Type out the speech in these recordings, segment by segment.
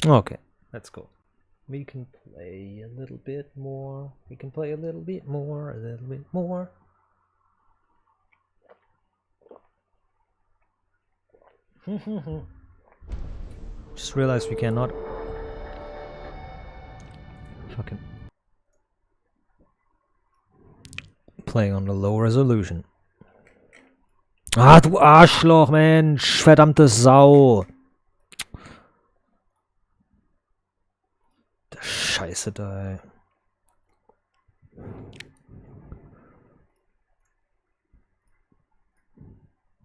Okay, let's go. We can play a little bit more. We can play a little bit more, a little bit more. Just realized we cannot fucking play on the low resolution. Ah, du Arschloch, Mensch, verdammte Sau. Der Scheiße da, ey.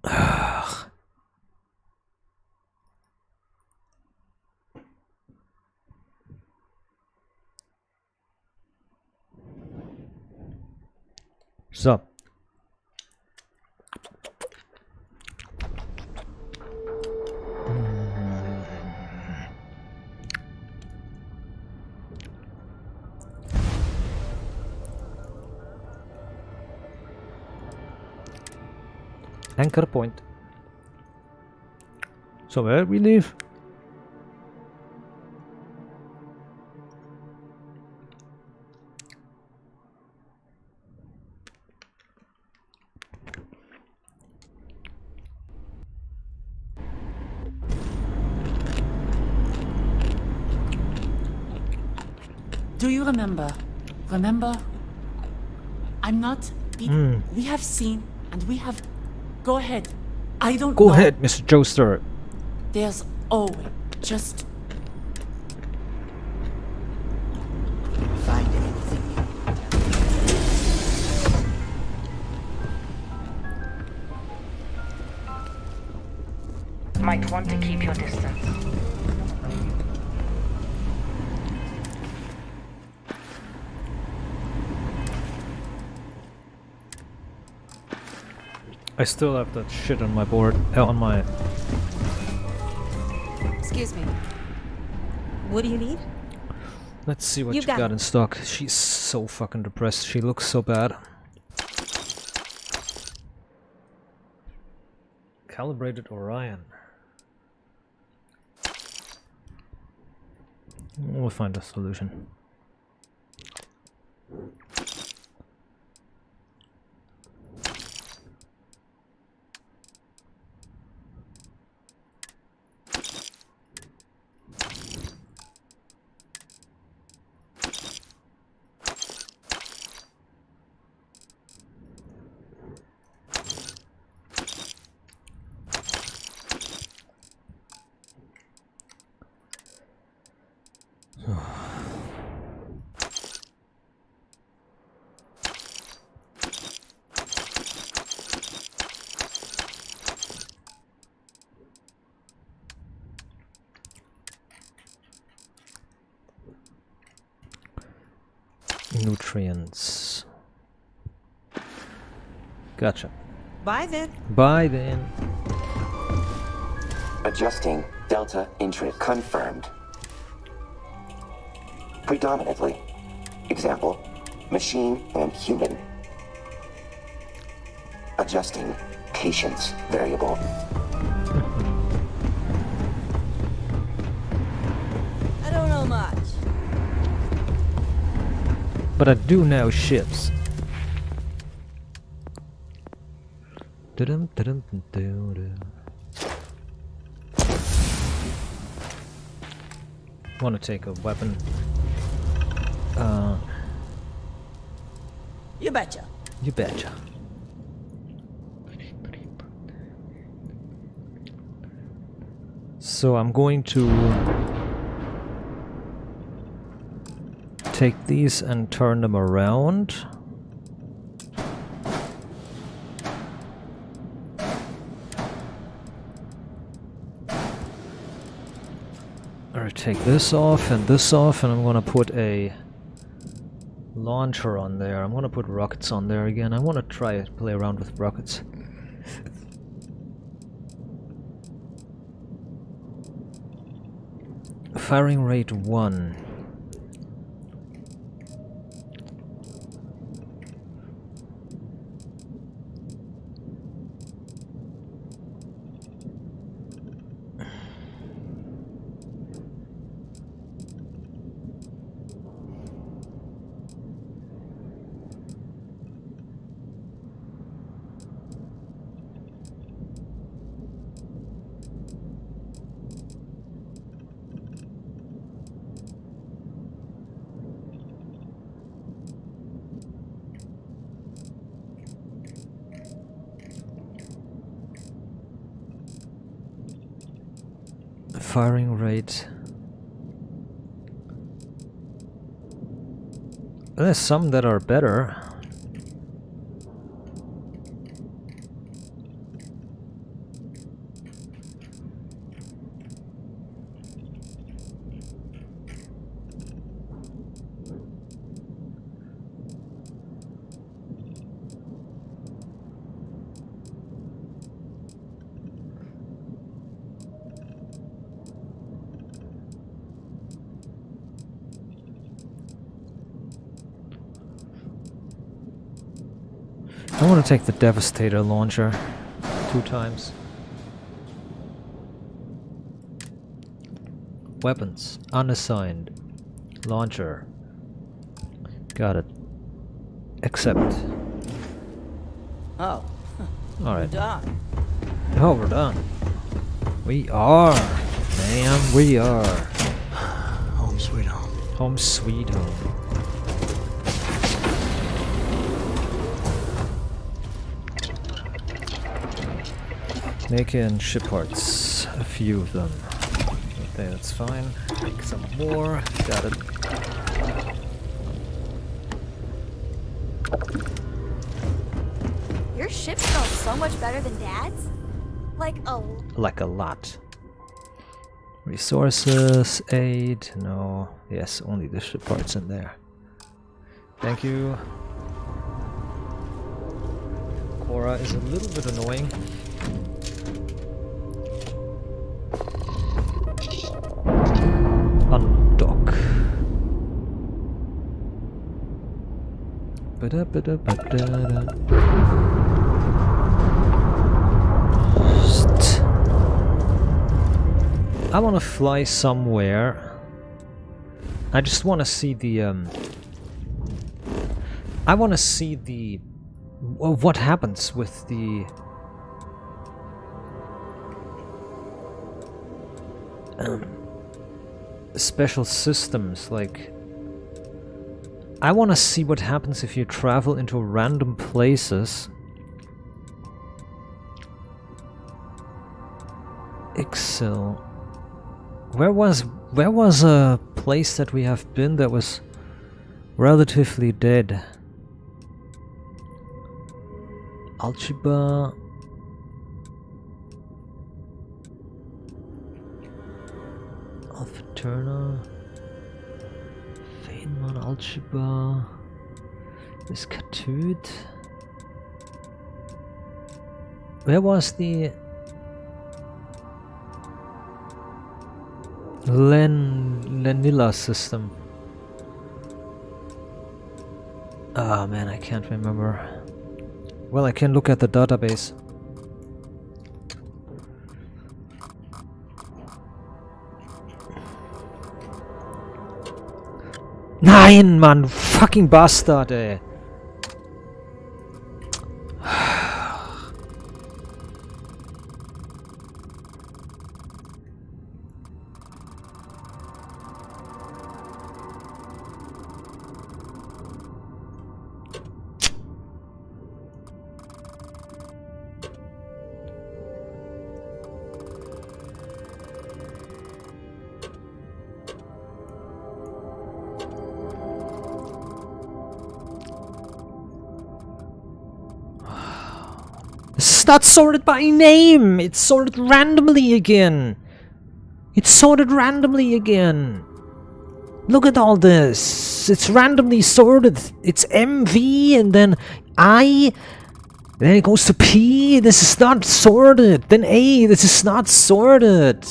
Ach. So. Anchor point. So where we leave? Do you remember? Remember? I'm not... We have seen and we have... Go ahead. I don't know. Go ahead, Mr. Joester. There's always just... Find anything. Might want to keep your distance. I still have that shit on my board, on my... Excuse me. What do you need? Let's see what you got in stock. She's so fucking depressed. She looks so bad. Calibrated Orion. We'll find a solution. Nutrients. Gotcha. Bye then. Bye then. Adjusting delta entry confirmed. Predominantly. Example, machine and human. Adjusting patience variable. I don't know much. But I do know ships. Want to take a weapon? You betcha. You betcha. So I'm going to take these and turn them around. Or take this off, and I'm gonna put a launcher on there. I'm gonna put rockets on there again. I wanna try it, play around with rockets. Firing rate 1. firing rate. There's some that are better. I want to take the Devastator launcher 2 times. Weapons. Unassigned. Launcher. Got it. Accept. Oh, Alright. done. Oh, we're done. We are. Man, we are. Home sweet home. Home sweet home. Making ship parts. A few of them. Okay, that's fine. Make some more. Got it. Your ship smells so much better than Dad's. Like a lot. Resources, aid, no. Yes, only the ship parts in there. Thank you. Cora is a little bit annoying. Undock. I want to fly somewhere. I just want to see the I want to see the what happens with the special systems. Like, I want to see what happens if you travel into random places. Excel. Where was a place that we have been that was relatively dead? Algebra. Alpha Turner. Feynman Algebra. This Katyd. Where was the Lenilla system? Ah, man, I can't remember. Well, I can look at the database. Nein, Mann! Fucking Bastard, ey! It's not sorted by name! It's sorted randomly again! It's sorted randomly again! Look at all this! It's randomly sorted! It's MV and then I, then it goes to P, this is not sorted! Then A, this is not sorted!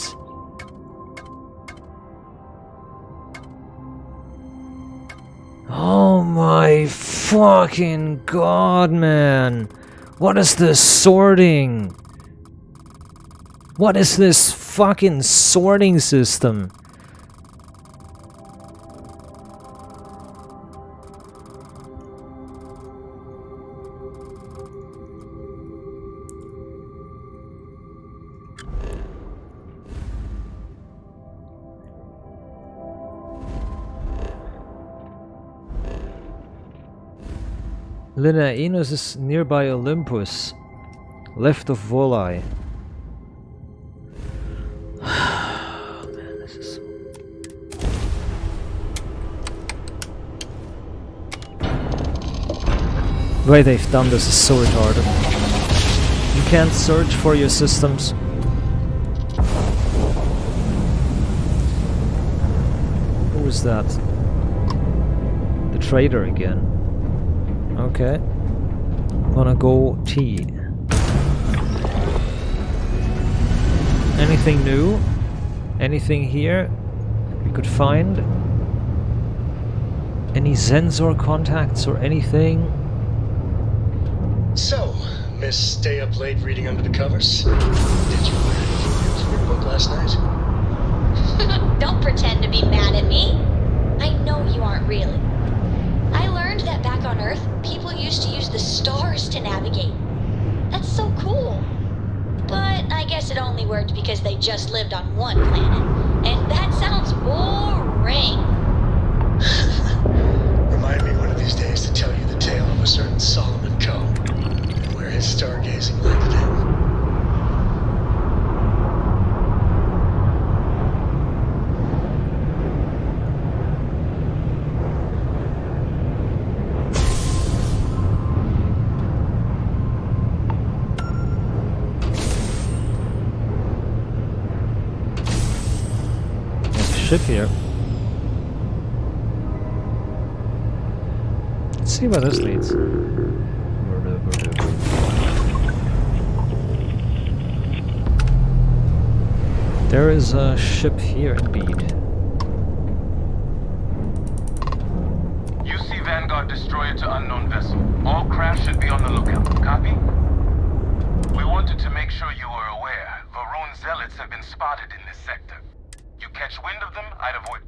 Oh my fucking god, man! What is this sorting? What is this fucking sorting system? Linnaeus is nearby Olympus, left of Volai. The way they've done this is so retarded. You can't search for your systems. Who is that? The trader again. Okay. I'm gonna go T. Anything new? Anything here we could find? Any sensor contacts or anything? So, Miss Stay Up Late reading under the covers? Did you learn anything new from your book last night? Don't pretend to be mad at me. I know you aren't really. I learned that back on Earth, people used to use the stars to navigate. That's so cool. But I guess it only worked because they just lived on one planet. And that sounds boring. Remind me one of these days to tell you the tale of a certain Solomon Coe, and where his stargazing landed him. Ship here. Let's see where this leads. There is a ship here indeed. UC Vanguard destroyer to unknown vessel. All craft should be on the lookout. Copy? We wanted to make sure you were aware. Varun zealots have been spotted in this sector. You catch wind of them, I'd avoid.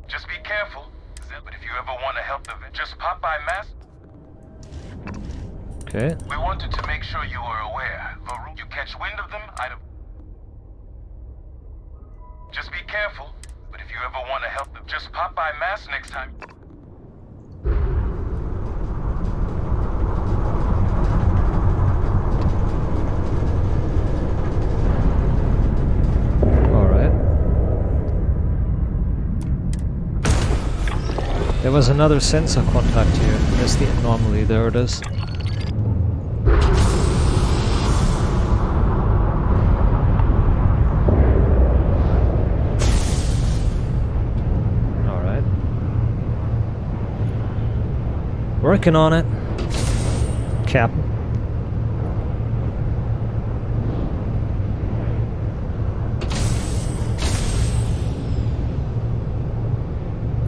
Just be careful. But if you ever want to help them, just pop by mass. Okay. We wanted to make sure you were aware. Varun, you catch wind of them, I'd avoid. Just be careful. But if you ever want to help them, just pop by mass next time. There was another sensor contact here. There's the anomaly. There it is. Alright. Working on it. Captain.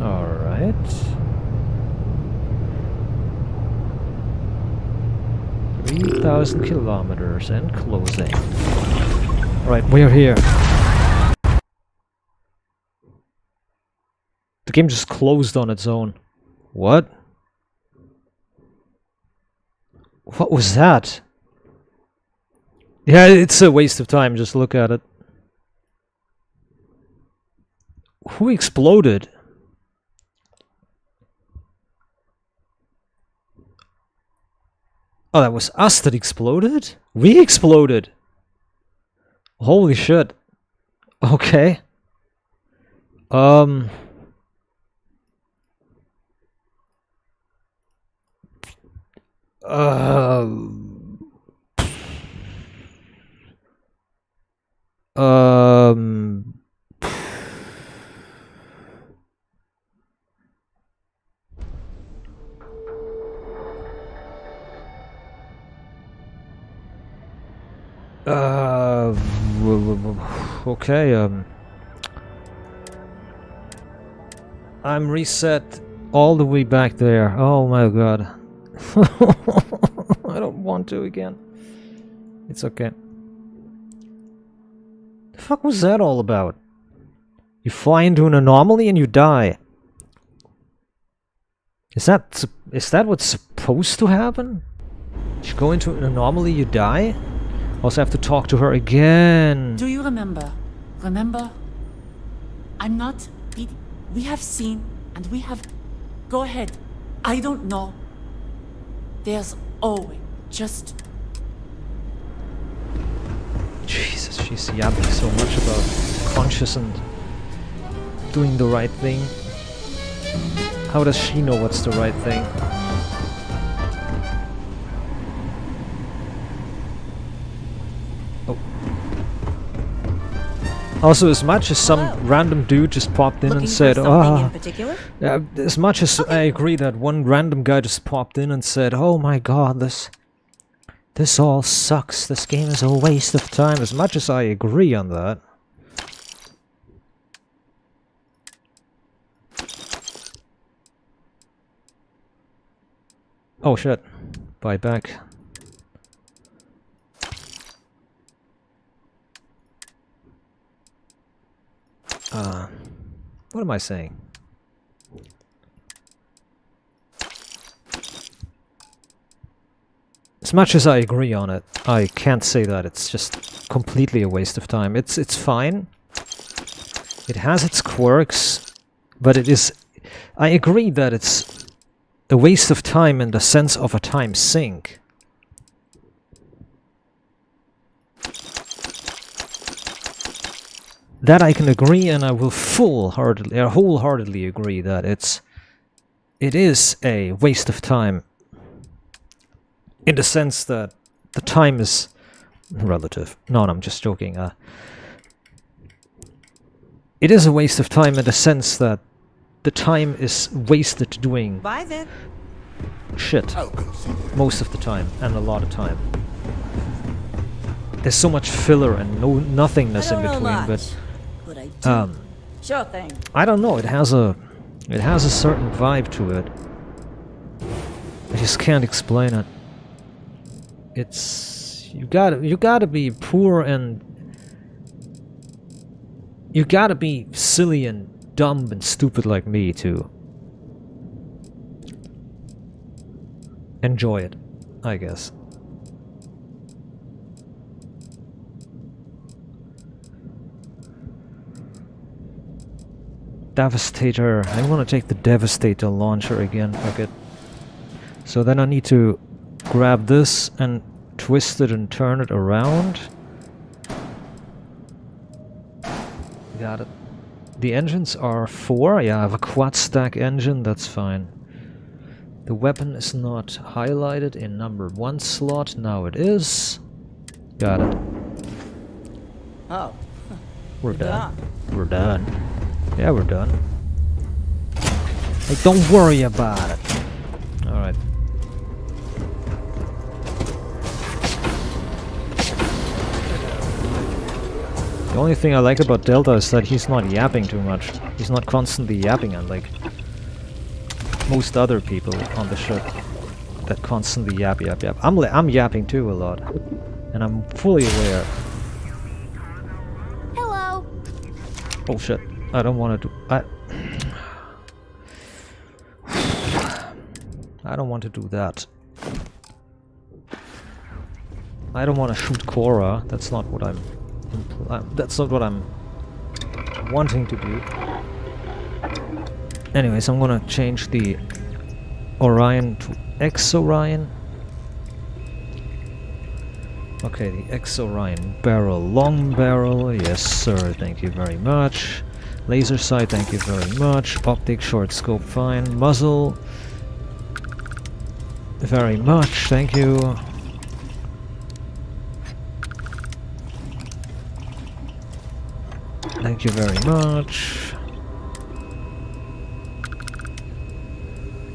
Alright. 3,000 kilometers and closing. Right, we're here. The game just closed on its own. What? What was that? Yeah, it's a waste of time, just look at it. Who exploded? Oh, that was us that exploded? We exploded! Holy shit. Okay. Okay, I'm reset all the way back there. Oh my god. I don't want to again. It's okay. The fuck was that all about? You fly into an anomaly and you die. Is that what's supposed to happen? You go into an anomaly, you die? Also have to talk to her again. Do you remember? Remember? I'm not beating. We have seen and we have. Go ahead. I don't know. There's always just. Jesus, she's yapping so much about conscious and doing the right thing. How does she know what's the right thing? Oh. Also, as much as some random dude just popped in Looking and said, for something in "Ah," particular? as much as I agree that one random guy just popped in and said, "Oh my god, this all sucks. This game is a waste of time." As much as I agree on that. Oh shit. Buy back. What am I saying? As much as I agree on it, I can't say that it's just completely a waste of time. It's fine. It has its quirks, but it is... I agree that it's a waste of time in the sense of a time sink. That I can agree, and I will wholeheartedly agree that it is a waste of time. In the sense that the time is relative. No, I'm just joking. It is a waste of time in the sense that the time is wasted doing Bye then. shit most of the time, and a lot of time. There's so much filler and nothingness in between, but I do. Sure thing. I don't know. It has a certain vibe to it. I just can't explain it. It's you gotta be poor, and you gotta be silly and dumb and stupid like me to enjoy it, I guess. Devastator. I want to take the Devastator launcher again. Fuck it. So then I need to grab this and twist it and turn it around. Got it. The engines are 4. Yeah, I have a quad stack engine. That's fine. The weapon is not highlighted in number 1 slot. Now it is. Got it. Oh. We're done. done. We're done. Yeah, we're done. Hey, don't worry about it. Alright. The only thing I like about Delta is that he's not yapping too much. He's not constantly yapping, unlike most other people on the ship that constantly yap. I'm yapping too a lot, and I'm fully aware. Hello. Oh shit! I don't want to do. I don't want to do that. I don't want to shoot Cora. That's not what I'm. That's not what I'm wanting to do. Anyways, I'm gonna change the Orion to X-Orion. Okay, the X-Orion barrel, long barrel, yes sir, thank you very much. Laser sight, thank you very much. Optic, short scope, fine. Muzzle, very much, thank you. Thank you very much.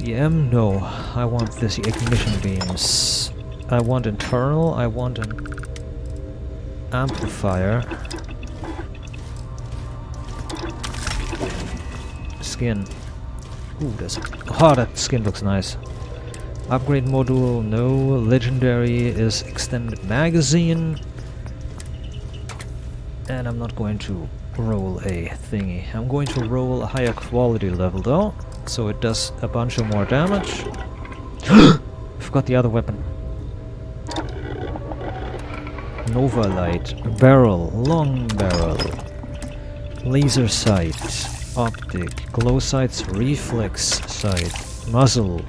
EM? No. I want this ignition beams. I want internal. I want an amplifier. Skin. Ooh, that skin looks nice. Upgrade module, no. Legendary is extended magazine. And I'm not going to roll a thingy. I'm going to roll a higher quality level though, so it does a bunch of more damage. Forgot the other weapon. Nova light, barrel, long barrel, laser sight, optic, glow sights, reflex sight, muzzle,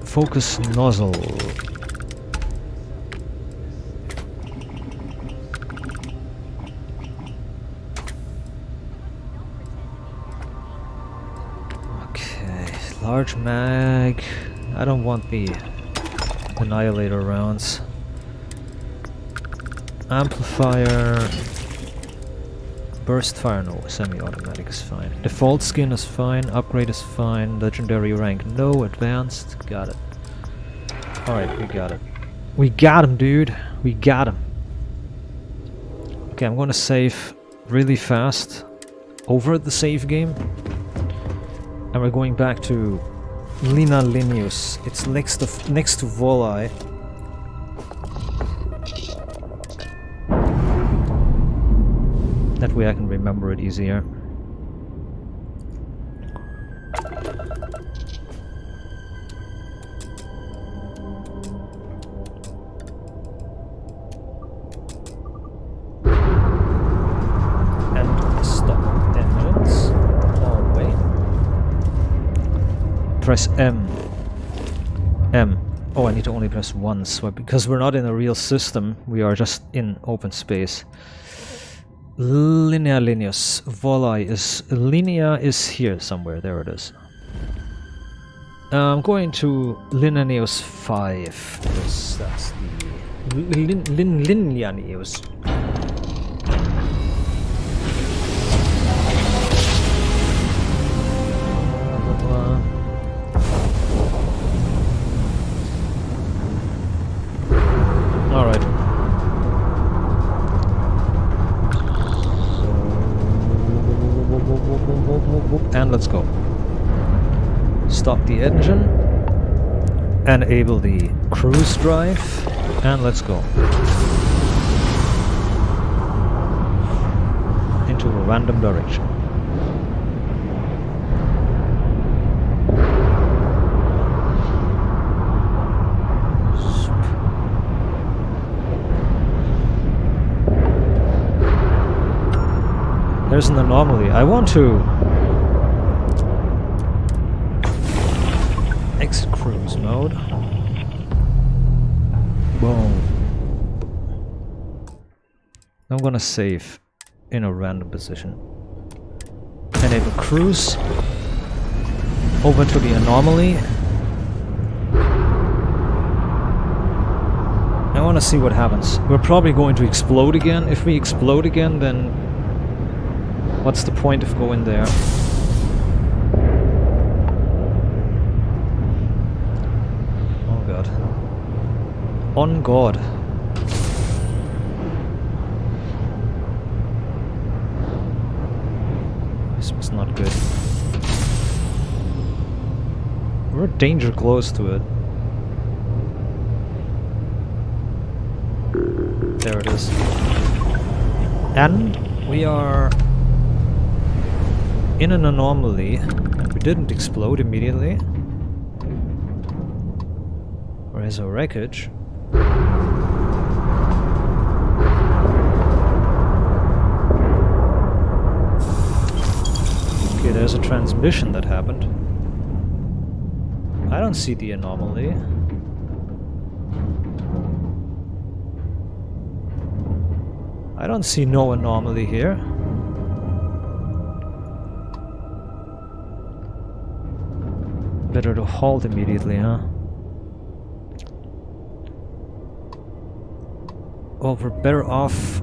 focus nozzle. Large mag. I don't want the annihilator rounds. Amplifier. Burst fire, no. Semi-automatic is fine. Default skin is fine. Upgrade is fine. Legendary rank, no. Advanced, got it. Alright, we got it. We got him, dude. We got him. Okay, I'm gonna save really fast over the save game. And we're going back to Lina Linius. It's next to Volai. That way I can remember it easier. And stop engines. Hallway. Press M. M. Oh, I need to only press once, because we're not in a real system, we are just in open space. Linea Linius. Volai is... Linea is here somewhere, there it is. I'm going to Linea 5, because that's the... Linea Neos. Alright. And let's go. Stop the engine. Enable the cruise drive. And let's go. Into a random direction. There's an anomaly. I want to exit cruise mode. Boom. I'm gonna save in a random position. Enable cruise. Over to the anomaly. I want to see what happens. We're probably going to explode again. If we explode again, then what's the point of going there? Oh god. On God. This was not good. We're danger close to it. There it is. And we are in an anomaly, and we didn't explode immediately. Where's our wreckage? Okay, there's a transmission that happened. I don't see the anomaly. I don't see no anomaly here. Better to halt immediately, huh? Well, we're better off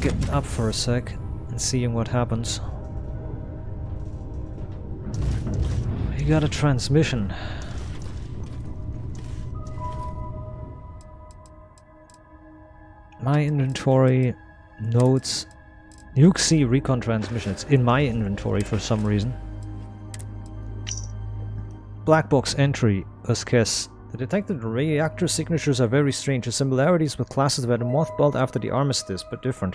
getting up for a sec and seeing what happens. We got a transmission. My inventory, notes. You see recon transmission. It's in my inventory for some reason. Black box entry, Uskes. The detected reactor signatures are very strange. The similarities with classes that were mothballed after the armistice, but different.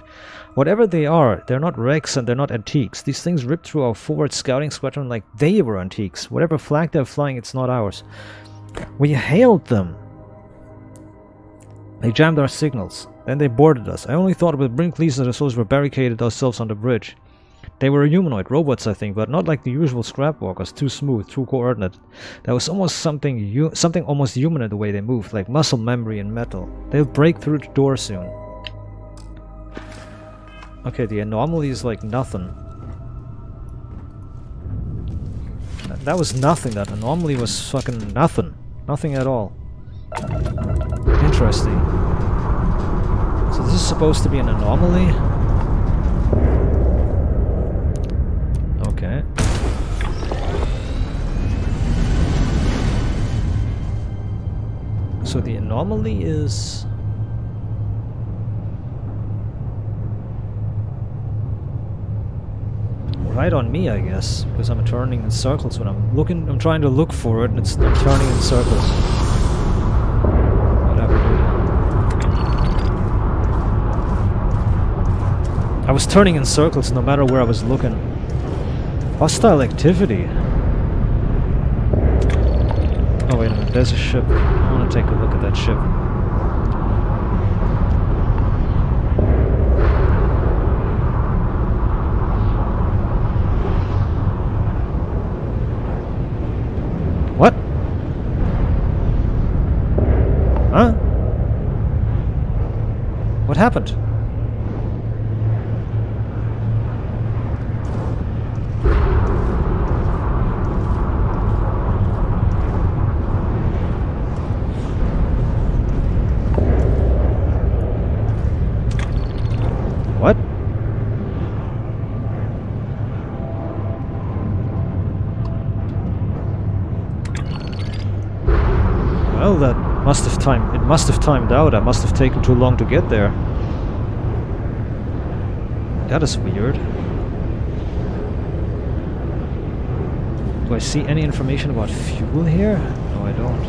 Whatever they are, they're not wrecks and they're not antiques. These things ripped through our forward scouting squadron like they were antiques. Whatever flag they're flying, it's not ours. We hailed them. They jammed our signals. Then they boarded us. I only thought with Brinkley's that the soldiers were barricaded ourselves on the bridge. They were humanoid, robots I think, but not like the usual scrapwalkers, too smooth, too coordinated. There was almost something almost human in the way they moved, like muscle memory and metal. They'll break through the door soon. Okay, the anomaly is like nothing. That was nothing. That anomaly was fucking nothing. Nothing at all. Interesting. So this is supposed to be an anomaly? Okay. So the anomaly is... right on me, I guess, because I'm turning in circles when I'm trying to look for it, and I'm turning in circles. Whatever, dude. I was turning in circles no matter where I was looking. Hostile activity. Oh wait a minute, there's a ship. I want to take a look at that ship. What? Huh? What happened? What? Well, that must have timed. It must have timed out. I must have taken too long to get there. That is weird. Do I see any information about fuel here? No, I don't.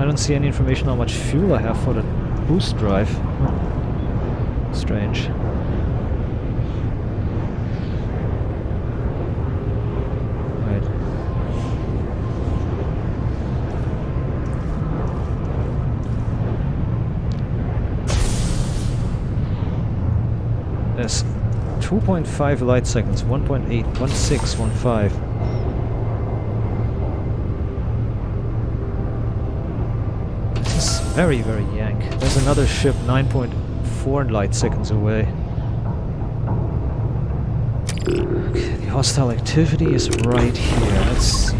I don't see any information how much fuel I have for the boost drive. Strange. Right. There's 2.5 light seconds, 1.8, 1.6, 1.5. This is very, very yank. There's another ship 9.4 light seconds away. Okay, the hostile activity is right here. Let's see.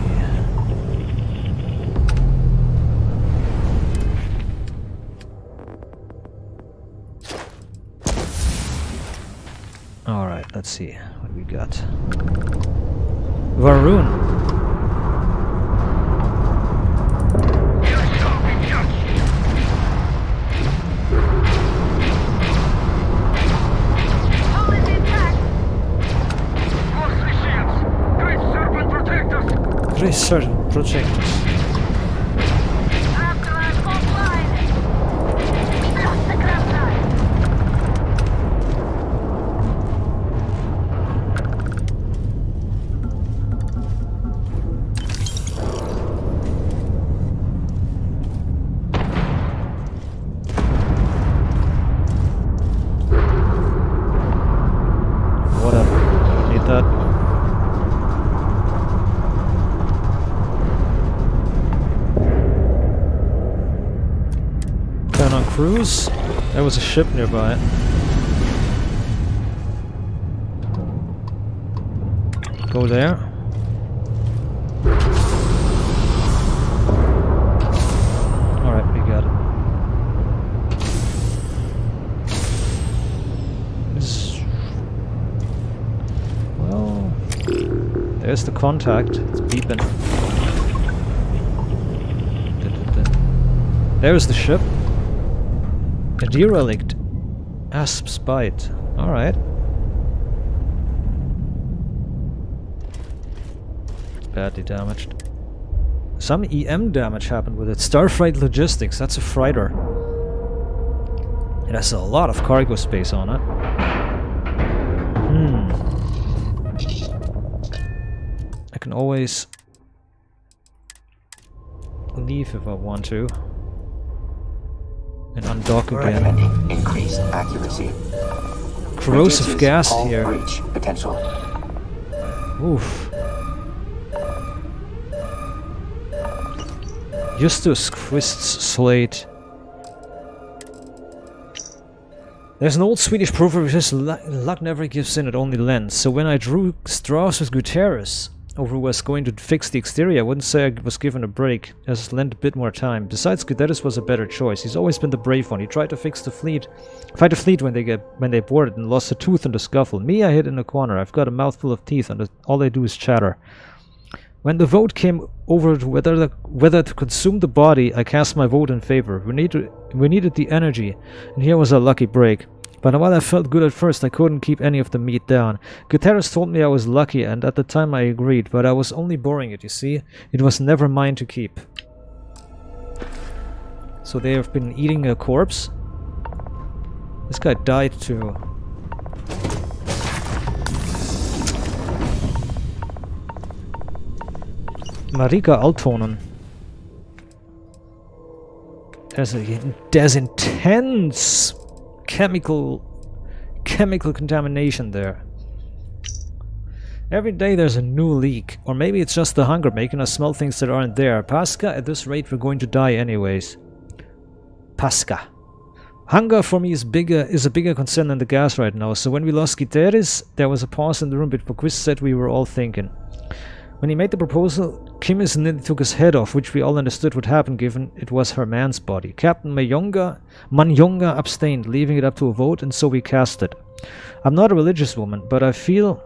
Alright, let's see what we got. Varun. Three certain projectors. Whatever. Need that. On cruise. There was a ship nearby. Go there. Alright, we got it. Well, there's the contact. It's beeping. There's the ship. A derelict. Asp's bite. Alright. Badly damaged. Some EM damage happened with it. Starfield Logistics. That's a freighter. It has a lot of cargo space on it. I can always leave if I want to. And undock again. Recommending increased accuracy. Corrosive Reduces gas all here. breach potential. Oof. Justus Quist's slate. There's an old Swedish proverb which says luck never gives in, it only lends. So when I drew straws with Gutierrez, who was going to fix the exterior, I wouldn't say I was given a break. I just lent a bit more time. Besides, Gutierrez was a better choice. He's always been the brave one. He tried to fix the fleet, fight the fleet when they boarded and lost a tooth in the scuffle. Me, I hid in a corner. I've got a mouthful of teeth and all they do is chatter. When the vote came over to whether to consume the body, I cast my vote in favor. We needed the energy, and here was a lucky break. But while I felt good at first, I couldn't keep any of the meat down. Gutierrez told me I was lucky, and at the time I agreed, but I was only boring it, you see? It was never mine to keep. So they have been eating a corpse? This guy died too. Marika Altonen. There's intense chemical contamination there. Every day there's a new leak, or maybe it's just the hunger making us smell things that aren't there. Pasca, at this rate we're going to die anyways. Pasca. Hunger for me is a bigger concern than the gas right now, so when we lost Gutierrez, there was a pause in the room, but Quist said we were all thinking. When he made the proposal, Kimis nearly took his head off, which we all understood would happen given it was her man's body. Captain Manyonga abstained, leaving it up to a vote, and so we cast it. I'm not a religious woman, but I feel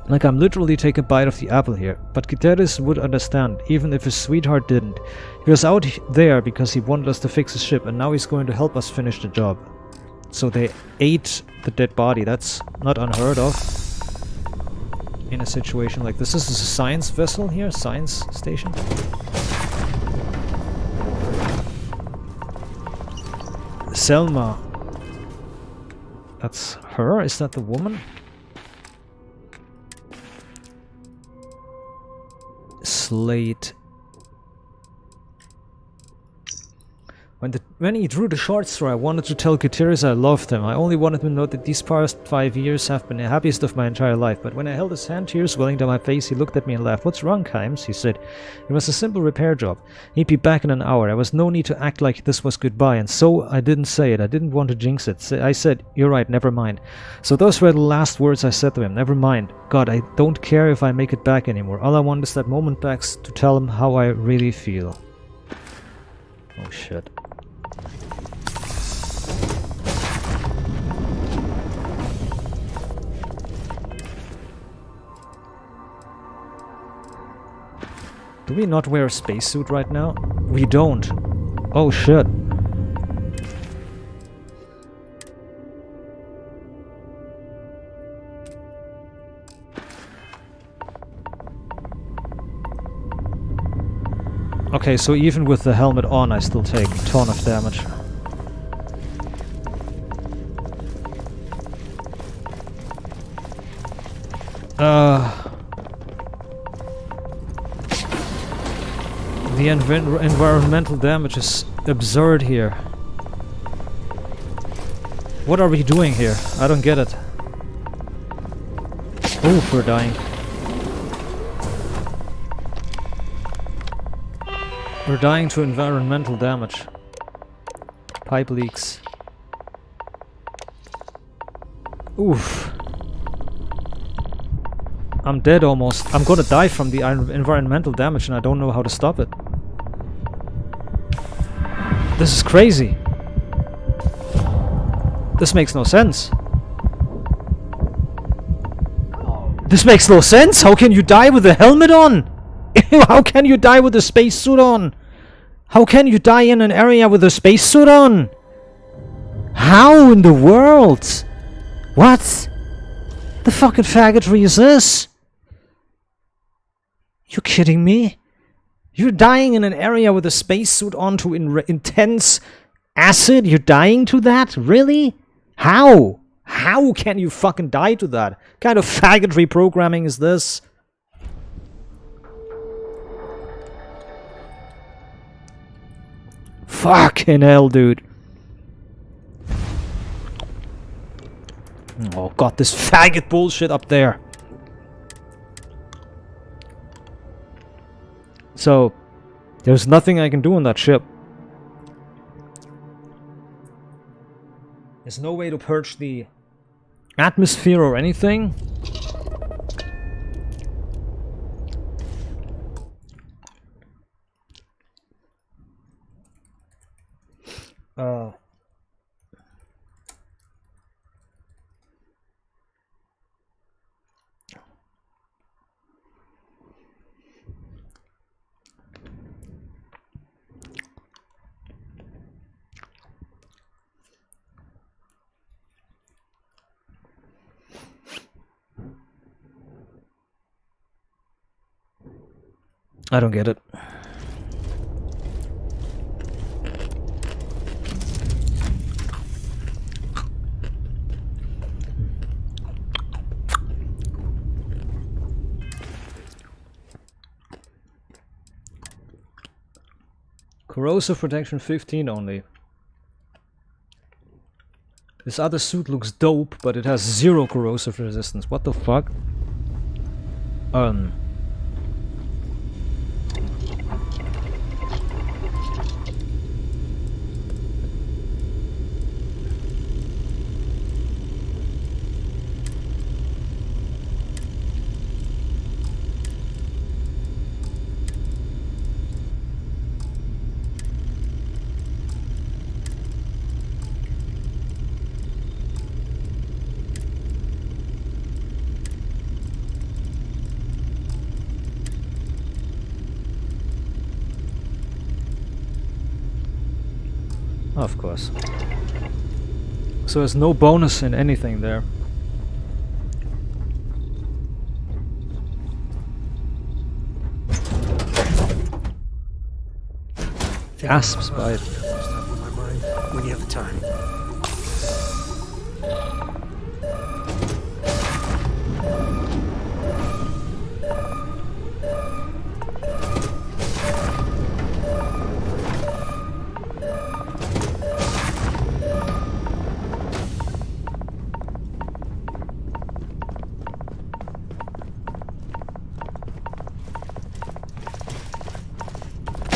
like I'm literally taking a bite of the apple here. But Gutierrez would understand, even if his sweetheart didn't. He was out there because he wanted us to fix his ship, and now he's going to help us finish the job. So they ate the dead body. That's not unheard of in a situation like this. This is a science vessel here, science station. Selma. That's her? Is that the woman? Slate. When he drew the short straw, I wanted to tell Gutierrez I loved him. I only wanted him to know that these past 5 years have been the happiest of my entire life. But when I held his hand, tears welling down my face, he looked at me and laughed. "What's wrong, Kimes?" he said. "It was a simple repair job. He'd be back in an hour. There was no need to act like this was goodbye, and so I didn't say it. I didn't want to jinx it. I said, 'You're right, never mind.' So those were the last words I said to him. Never mind. God, I don't care if I make it back anymore. All I want is that moment back to tell him how I really feel." Oh shit. Do we not wear a spacesuit right now? We don't. Oh shit. Okay, so even with the helmet on, I still take a ton of damage. The environmental damage is absurd here. What are we doing here? I don't get it. Oh, we're dying. We're dying to environmental damage. Pipe leaks. Oof. I'm dead almost. I'm gonna die from the environmental damage and I don't know how to stop it. This is crazy. This makes no sense. This makes no sense! How can you die with a helmet on? How can you die with a spacesuit on? How can you die in an area with a spacesuit on? How in the world? What? The fucking faggotry is this? You kidding me? You're dying in an area with a spacesuit on to intense acid? You're dying to that? Really? How? How can you fucking die to that? What kind of faggotry programming is this? Fucking hell, dude. Oh god, this faggot bullshit up there. So, there's nothing I can do on that ship. There's no way to purge the atmosphere or anything. I don't get it. Corrosive protection 15 only. This other suit looks dope, but it has 0 corrosive resistance. What the fuck? Of course. So there's no bonus in anything there. Gasps by it. Stuff on my mind when you have the time.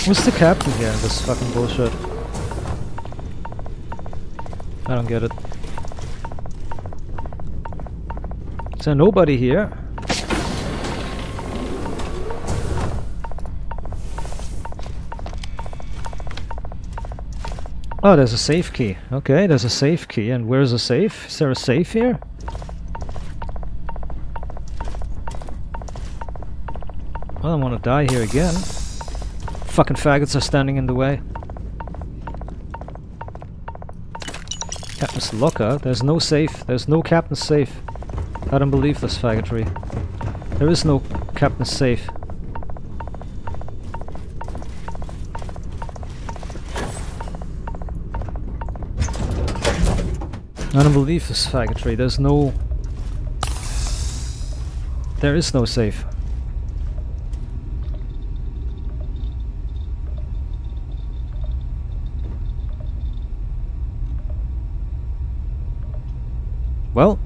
What's the captain here in this fucking bullshit? I don't get it. Is there nobody here? Oh, there's a safe key. Okay, there's a safe key. And where's the safe? Is there a safe here? I don't want to die here again. Fucking faggots are standing in the way. Captain's locker? There's no safe. There's no captain's safe. I don't believe this faggotry. There is no captain's safe. I don't believe this faggotry. There's no... There is no safe. Well,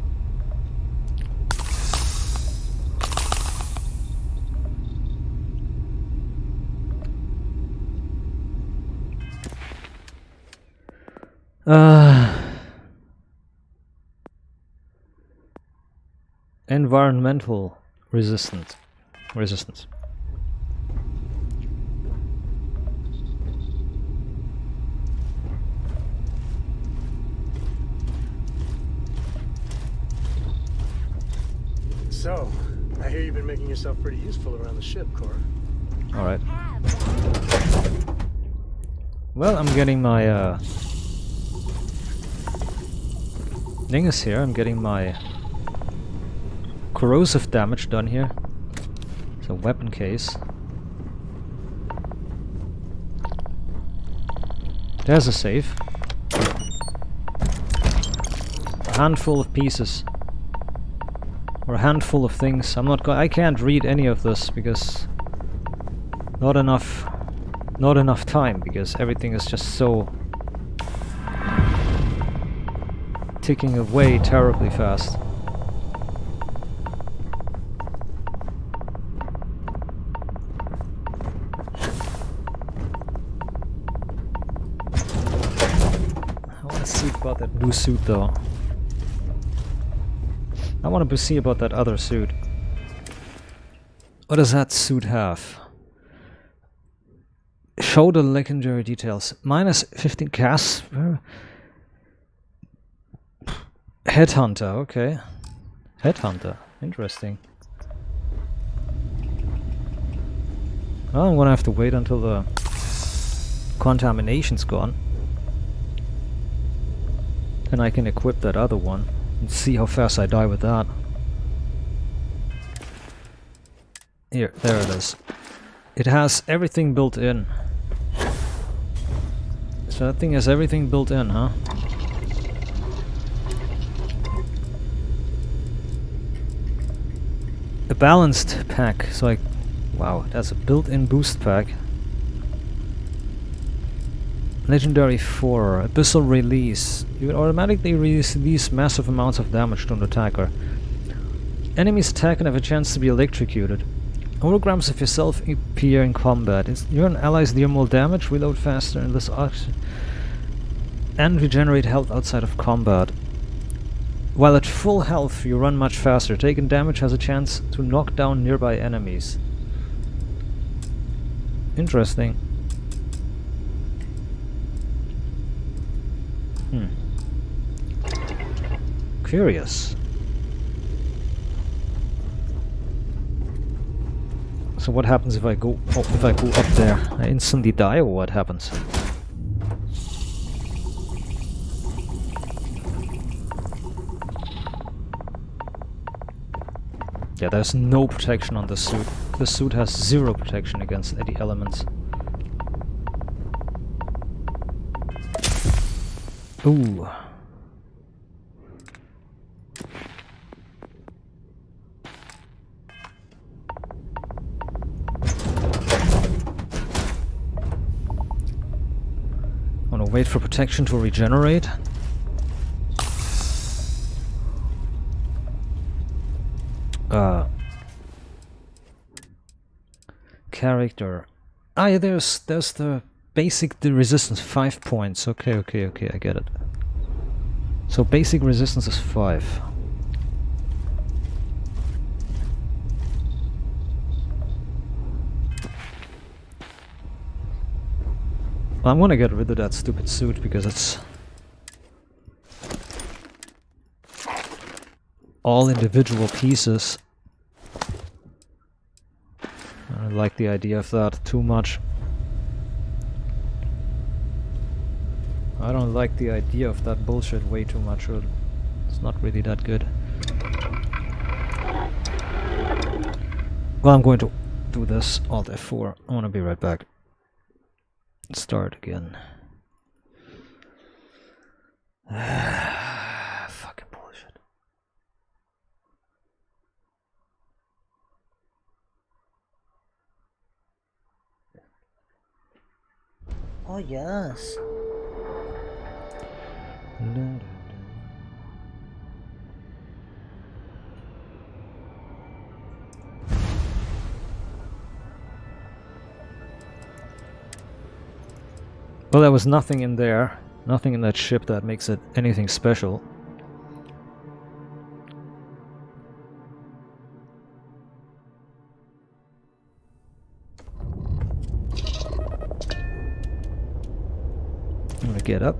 environmental resistance. So, I hear you've been making yourself pretty useful around the ship, Cora. Alright. Well, I'm getting my dingus here. I'm getting my corrosive damage done here. It's a weapon case. There's a safe. A handful of pieces. Or a handful of things. I can't read any of this because not enough time, because everything is just so ticking away terribly fast. I want to see about that new suit though. I want to see about that other suit. What does that suit have? Show the legendary details. Minus 15 gas. Headhunter, okay. Headhunter, interesting. Well, I'm gonna have to wait until the contamination's gone. Then I can equip that other one and see how fast I die with that. Here, there it is. It has everything built in. So that thing has everything built in, huh? A balanced pack, so wow, that's a built-in boost pack. Legendary 4, Abyssal Release. You automatically release massive amounts of damage to an attacker. Enemies attack and have a chance to be electrocuted. Holograms of yourself appear in combat. Your allies deal more damage, reload faster, and and regenerate health outside of combat. While at full health, you run much faster. Taking damage has a chance to knock down nearby enemies. Interesting. Curious. So what happens if I go up there? I instantly die, or what happens? Yeah, there's no protection on this suit. This suit has 0 protection against any elements. Ooh. Wanna wait for protection to regenerate? Character. Ah, yeah, there's the basic resistance, 5 points. Okay, I get it. So basic resistance is 5. Well, I'm gonna get rid of that stupid suit because it's all individual pieces. I don't like the idea of that too much. I don't like the idea of that bullshit way too much. It's not really that good. Well, I'm going to do this Alt F4. I want to be right back. Start again. Fucking bullshit. Oh yes. Well, there was nothing in there, nothing in that ship that makes it anything special. I'm gonna get up.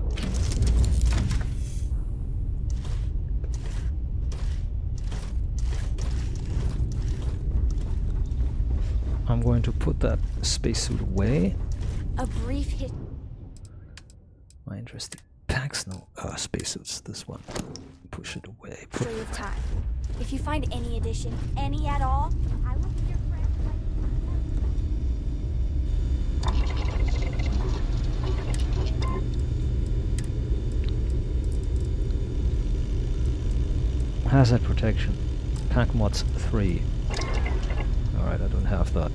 I'm going to put that spacesuit away. A brief hit. My interesting packs, no spacesuits. This one. Push it away. Free of time. If you find any addition, any at all, I will be your friend. Hazard protection. Pack mods 3. Alright, I don't have that.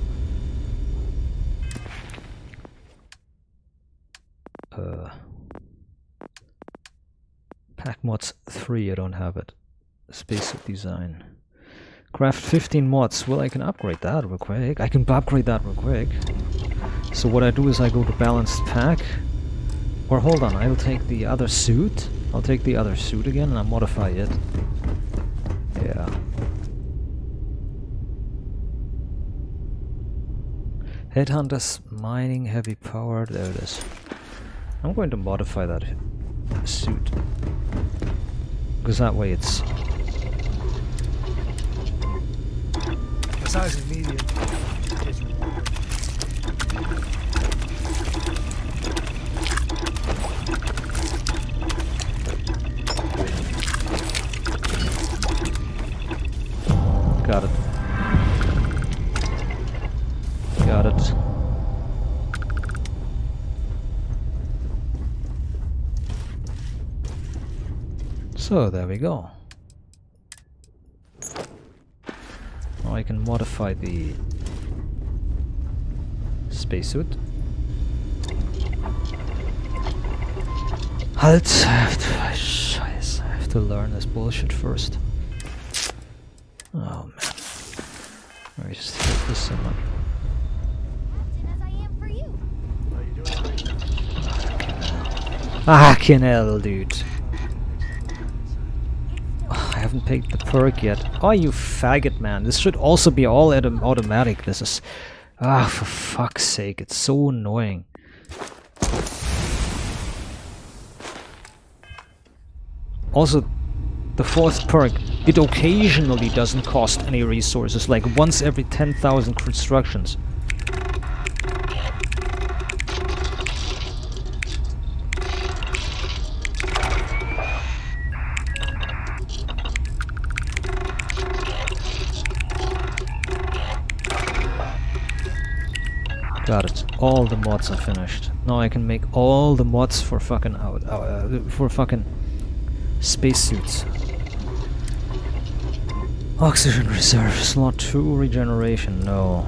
Pack mods 3, I don't have it. Spacesuit design. Craft 15 mods. Well, I can upgrade that real quick. I can upgrade that real quick. So what I do is I go to balanced pack. Or hold on, I'll take the other suit. I'll take the other suit again and I'll modify it. Yeah. Headhunters, mining, heavy power, there it is. I'm going to modify that suit. Because that way it's... The size is medium. Got it. Got it. So there we go. Now I can modify the spacesuit. Halt! Scheiße, I have to learn this bullshit first. Oh man. I just hate this so much. As I am for you. Fucking hell, dude. I haven't picked the perk yet. Oh, you faggot, man. This should also be all automatic. This is... Ah, for fuck's sake. It's so annoying. Also, the fourth perk, it occasionally doesn't cost any resources, like once every 10,000 constructions. Got it. All the mods are finished. Now I can make all the mods for fucking for fucking spacesuits. Oxygen reserve, slot 2 regeneration, no.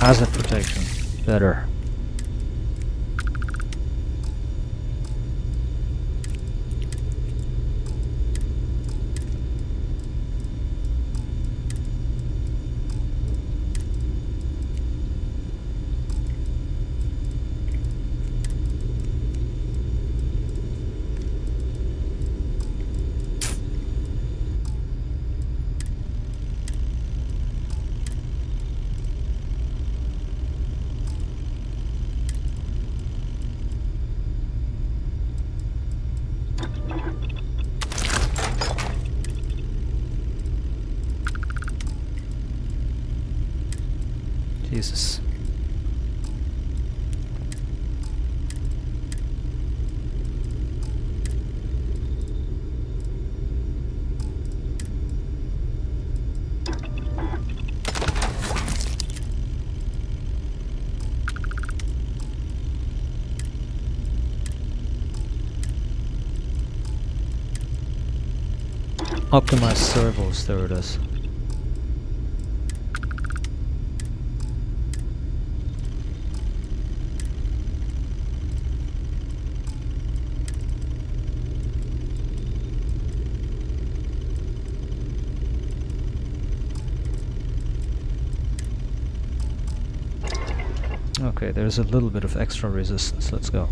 Hazard protection, better. Jesus. Optimize servos, there it is. Okay, there's a little bit of extra resistance. Let's go.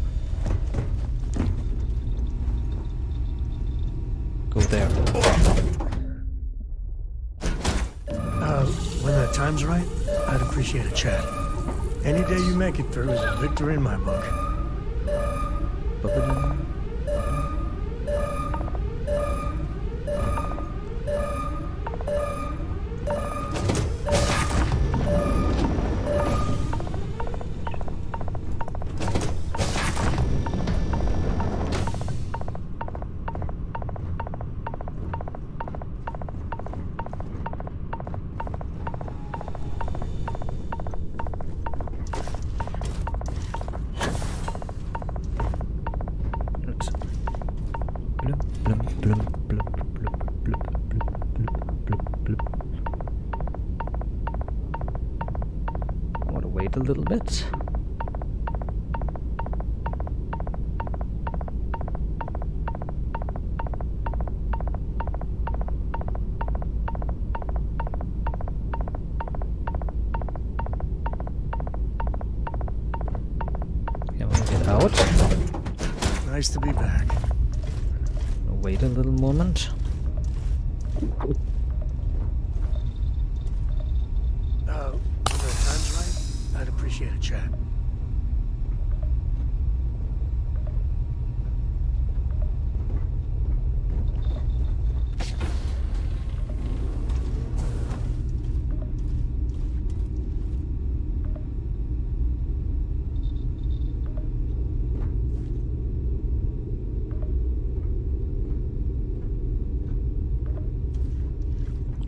Go there. When the time's right, I'd appreciate a chat. Any day you make it through is a victory in my book. I want to wait a little bit. out. Nice to be back. Wait a little moment. When the time's right, I'd appreciate a chat.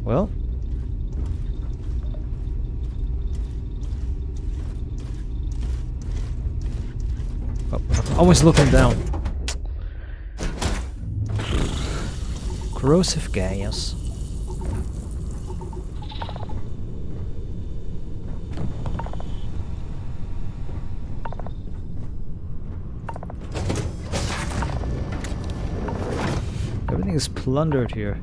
Well. Oh, I'm always looking down. Corrosive gas. Everything is plundered here.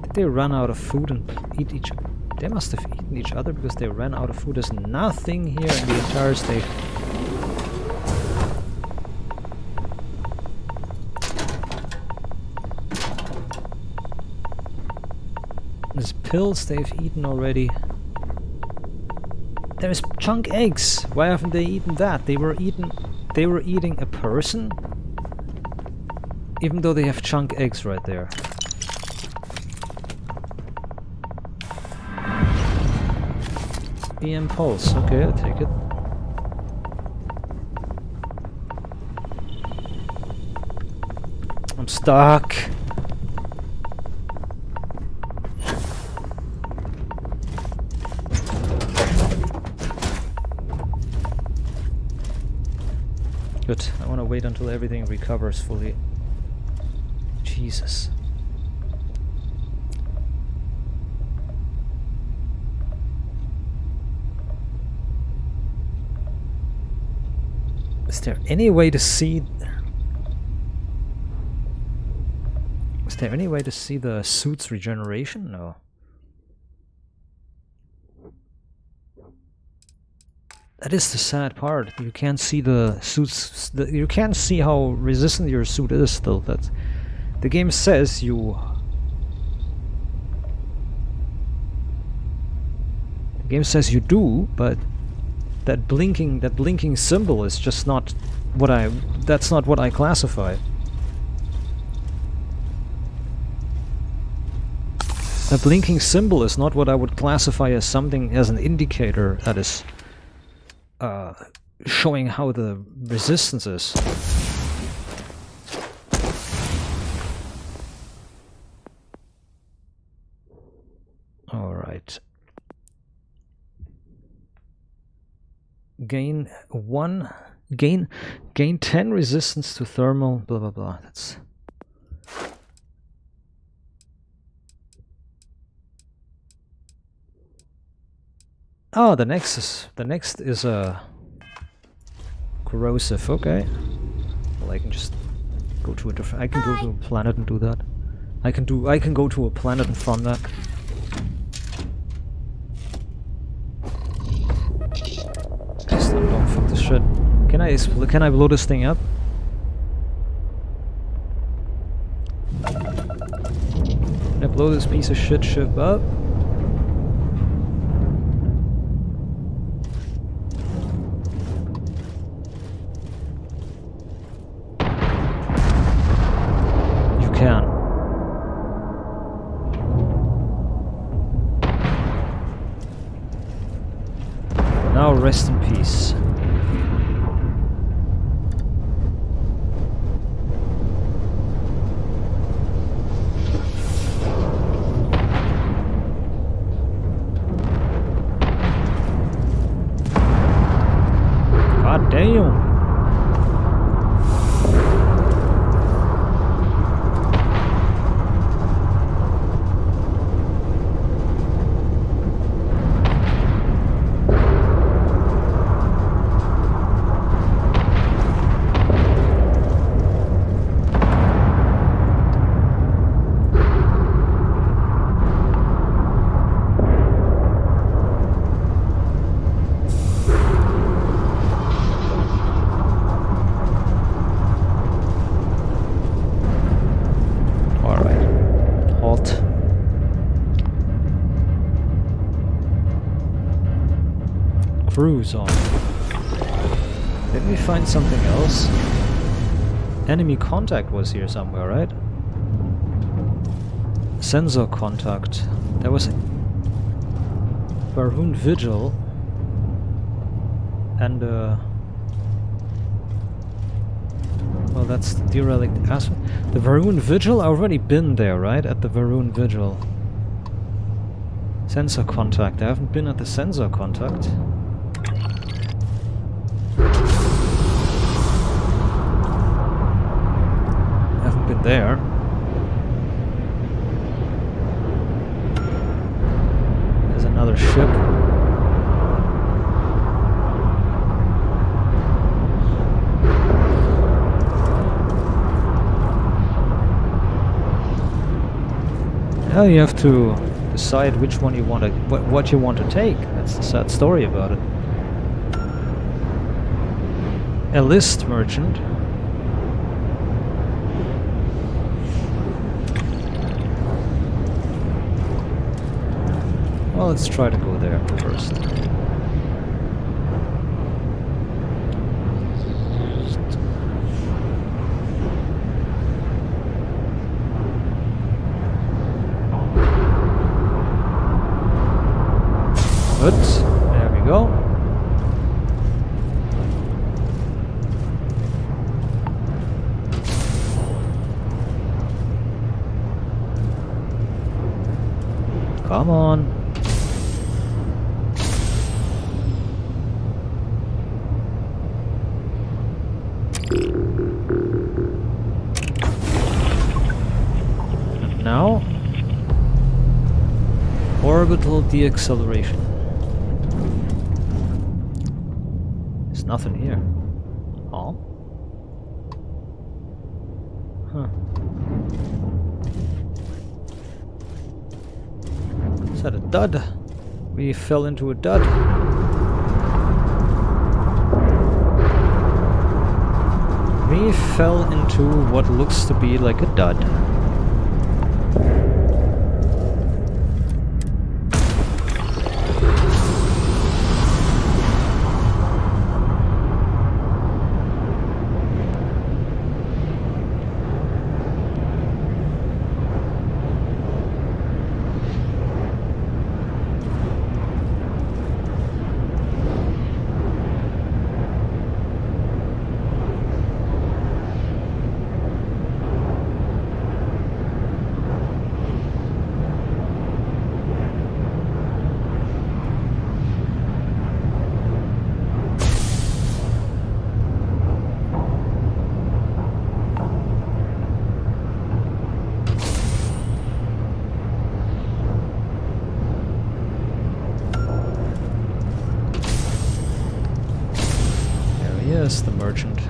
Did they run out of food and eat each other? They must have eaten each other because they ran out of food. There's nothing here in the entire station. There's pills they've eaten already. There's chunk eggs. Why haven't they eaten that? They were eating a person? Even though they have chunk eggs right there. EM pulse, okay, I'll take it. I'm stuck. Good, I want to wait until everything recovers fully. Jesus. Is there any way to see... Is there any way to see the suit's regeneration? No. That is the sad part. You can't see the suit's... you can't see how resistant your suit is still. That the game says you... The game says you do, but that blinking symbol is just not what I... That's not what I classify. A blinking symbol is not what I would classify as something, as an indicator that is showing how the resistance is. Alright. Gain 10 resistance to thermal, blah blah blah. That's... Oh, the next is corrosive. Okay. Well, I can just go to a different. I can go to a planet and do that. I can go to a planet and farm that. Just don't fuck this shit. Can I blow this thing up? Can I blow this piece of shit ship up? Now rest in peace. God damn. cruise on. Did we find something else? Enemy contact was here somewhere, right? Sensor contact. There was a Baroon Vigil and well, that's the derelict asset. The Baroon Vigil? I've already been there, right? At the Baroon Vigil. Sensor contact. I haven't been at the sensor contact. I haven't been there. There's another ship. Now you have to decide which one you want to, what you want to take. That's the sad story about it. A list merchant. Well, let's try to go there first. Good. There we go. Come on. And now, orbital deacceleration. There's nothing here. Oh. Huh. Is that a dud? We fell into a dud. We fell into what looks to be like a dud. Yes, the merchant.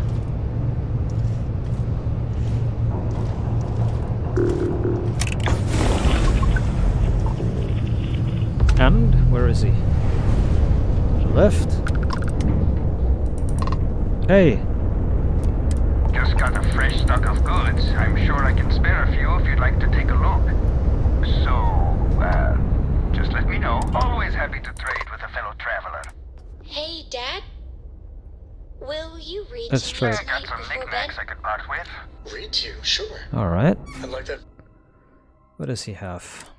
And where is he? To the left. Hey. Just got a fresh stock of goods. I'm sure I can spare a few if you'd like to take a look. So, just let me know. Always happy to trade with a fellow traveler. Hey, Dad? Will you read Let's to try. me I got tonight some before bed? knickknacks I could part with. Read to you, sure. Alright. I'd like that. What does he have?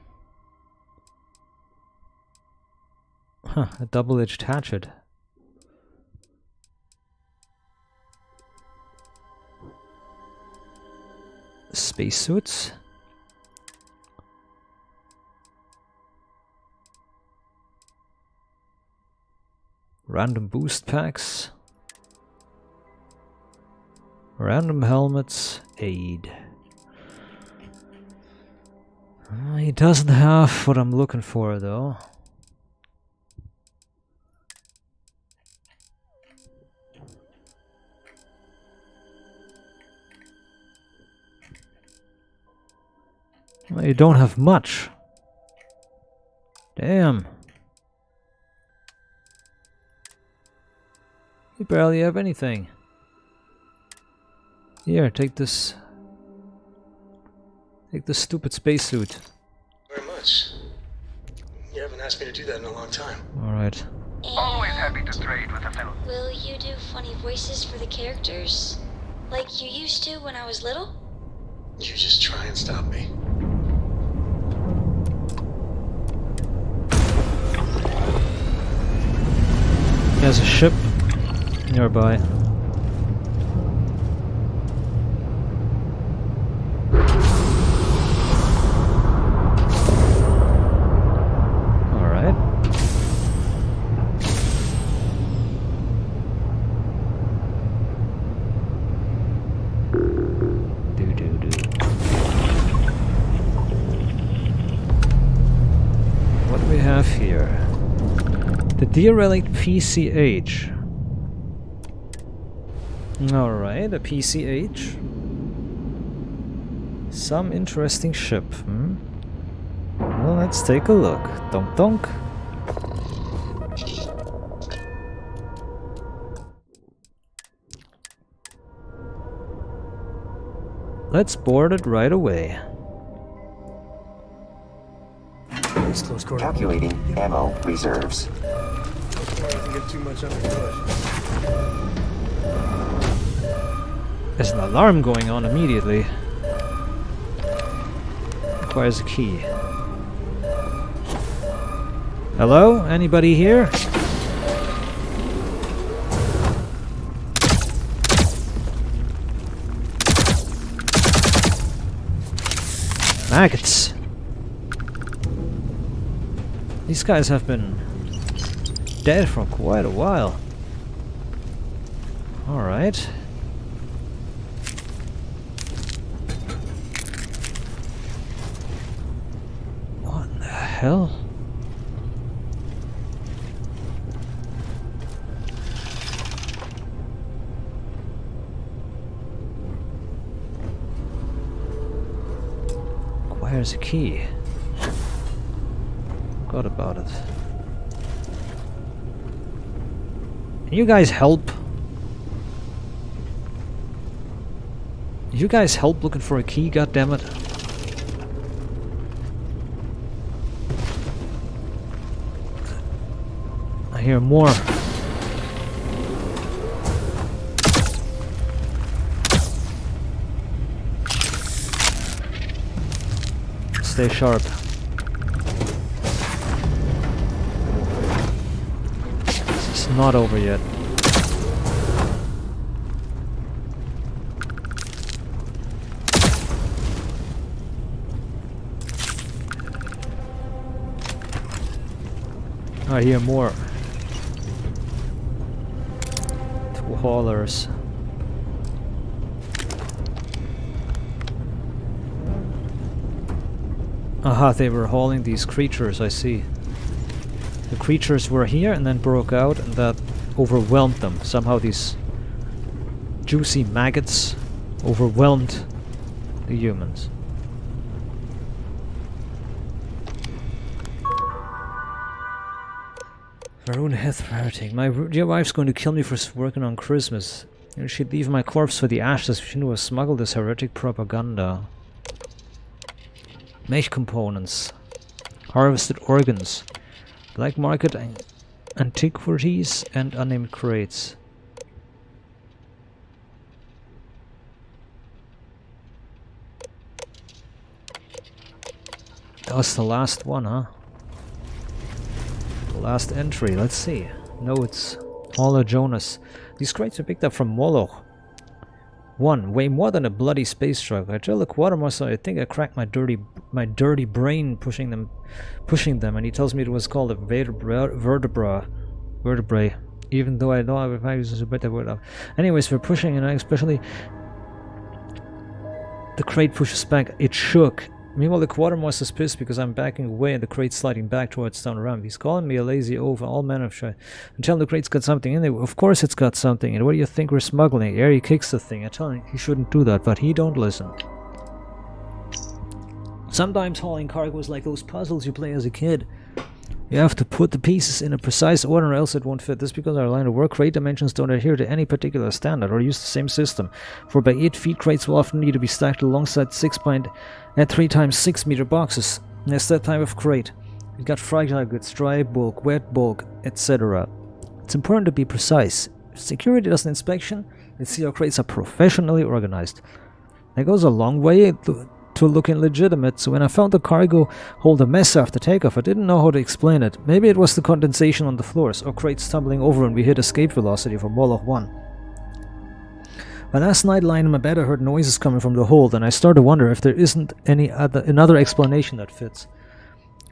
Huh, a double-edged hatchet. Spacesuits? Random boost packs? Random helmets, aid. He doesn't have what I'm looking for, though. Well, you don't have much. Damn. You barely have anything. Here, take this. Take this stupid spacesuit. Very much. You haven't asked me to do that in a long time. Alright. Always happy to trade with a fellow. Will you do funny voices for the characters? Like you used to when I was little? You just try and stop me. There's a ship nearby. Alright. What do we have here? The derelict PCH. Alright, a PCH. Some interesting ship, Well, let's take a look. Donk donk. Let's board it right away. Calculating ammo reserves. Doesn't get too much underfoot. There's an alarm going on immediately. Requires a key. Hello? Anybody here? Maggots. These guys have been dead for quite a while. Alright. What in the hell? Where's the key? Forgot about it. Can you guys help? You guys help looking for a key, goddammit. I hear more. Stay sharp. This is not over yet. I hear more. 2 haulers. Aha, they were hauling these creatures, I see. The creatures were here and then broke out and that overwhelmed them. Somehow these juicy maggots overwhelmed the humans. Maroon Heath heretic. My dear wife's going to kill me for working on Christmas. And she'd leave my corpse for the ashes if she knew I smuggled this heretic propaganda. Mech components. Harvested organs. Black market antiquities and unnamed crates. That was the last one, huh? The last entry, let's see. Notes. Paula Jonas. These crates are picked up from Moloch. 1. Weigh more than a bloody space truck. I tell the quartermaster I think I cracked my dirty brain pushing them, and he tells me it was called a vertebrae. Even though I know if I use a better word. Anyways, we're pushing, and I especially the crate pushes back. It shook. Meanwhile, the quartermaster's pissed because I'm backing away and the crate's sliding back towards down ramp. He's calling me a lazy oaf, all manner of shit. I tell him the crate's got something in there. Of course it's got something. And what do you think we're smuggling? Here he kicks the thing. I tell him he shouldn't do that, but he don't listen. Sometimes hauling cargo is like those puzzles you play as a kid. You have to put the pieces in a precise order or else it won't fit. This because our line of work, crate dimensions don't adhere to any particular standard or use the same system. 4x8 feet crates will often need to be stacked alongside 3x6 meter boxes. That's that type of crate. It got fragile goods, dry bulk, wet bulk, etc. It's important to be precise. If security does an inspection, they see our crates are professionally organized. That goes a long way to looking legitimate, so when I found the cargo hold a mess after takeoff, I didn't know how to explain it. Maybe it was the condensation on the floors, or crates tumbling over when we hit escape velocity from Moloch 1. My last night lying in my bed, I heard noises coming from the hold, and I started to wonder if there isn't another explanation that fits.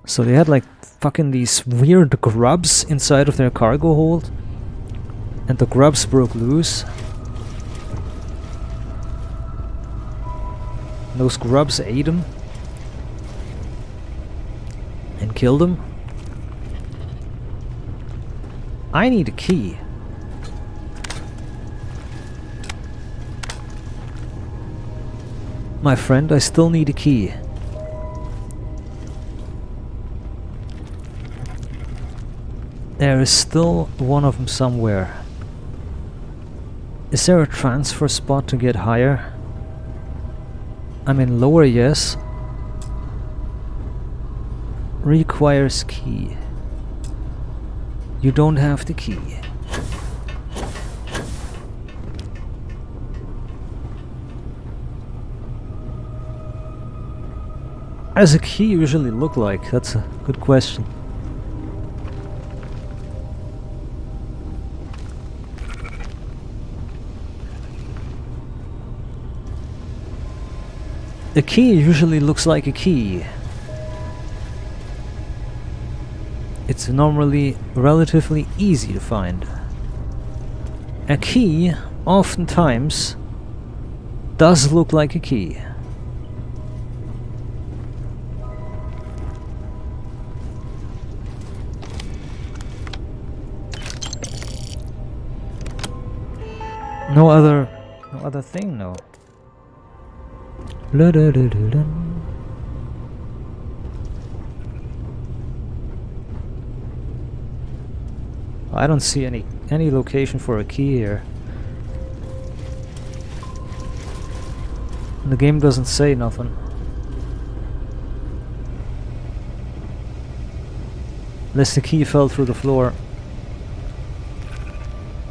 So they had like fucking these weird grubs inside of their cargo hold, and the grubs broke loose. Those grubs ate him and killed him. I need a key. My friend, I still need a key. There is still one of them somewhere. Is there a transfer spot to get higher? I mean, lower, yes. Requires key. You don't have the key. How does a key usually look like? That's a good question. A key usually looks like a key. It's normally relatively easy to find. A key oftentimes does look like a key. No other thing, no. I don't see any location for a key here. The game doesn't say nothing. Unless the key fell through the floor.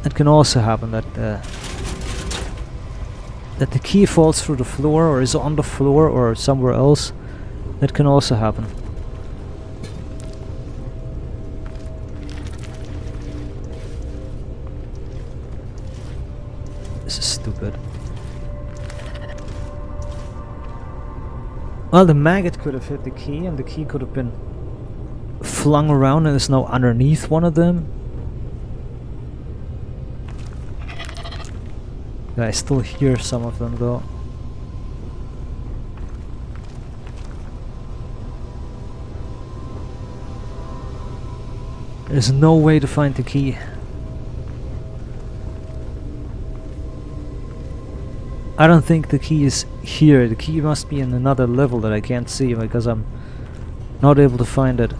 It can also happen that the key falls through the floor or is on the floor or somewhere else. That can also happen. This is stupid. Well, the maggot could have hit the key and the key could have been flung around and is now underneath one of them. I still hear some of them though. There's no way to find the key. I don't think the key is here. The key must be in another level that I can't see because I'm not able to find it.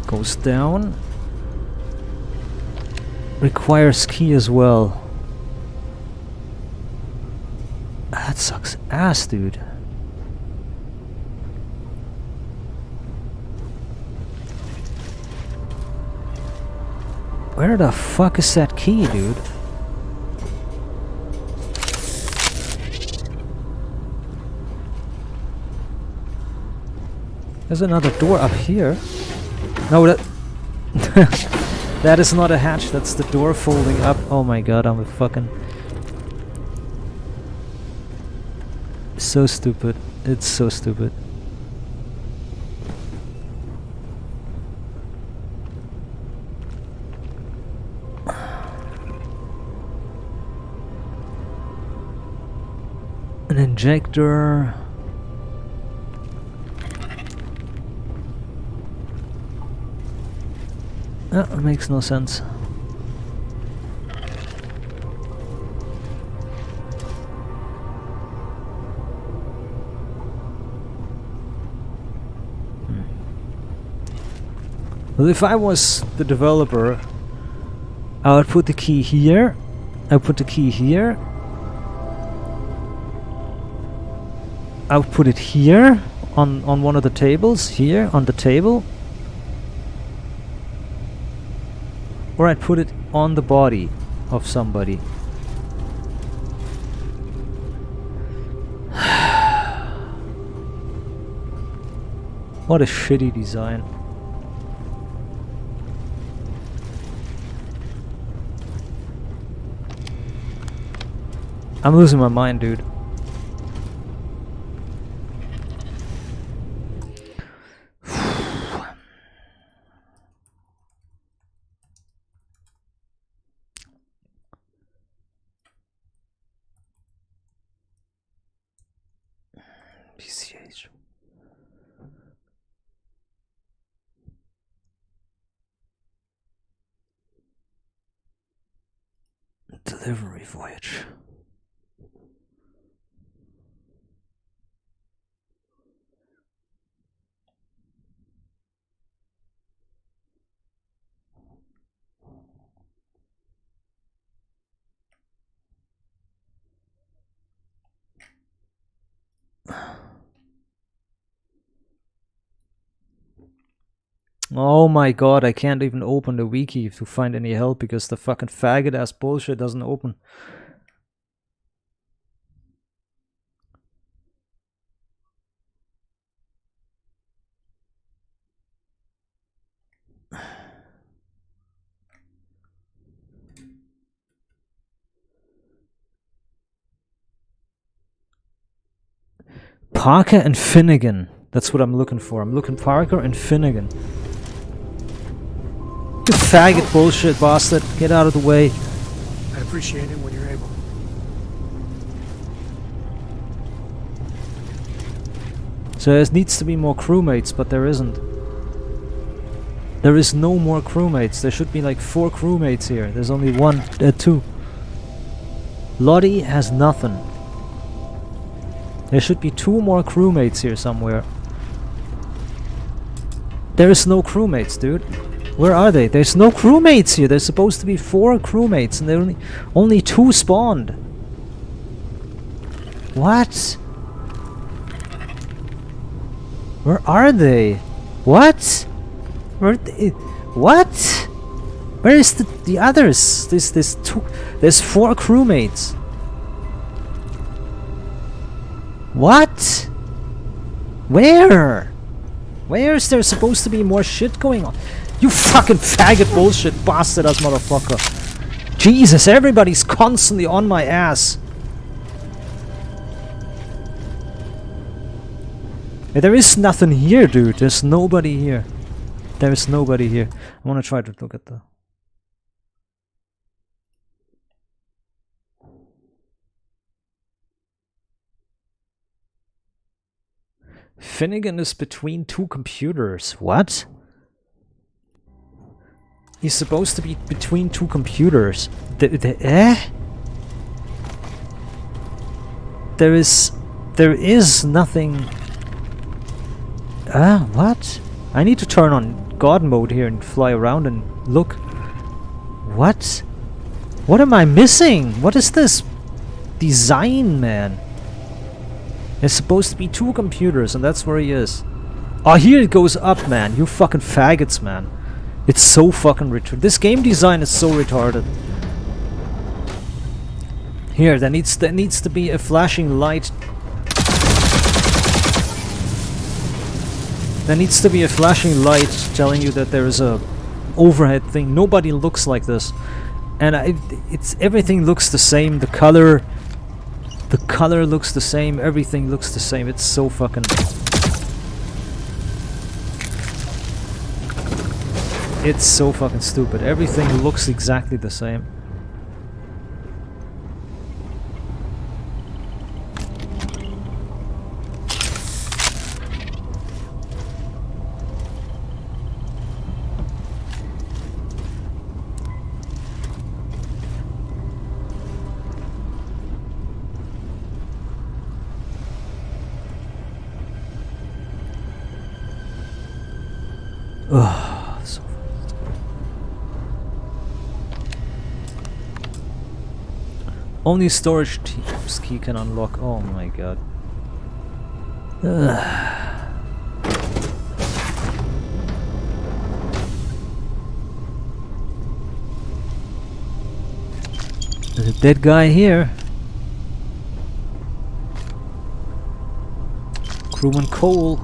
Goes down. Requires key as well. That sucks ass, dude. Where the fuck is that key, dude? There's another door up here. No, that... that is not a hatch, that's the door folding up. Oh my god, I'm a fucking... So stupid. It's so stupid. An injector... That makes no sense. Well, if I was the developer, I would put the key here. I would put the key here. I would put it here on one of the tables. Here on the table. Or I'd put it on the body of somebody. What a shitty design. I'm losing my mind, dude. PCH. Delivery voyage. Oh my god, I can't even open the wiki to find any help because the fucking faggot ass bullshit doesn't open. Parker and Finnegan. That's what I'm looking for. I'm looking Parker and Finnegan. You faggot bullshit bastard. Get out of the way. I appreciate it when you're able. So there needs to be more crewmates, but there isn't. There is no more crewmates. There should be like 4 crewmates here. There's only 2. Lottie has nothing. There should be 2 more crewmates here somewhere. There is no crewmates, dude. Where are they? There's no crewmates here. There's supposed to be 4 crewmates and there only 2 spawned. What? Where are they? What? Where they? What? Where is the others? There's 4 crewmates. What? Where? Where is there supposed to be more shit going on? You fucking faggot bullshit bastard ass motherfucker. Jesus, everybody's constantly on my ass. Yeah, there is nothing here, dude. There's nobody here. There is nobody here. I want to try to look at the... Finnegan is between 2 computers. What? He's supposed to be between 2 computers. There is nothing. What? I need to turn on God mode here and fly around and look. What? What am I missing? What is this design, man? There's supposed to be 2 computers, and that's where he is. Oh, here it goes up, man. You fucking faggots, man. It's so fucking retarded. This game design is so retarded. Here, there needs to be a flashing light. There needs to be a flashing light telling you that there is a overhead thing. Nobody looks like this, and it's everything looks the same. The color looks the same. Everything looks the same. It's so fucking. It's so fucking stupid. Everything looks exactly the same. Ugh, so only storage key can unlock. Oh my god. Ugh. There's a dead guy here. Crewman Cole.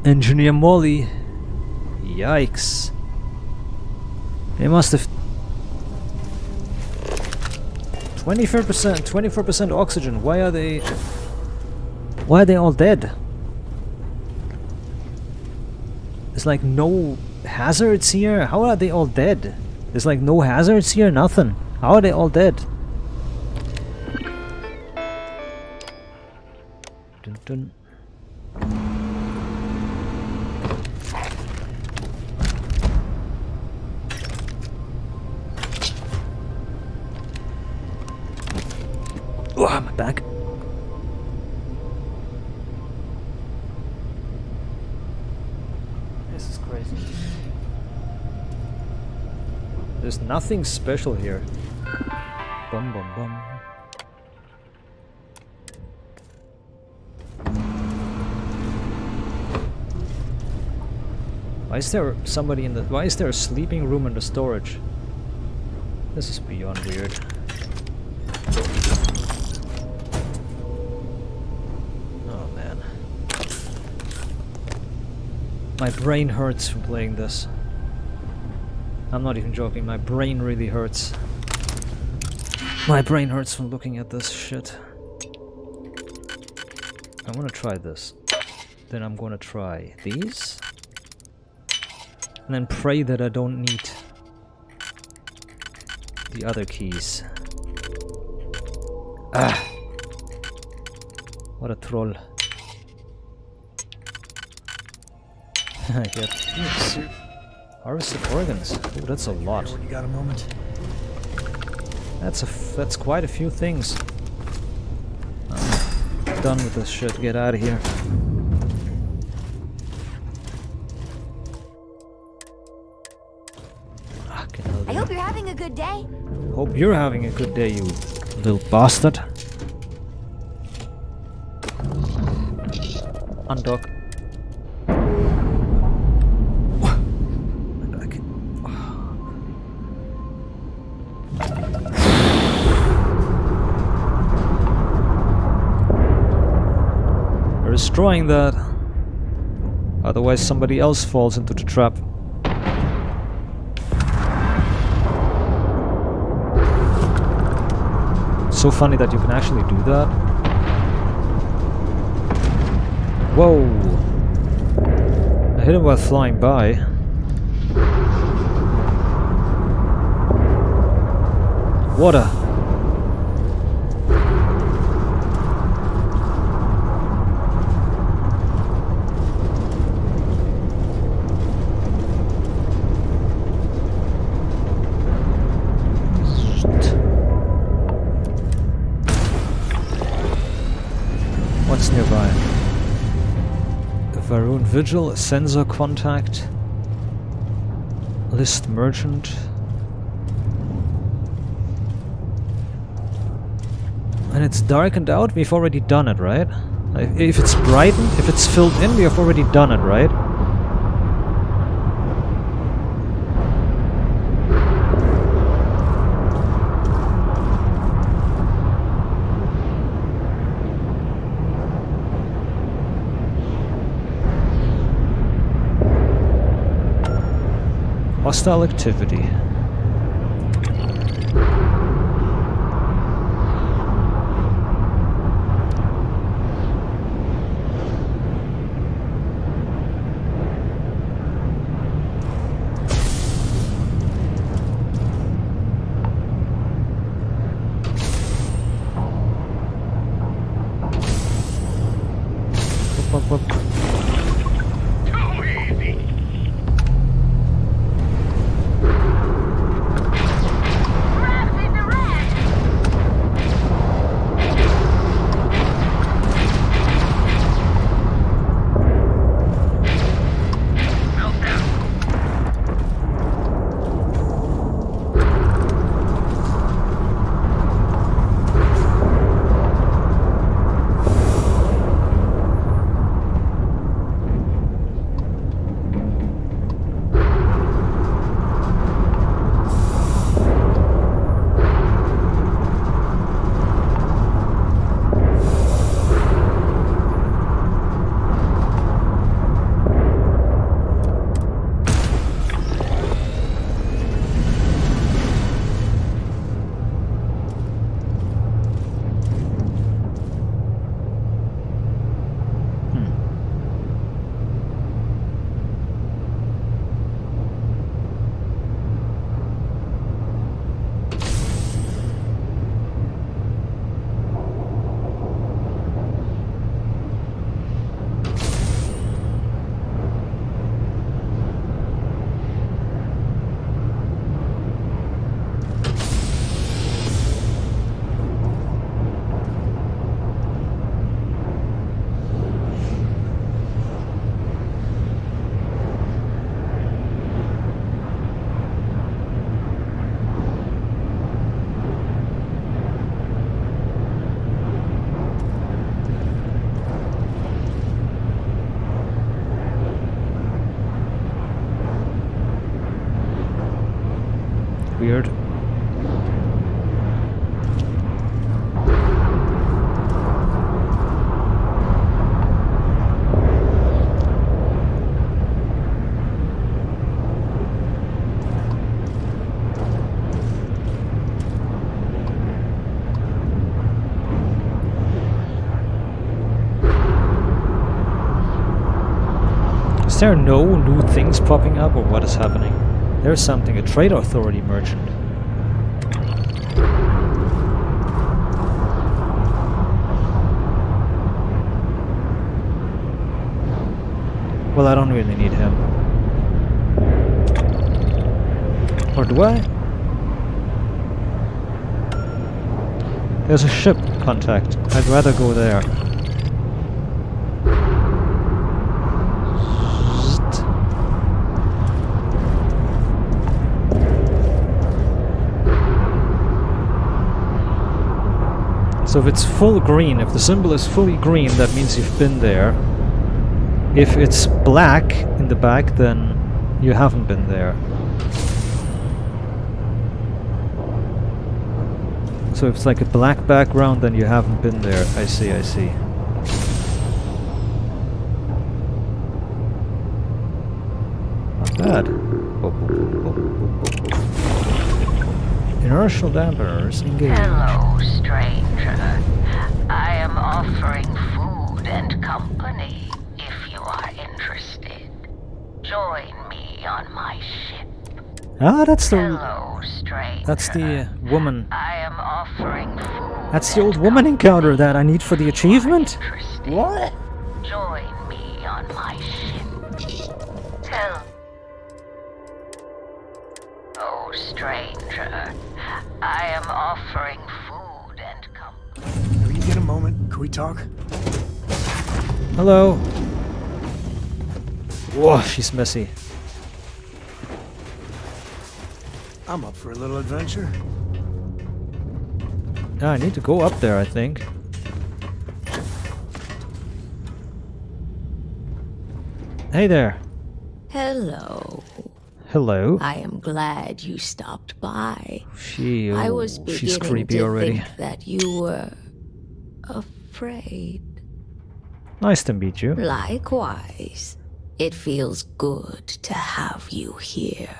Engineer Molly. Yikes. They must have 24% oxygen. Why are they all dead? There's like no hazards here. How are they all dead? There's like no hazards here, nothing. How are they all dead? Dun dun. Oh, my back. This is crazy. There's nothing special here. Bum bum bum. Why is there somebody in the... Why is there a sleeping room in the storage? This is beyond weird. Oh man. My brain hurts from playing this. I'm not even joking, my brain really hurts. My brain hurts from looking at this shit. I wanna try this. Then I'm gonna try these. And then pray that I don't need the other keys. Ah! What a troll. I get harvested organs. Oh, that's a lot. You got a moment? That's quite a few things. I'm done with this shit. Get out of here. I hope you're having a good day. Hope you're having a good day, you little bastard. Undock. My back. We're destroying that. Otherwise somebody else falls into the trap. So funny that you can actually do that. Whoa! I hit him while flying by. What a... What's nearby? The Varun Vigil, sensor contact, list merchant. And it's darkened out, we've already done it, right? If it's brightened, if it's filled in, we have already done it, right? Hostile activity. Whoop, whoop, whoop. Is there no new things popping up, or what is happening? There's something, a trade authority merchant. Well, I don't really need him. Or do I? There's a ship contact. I'd rather go there. So if it's full green, if the symbol is fully green, that means you've been there. If it's black in the back, then you haven't been there. So if it's like a black background, then you haven't been there. I see, I see. Not bad. Inertial dampeners engaged. Hello, stranger. I am offering food and company if you are interested. Join me on my ship. Ah, that's the... Hello, stranger. That's the woman. I am offering food. That's the old woman encounter that I need for the achievement? What? Join me on my ship. Hello, stranger. I am offering food and company. Can you get a moment? Can we talk? Hello. Whoa, she's messy. I'm up for a little adventure. Ah, I need to go up there, I think. Hey there. Hello. Hello. I am glad you stopped by. I was she's beginning creepy to already. think that you were afraid. Nice to meet you. Likewise. It feels good to have you here.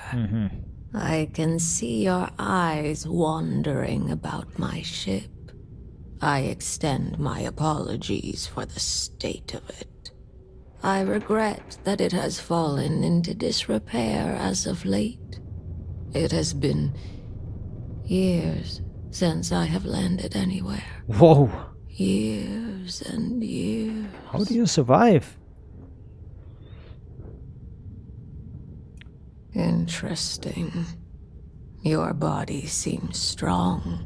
I can see your eyes wandering about my ship. I extend my apologies for the state of it. I regret that it has fallen into disrepair as of late. It has been years since I have landed anywhere. Whoa. Years and years. How do you survive? Interesting. Your body seems strong,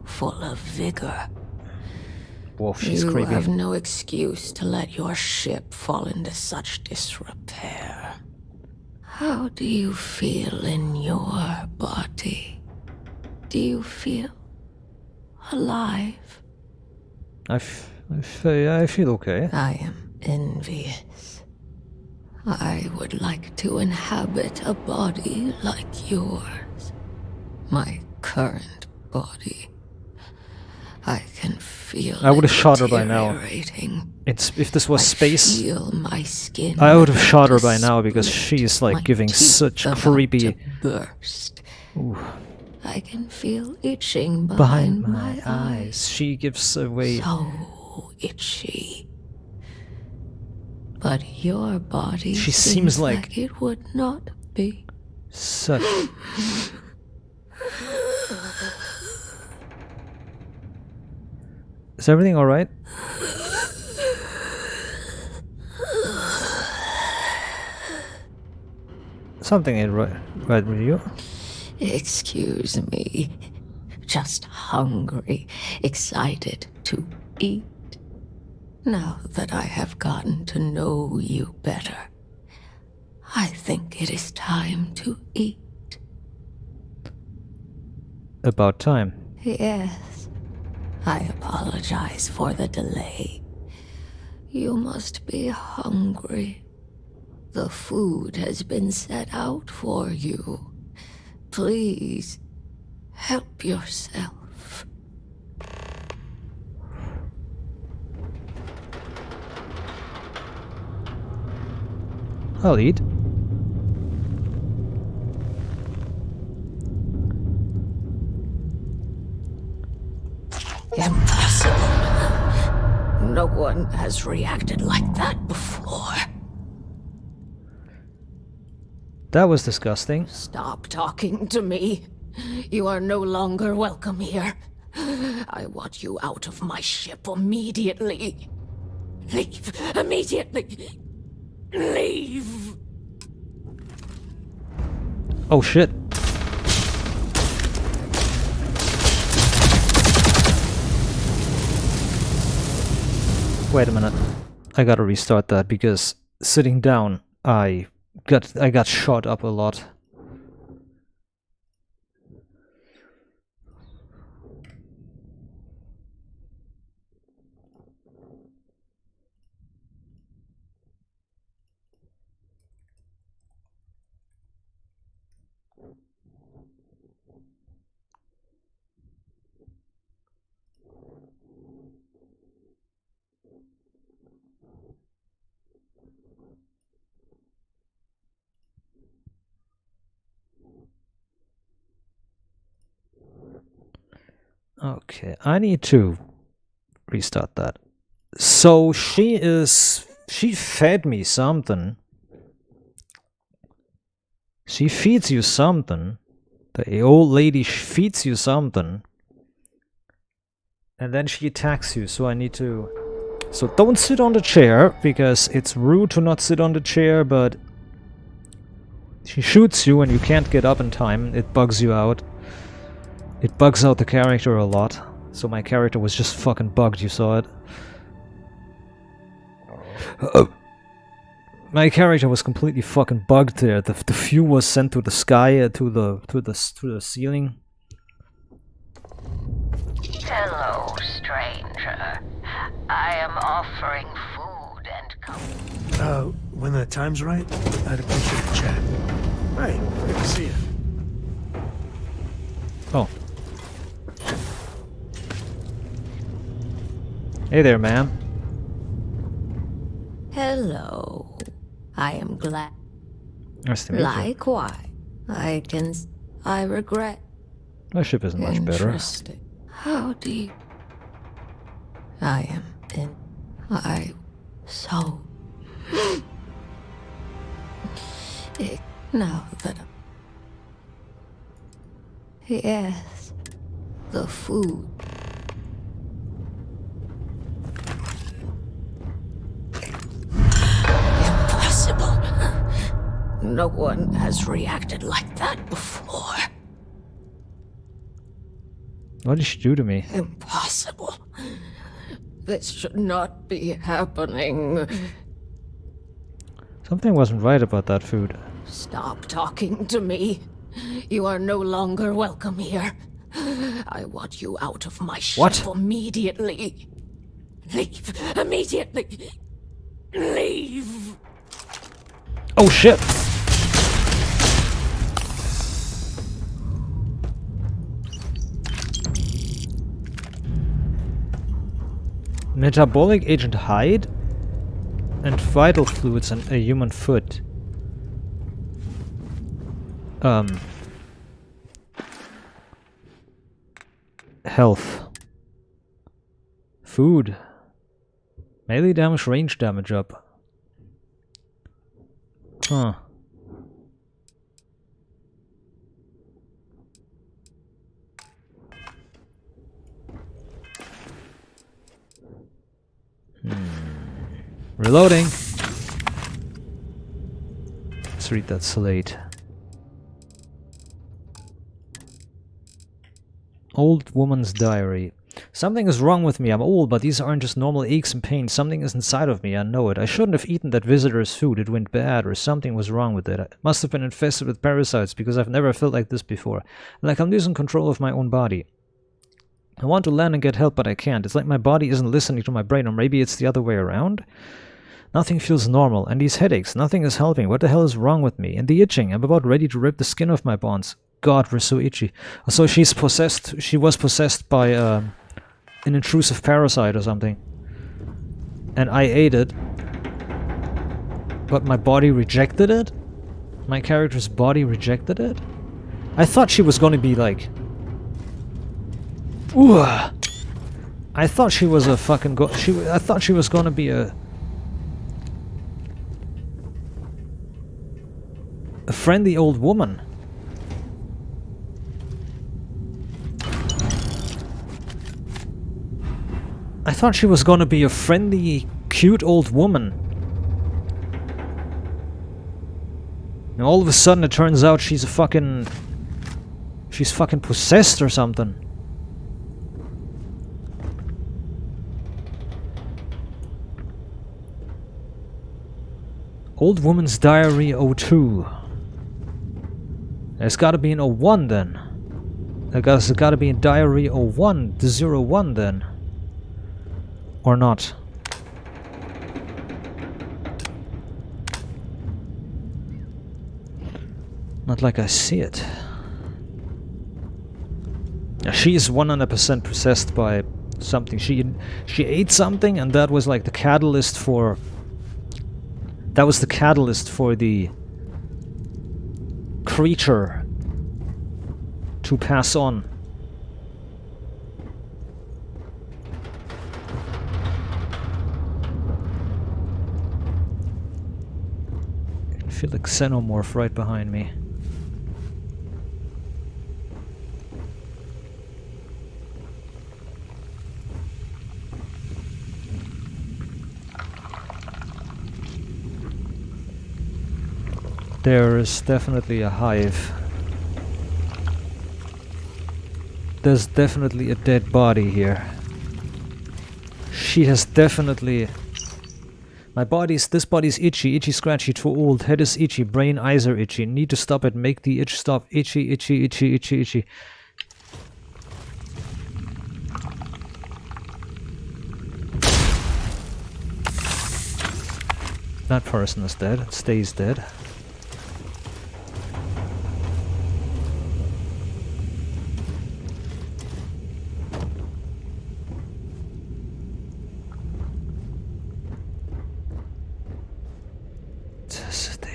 full of vigor. Whoa, she's you creepy. have no excuse to let your ship fall into such disrepair. How do you feel in your body? Do you feel alive? I feel okay. I am envious. I would like to inhabit a body like yours. My current body. I can feel I would have shot her by now. deteriorating. If this was space, Feel my skin I would have about shot her to by now because split, she's like my giving teeth such about creepy. to burst. Ooh. I can feel itching Behind behind my eyes. She gives away. So itchy. But your body She seems like it would not be. such. Is everything alright? Something ain't right with you. Excuse me. Just hungry, excited to eat. Now that I have gotten to know you better, I think it is time to eat. About time. Yes. I apologize for the delay. You must be hungry. The food has been set out for you. Please, help yourself. I'll eat. Impossible. No one has reacted like that before. That was disgusting. Stop talking to me. You are no longer welcome here. I want you out of my ship immediately. Leave immediately. Leave. Oh shit. Wait a minute. I gotta restart that because sitting down I got shot up a lot. Okay, I need to restart that. So she fed me something. She feeds you something. The old lady feeds you something. And then she attacks you, so I need to... So don't sit on the chair, because it's rude to not sit on the chair, but... She shoots you and you can't get up in time. It bugs you out. It bugs out the character a lot. So my character was just fucking bugged, you saw it. My character was completely fucking bugged there. The fuel was sent to the sky, to the ceiling. Hello, stranger. I am offering food and company. When the time's right, I'd appreciate the chat. Hey, good to see you. Oh. Hey there, ma'am. Hello. I am glad. Nice to meet you. Likewise. I regret. My ship isn't much better. Interesting. How deep? I am in. So. Now that. Yes. The food. Impossible. No one has reacted like that before. What did she do to me? Impossible. This should not be happening. Something wasn't right about that food. Stop talking to me. You are no longer welcome here. I want you out of my ship immediately. Leave immediately. Leave. Oh shit! Metabolic agent hide and vital fluids and a human foot. Health. Food. Melee damage, range damage up. Huh. Reloading. Let's read that slate. Old woman's diary. Something is wrong with me. I'm old, but these aren't just normal aches and pains. Something is inside of me. I know it. I shouldn't have eaten that visitor's food. It went bad, or something was wrong with it. I must have been infested with parasites, because I've never felt like this before. Like I'm losing control of my own body. I want to land and get help, but I can't. It's like my body isn't listening to my brain, or maybe it's the other way around. Nothing feels normal, and these headaches, nothing is helping. What the hell is wrong with me? And the itching, I'm about ready to rip the skin off my bones. God, we're so itchy. So she's possessed, she was possessed by an intrusive parasite or something. And I ate it. But my body rejected it? My character's body rejected it? I thought she was gonna be like... Ooh! I thought she was a fucking I thought she was gonna be a... A friendly old woman. I thought she was gonna be a friendly, cute old woman. And all of a sudden it turns out she's a fucking... She's fucking possessed or something. Old Woman's Diary 02. It's gotta be in 01 then. I guess it's gotta be in Diary 01, the 01 then. Or not. Not like I see it. Yeah, she is 100% possessed by something. She ate something, and that was like the catalyst for... That was the catalyst for the creature to pass on. I can feel the xenomorph right behind me. There is definitely a hive. There's definitely a dead body here. She has definitely... This body's itchy, scratchy, too old. Head is itchy, brain, eyes are itchy. Need to stop it, make the itch stop. Itchy. That person is dead, stays dead.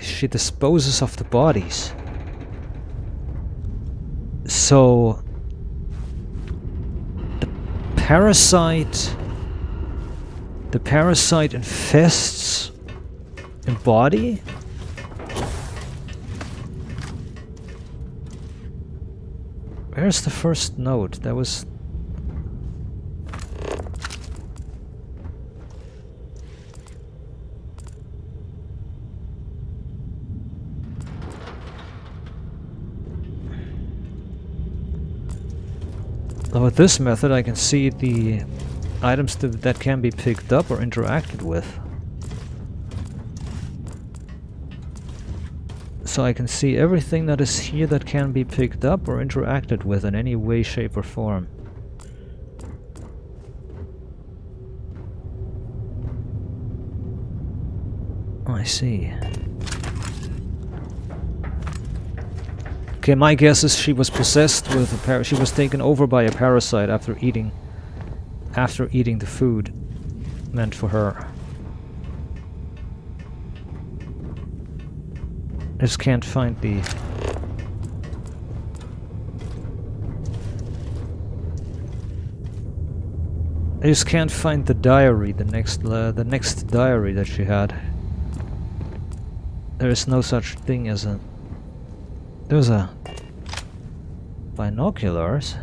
She disposes of the bodies. So the parasite infests a body? Where's the first note? That was... With this method I can see the items that can be picked up or interacted with. So I can see everything that is here that can be picked up or interacted with in any way, shape or form. I see. Okay, my guess is she was possessed with a she was taken over by a parasite after eating the food meant for her. I just can't find the... I just can't find the diary, the next diary that she had. There is no such thing as a... There's a... binoculars.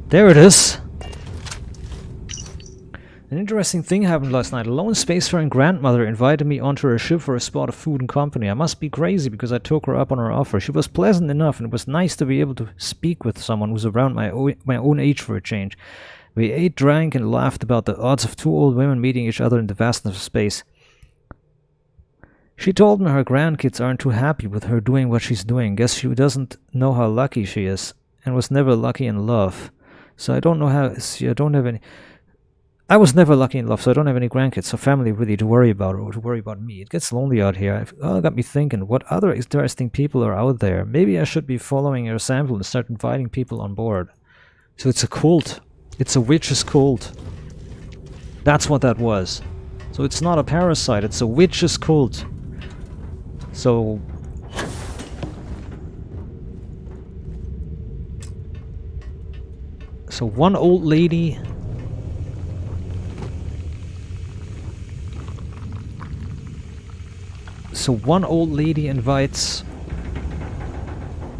There it is! An interesting thing happened last night. A lone spacefaring grandmother invited me onto her ship for a spot of food and company. I must be crazy because I took her up on her offer. She was pleasant enough, and it was nice to be able to speak with someone who's around my own age for a change. We ate, drank, and laughed about the odds of two old women meeting each other in the vastness of space. She told me her grandkids aren't too happy with her doing what she's doing. Guess she doesn't know how lucky she is, and was never lucky in love. So I don't know how... I don't have any... I was never lucky in love, so I don't have any grandkids, so family really to worry about or to worry about me. It gets lonely out here. It got me thinking, what other interesting people are out there? Maybe I should be following your sample and start inviting people on board. So it's a cult. It's a witch's cult. That's what that was. So it's not a parasite, it's a witch's cult. So... So one old lady... So one old lady invites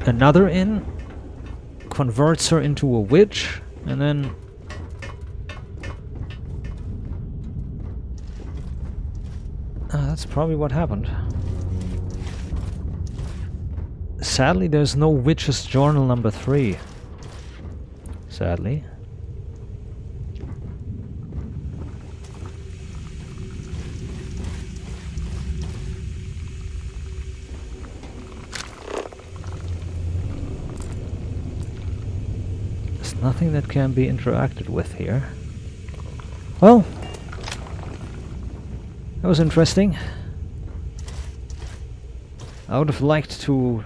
another in, converts her into a witch, and then that's probably what happened. Sadly, there's no Witch's Journal number 3. Sadly. There's nothing that can be interacted with here. Well, that was interesting. I would have liked to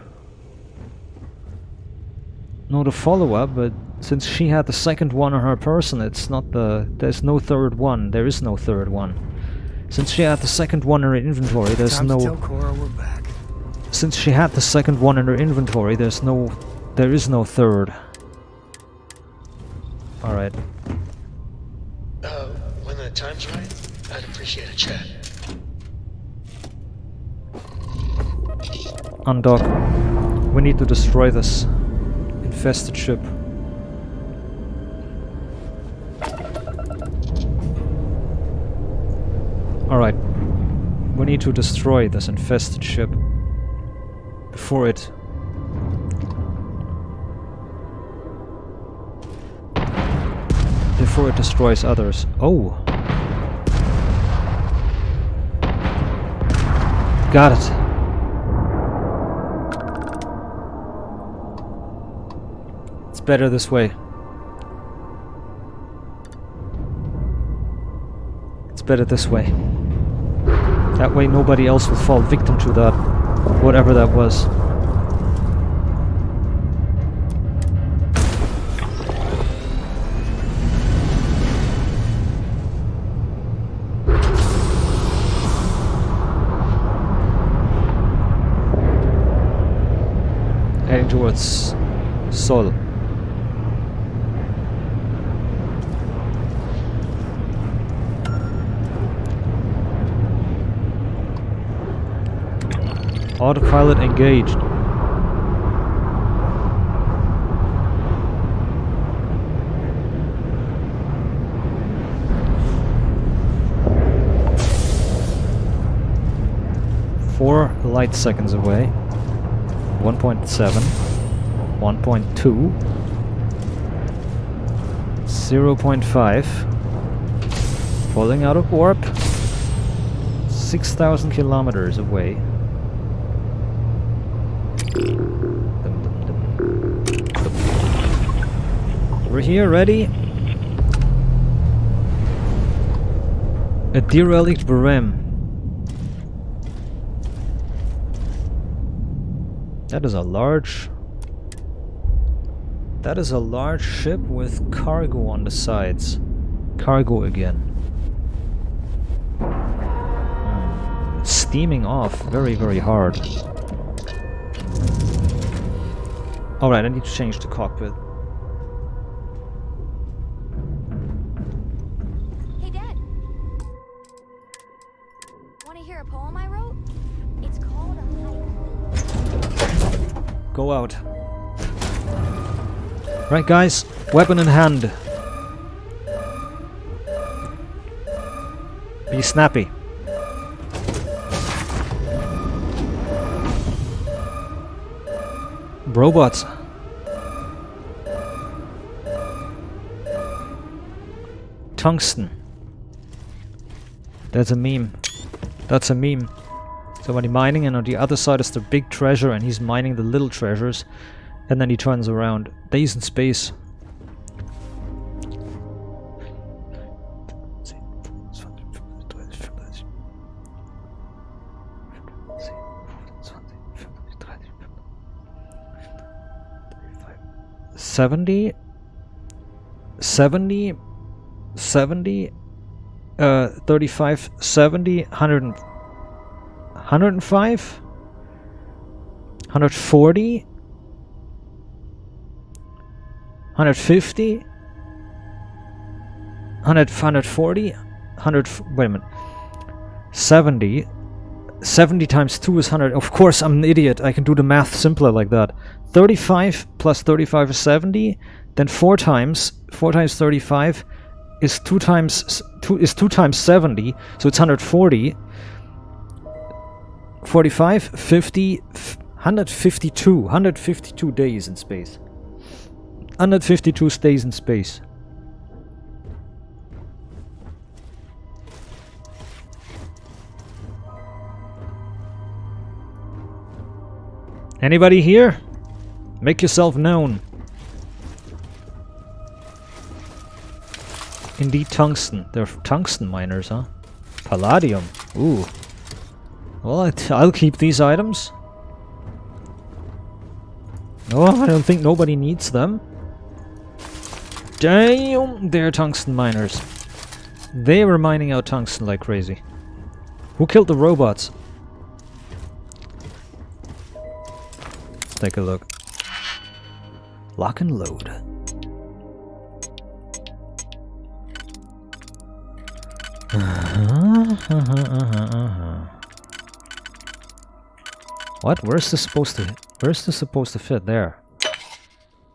know the follow-up, but since she had the second one on her person, it's not there's no third one. There is no third one. Since she had the second one in her inventory, there's Time no... to tell Cora we're back. Since she had the second one in her inventory, there is no third. Alright. When the time's right, I'd appreciate a chat. Undock. We need to destroy this infested ship. Alright. We need to destroy this infested ship before it destroys others. Oh! Got it. It's better this way. It's better this way. That way nobody else will fall victim to that, whatever that was. Heading towards Sol. Autopilot engaged. Four light seconds away. 1.7, 1.2, 0.5, falling out of warp, 6,000 kilometers away. We're here, ready? A derelict Barem. That is a large ship with cargo on the sides. Cargo again. It's steaming off very, very hard. Alright, I need to change the cockpit. Hey, Dad. Want to hear a poem I wrote? It's called A Hike. Go out. Right, guys, weapon in hand. Be snappy. Robots. Tungsten. That's a meme. That's a meme. Somebody mining, and on the other side is the big treasure, and he's mining the little treasures, and then he turns around. Days in space. $70, 35, 70, 100, 105, 140, 150, 140, 100, wait a minute, 70, 70 times 2 is 100. Of course, I'm an idiot. I can do the math simpler like that. 35 plus 35 is 70. Then 4 times 35 is 2 times 70, so it's 140. 45, 50, 152 days in space. 152 days in space. Anybody here? Make yourself known. Indeed, tungsten. They're tungsten miners, huh? Palladium. Ooh. Well, I'll keep these items. Oh, I don't think nobody needs them. Damn, they're tungsten miners. They were mining out tungsten like crazy. Who killed the robots? Let's take a look. Lock and load. What? Where's this supposed to fit? There.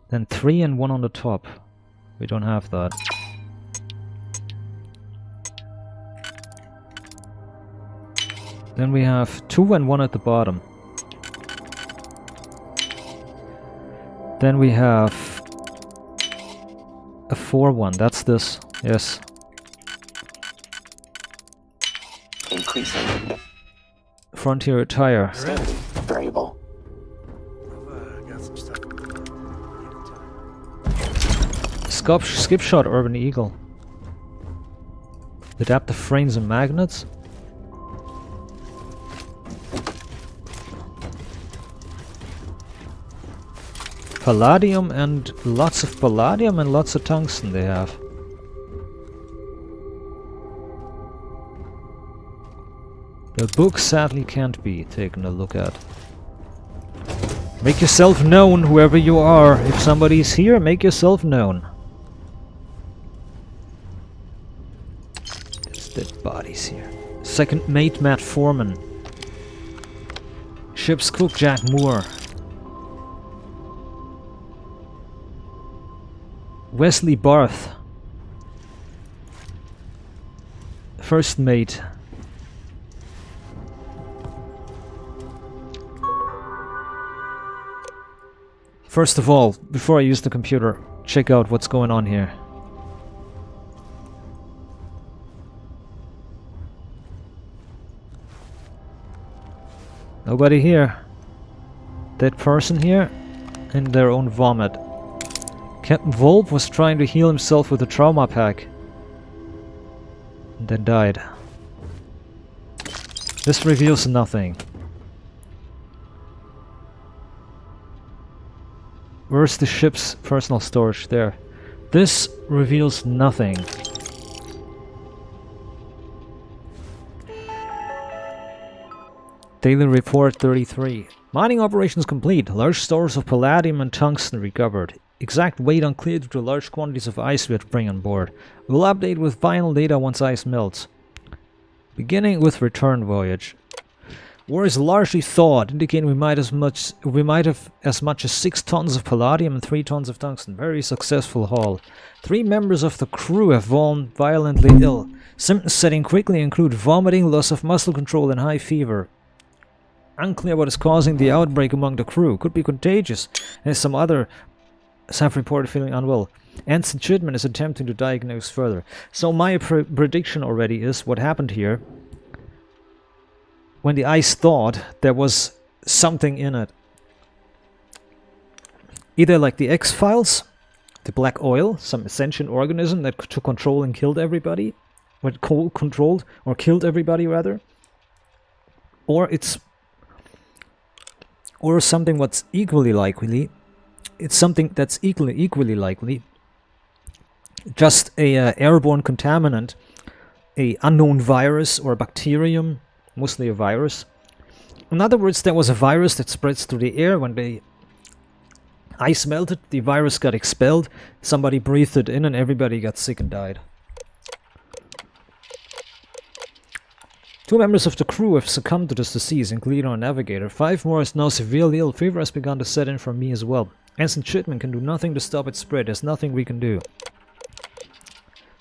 Then 3 and 1 on the top. We don't have that. Then we have 2 and 1 at the bottom. Then we have a 4-1. That's this. Yes. Increasing. Frontier attire. Standing. Variable. Got some stuff. Skip shot Urban Eagle. Adaptive frames and magnets. Palladium and lots of palladium and lots of tungsten they have. The book sadly can't be taken a look at. Make yourself known, whoever you are. If somebody's here, make yourself known. There's dead bodies here. Second mate Matt Foreman. Ship's cook Jack Moore. Wesley Barth. First mate. First of all, before I use the computer, check out what's going on here. Nobody here. Dead person here in their own vomit. Captain Volp was trying to heal himself with a trauma pack and then died. This reveals nothing. Where's the ship's personal storage? There. This reveals nothing. Daily report 33. Mining operations complete. Large stores of palladium and tungsten recovered. Exact weight unclear due to large quantities of ice we had to bring on board. We'll update with final data once ice melts. Beginning with return voyage. War is largely thawed, indicating we might have as much as 6 tons of palladium and 3 tons of tungsten. Very successful haul. 3 members of the crew have fallen violently ill. Symptoms setting quickly include vomiting, loss of muscle control, and high fever. Unclear what is causing the outbreak among the crew. Could be contagious, and some other have reported feeling unwell. Ensign Chidman is attempting to diagnose further. So my prediction already is what happened here. When the ice thawed, there was something in it. Either like the X-Files, the black oil, some sentient organism that took control and killed everybody. Controlled or killed everybody rather. Or something what's equally likely. It's something that's equally likely. Just a airborne contaminant, a unknown virus or a bacterium. Mostly a virus. In other words, there was a virus that spreads through the air. When the ice melted, the virus got expelled. Somebody breathed it in and everybody got sick and died. 2 members of the crew have succumbed to this disease, including our navigator. 5 more is now severely ill. Fever has begun to set in for me as well. Ensign Chitman can do nothing to stop its spread. There's nothing we can do.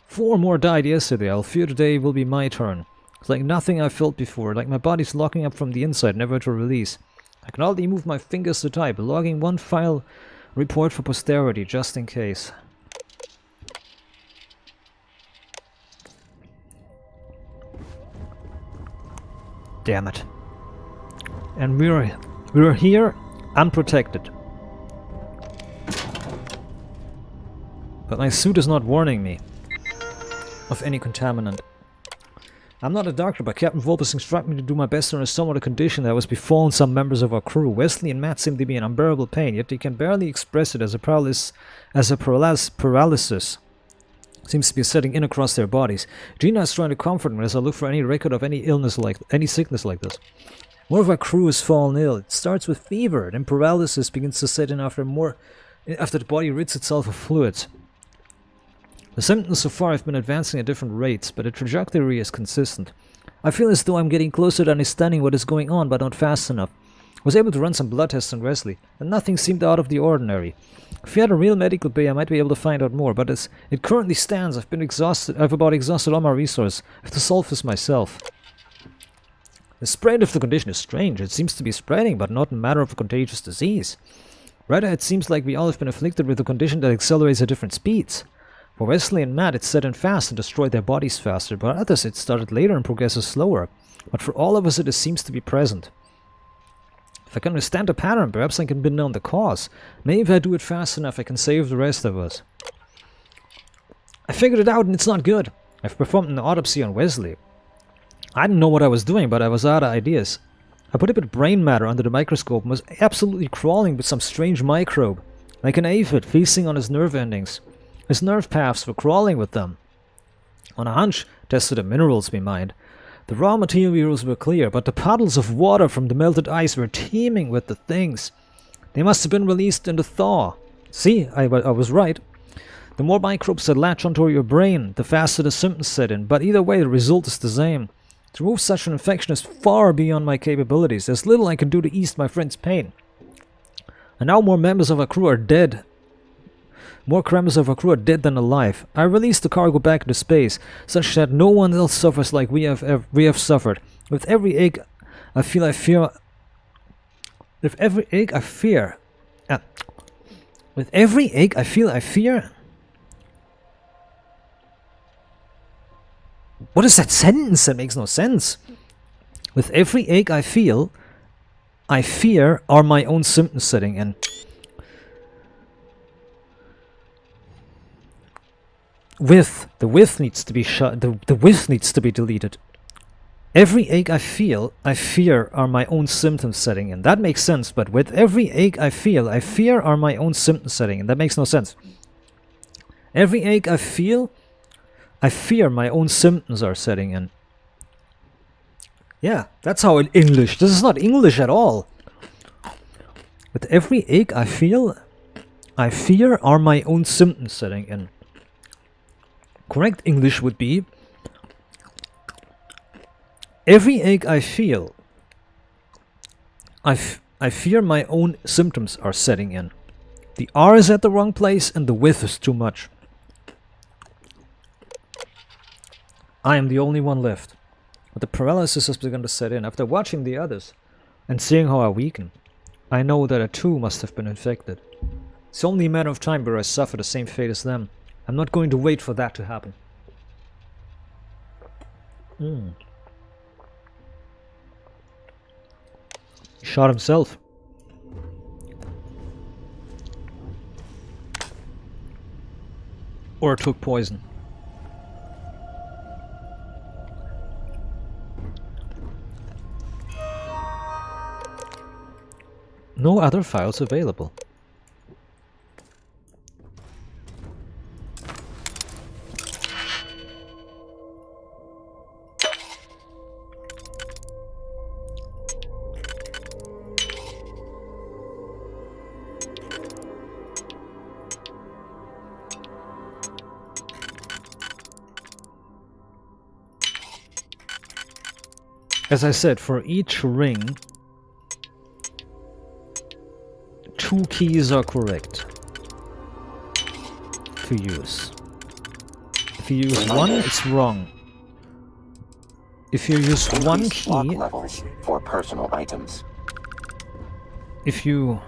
4 more died yesterday. I'll fear today will be my turn. It's like nothing I've felt before, like my body's locking up from the inside, never to release. I can hardly move my fingers to type, logging one file report for posterity, just in case. Damn it. And we're here, unprotected. But my suit is not warning me of any contaminant. I'm not a doctor, but Captain Volpus instructed me to do my best under some of the condition that was befallen some members of our crew. Wesley and Matt seem to be in unbearable pain, yet they can barely express it as a paralysis. Seems to be setting in across their bodies. Gina is trying to comfort me as I look for any record of any sickness like this. One of our crew has fallen ill. It starts with fever, then paralysis begins to set in after the body rids itself of fluids. The symptoms so far have been advancing at different rates, but the trajectory is consistent. I feel as though I'm getting closer to understanding what is going on, but not fast enough. I was able to run some blood tests on Wesley, and nothing seemed out of the ordinary. If we had a real medical bay, I might be able to find out more, but as it currently stands, I've about exhausted all my resources. I have to solve this myself. The spread of the condition is strange. It seems to be spreading, but not in a matter of a contagious disease. Rather, it seems like we all have been afflicted with a condition that accelerates at different speeds. For Wesley and Matt, it set in fast and destroyed their bodies faster, but others it started later and progresses slower. But for all of us, it seems to be present. If I can understand the pattern, perhaps I can pin down the cause. Maybe if I do it fast enough, I can save the rest of us. I figured it out and it's not good. I've performed an autopsy on Wesley. I didn't know what I was doing, but I was out of ideas. I put a bit of brain matter under the microscope and was absolutely crawling with some strange microbe, like an aphid feasting on his nerve endings. His nerve paths were crawling with them. On a hunch, tested the minerals we mined. The raw materials were clear, but the puddles of water from the melted ice were teeming with the things. They must have been released in the thaw. See, I was right. The more microbes that latch onto your brain, the faster the symptoms set in, but either way the result is the same. To remove such an infection is far beyond my capabilities. There's little I can do to ease my friend's pain. And now more members of our crew are dead. More members of our crew are dead than alive. I released the cargo back into space, such that no one else suffers like we have suffered. With every egg I fear. With every egg I fear. With every egg I fear. What is that sentence? That makes no sense. With every egg I fear are my own symptoms setting in. The with needs to be the with needs to be deleted. Every egg I fear are my own symptoms setting in. That makes sense, but with every egg I fear are my own symptoms setting in. That makes no sense. Every egg I fear my own symptoms are setting in. Yeah, that's how in English. This is not English at all. With every egg I fear are my own symptoms setting in. Correct English would be every egg I fear my own symptoms are setting in. The R is at the wrong place and the with is too much. I am the only one left. But the paralysis has begun to set in. After watching the others and seeing how I weaken, I know that I too must have been infected. It's only a matter of time where I suffer the same fate as them. I'm not going to wait for that to happen. He shot himself. Or took poison. No other files available. As I said, for each ring, 2 keys are correct to use. If you use one, it's wrong. If you use one key, lock levels for personal items. if you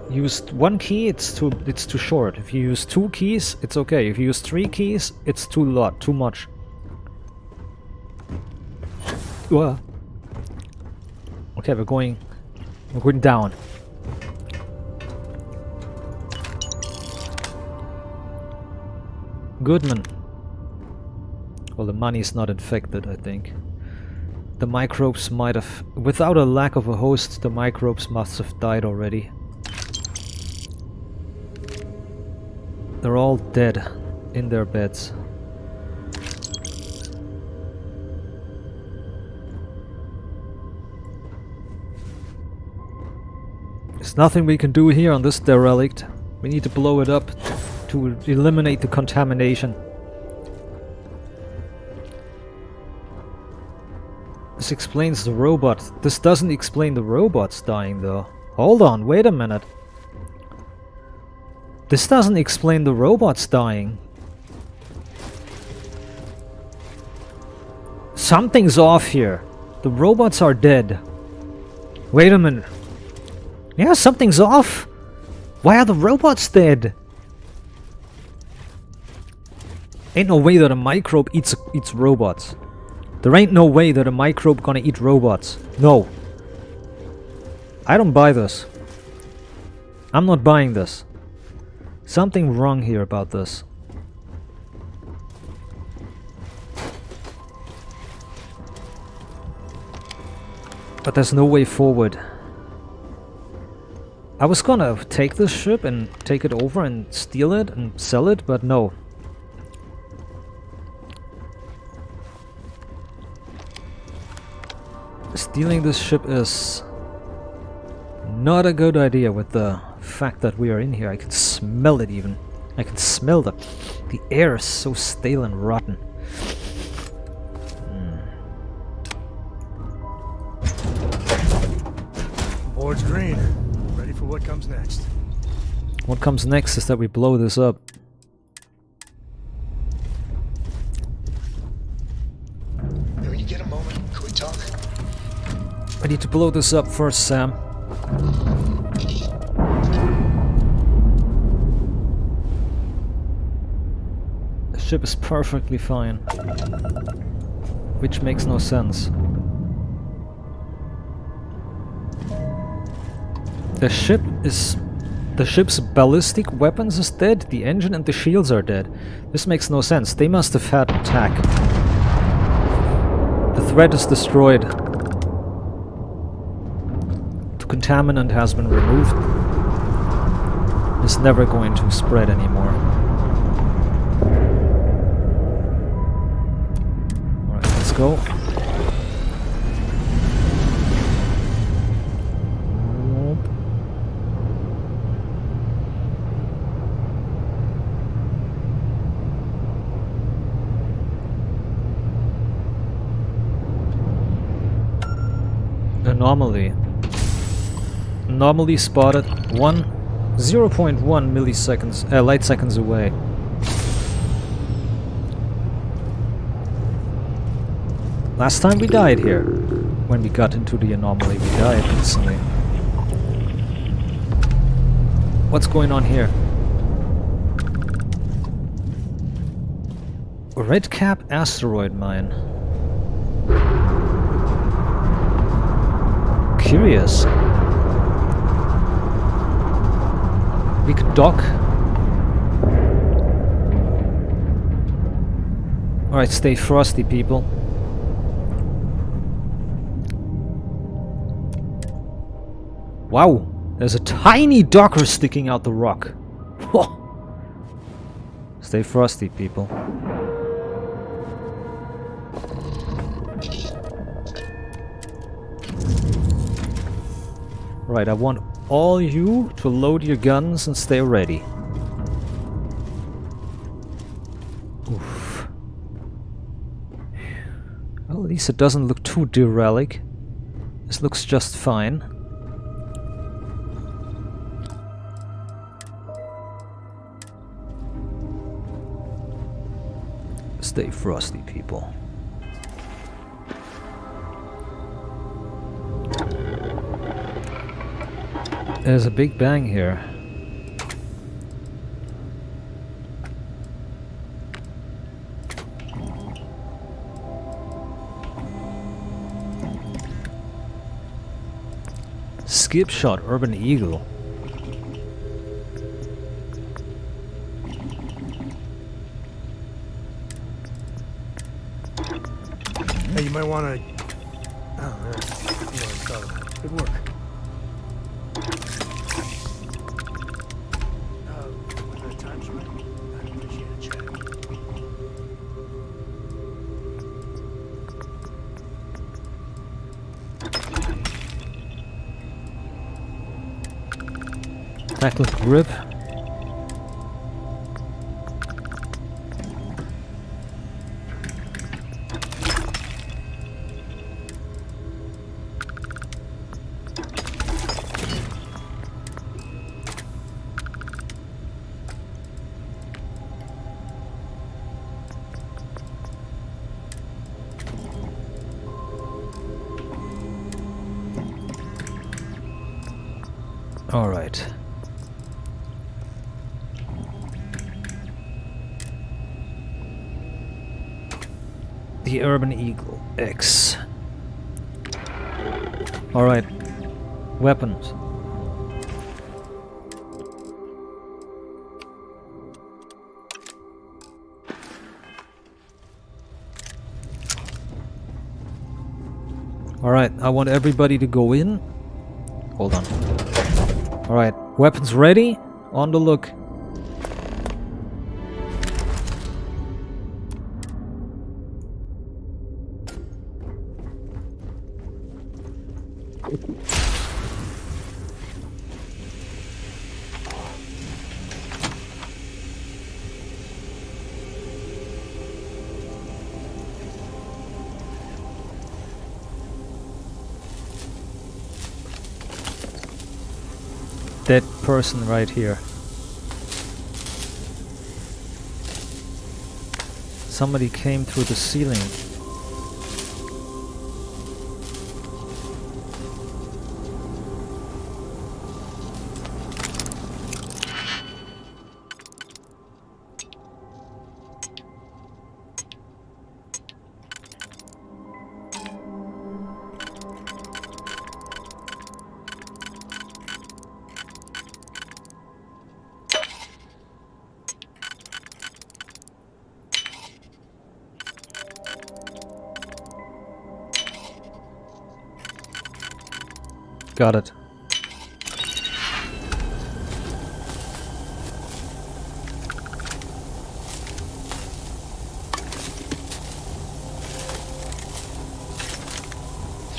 use one key, it's too short. If you use 2 keys, it's okay. If you use 3 keys, it's too much. Whoa. Okay, we're going down. Goodman. Well, the money's not infected, I think. The microbes might have... Without a lack of a host, the microbes must have died already. They're all dead in their beds. There's nothing we can do here on this derelict. We need to blow it up to eliminate the contamination. This explains the robot. This doesn't explain the robots dying though. Hold on, wait a minute. This doesn't explain the robots dying. Something's off here. The robots are dead. Wait a minute. Yeah, something's off. Why are the robots dead? Ain't no way that a microbe eats robots. There ain't no way that a microbe gonna eat robots. No. I don't buy this. I'm not buying this. Something wrong here about this. But there's no way forward. I was gonna take this ship and take it over and steal it and sell it, but no. Stealing this ship is not a good idea with the fact that we are in here. I can smell it even. I can smell the air is so stale and rotten. Board's green. Ready for what comes next. What comes next is that we blow this up. When you get a moment, can we talk? I need to blow this up first, Sam. The ship is perfectly fine. Which makes no sense. The ship's ballistic weapons is dead, the engine and the shields are dead. This makes no sense. They must have had attack. The threat is destroyed. The contaminant has been removed. It's never going to spread anymore. Alright, let's go. Anomaly. Anomaly spotted 0.1 milliseconds, light seconds away. Last time we died here. When we got into the anomaly, we died instantly. What's going on here? Red Cap asteroid mine. Curious. We could dock. Alright, stay frosty, people. Wow, there's a tiny docker sticking out the rock. Whoa. Stay frosty, people. Right, I want all you to load your guns and stay ready. Oof. Well, at least it doesn't look too derelict. This looks just fine. Stay frosty, people. There's a big bang here. Skip shot, Urban Eagle. Hey, you might want to... Oh, yeah. You already thought of that. Good work. When the time's right, I'd appreciate a chat. Tackle grip. All right. The Urban Eagle X. Alright. Weapons. Alright, I want everybody to go in. Hold on. Alright, weapons ready. On the look. That person right here. Somebody came through the ceiling. Got it.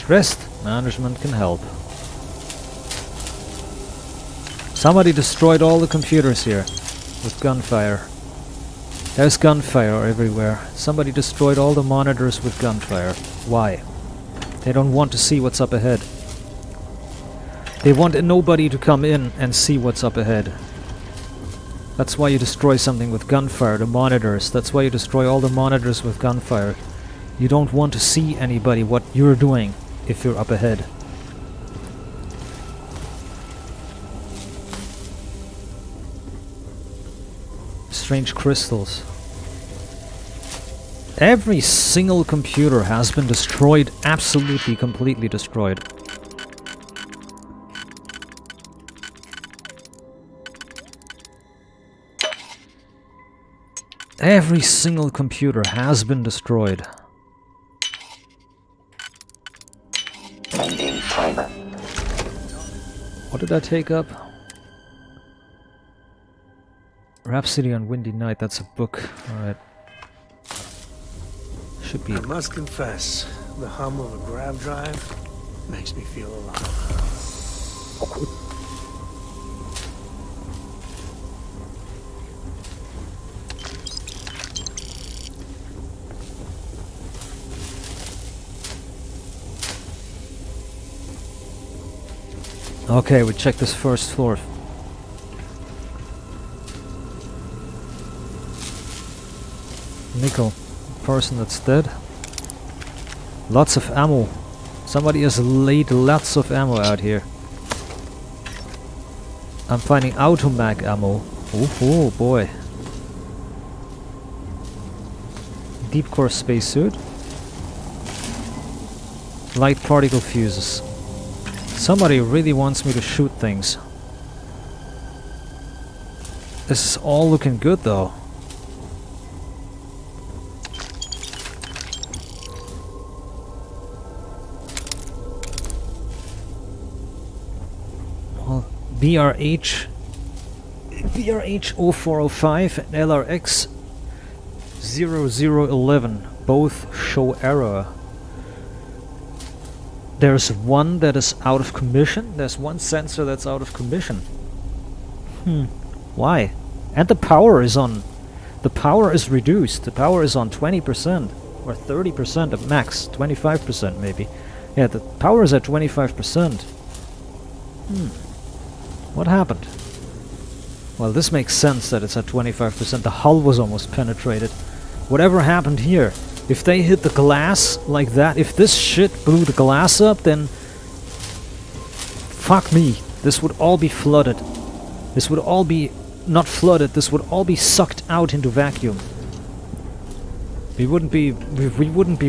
Rest management can help. Somebody destroyed all the computers here with gunfire. There's gunfire everywhere. Somebody destroyed all the monitors with gunfire. Why? They don't want to see what's up ahead. They want nobody to come in and see what's up ahead. That's why you destroy something with gunfire, the monitors. That's why you destroy all the monitors with gunfire. You don't want to see anybody what you're doing if you're up ahead. Strange crystals. Every single computer has been destroyed, absolutely, completely destroyed. Every single computer has been destroyed. Ending timer. What did I take up? Rhapsody on Windy Night, that's a book. Alright. Should be. I must confess, the hum of a grav drive makes me feel alive. Okay, we check this first floor. Nickel, person that's dead. Lots of ammo. Somebody has laid lots of ammo out here. I'm finding automag ammo. Oh boy. Deep core spacesuit. Light particle fuses. Somebody really wants me to shoot things. This is all looking good though. Well, BRH 0405 and LRX 0011 both show error. There's one that is out of commission. There's one sensor that's out of commission. Why? And the power is on. The power is reduced. The power is on 20% or 30% at max. 25% maybe. Yeah, the power is at 25%. What happened? Well, this makes sense that it's at 25%. The hull was almost penetrated. Whatever happened here? If they hit the glass like that, if this shit blew the glass up, then fuck me. This would all be flooded. This would all be not flooded. This would all be sucked out into vacuum. We wouldn't be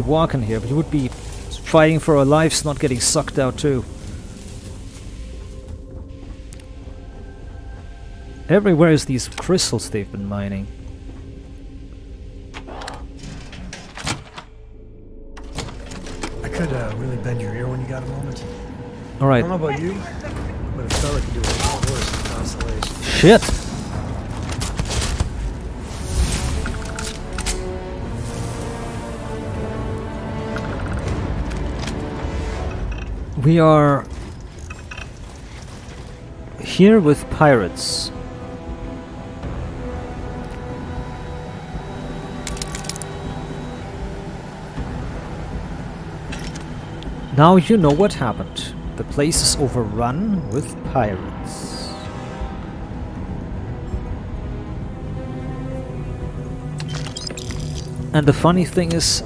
walking here. We would be fighting for our lives, not getting sucked out too. Everywhere is these crystals they've been mining. I could really bend your ear when you got a moment. Alright. I don't know about you, but a fella could do a lot worse than Constellation. Shit! We are here with pirates. Now you know what happened. The place is overrun with pirates. And the funny thing is,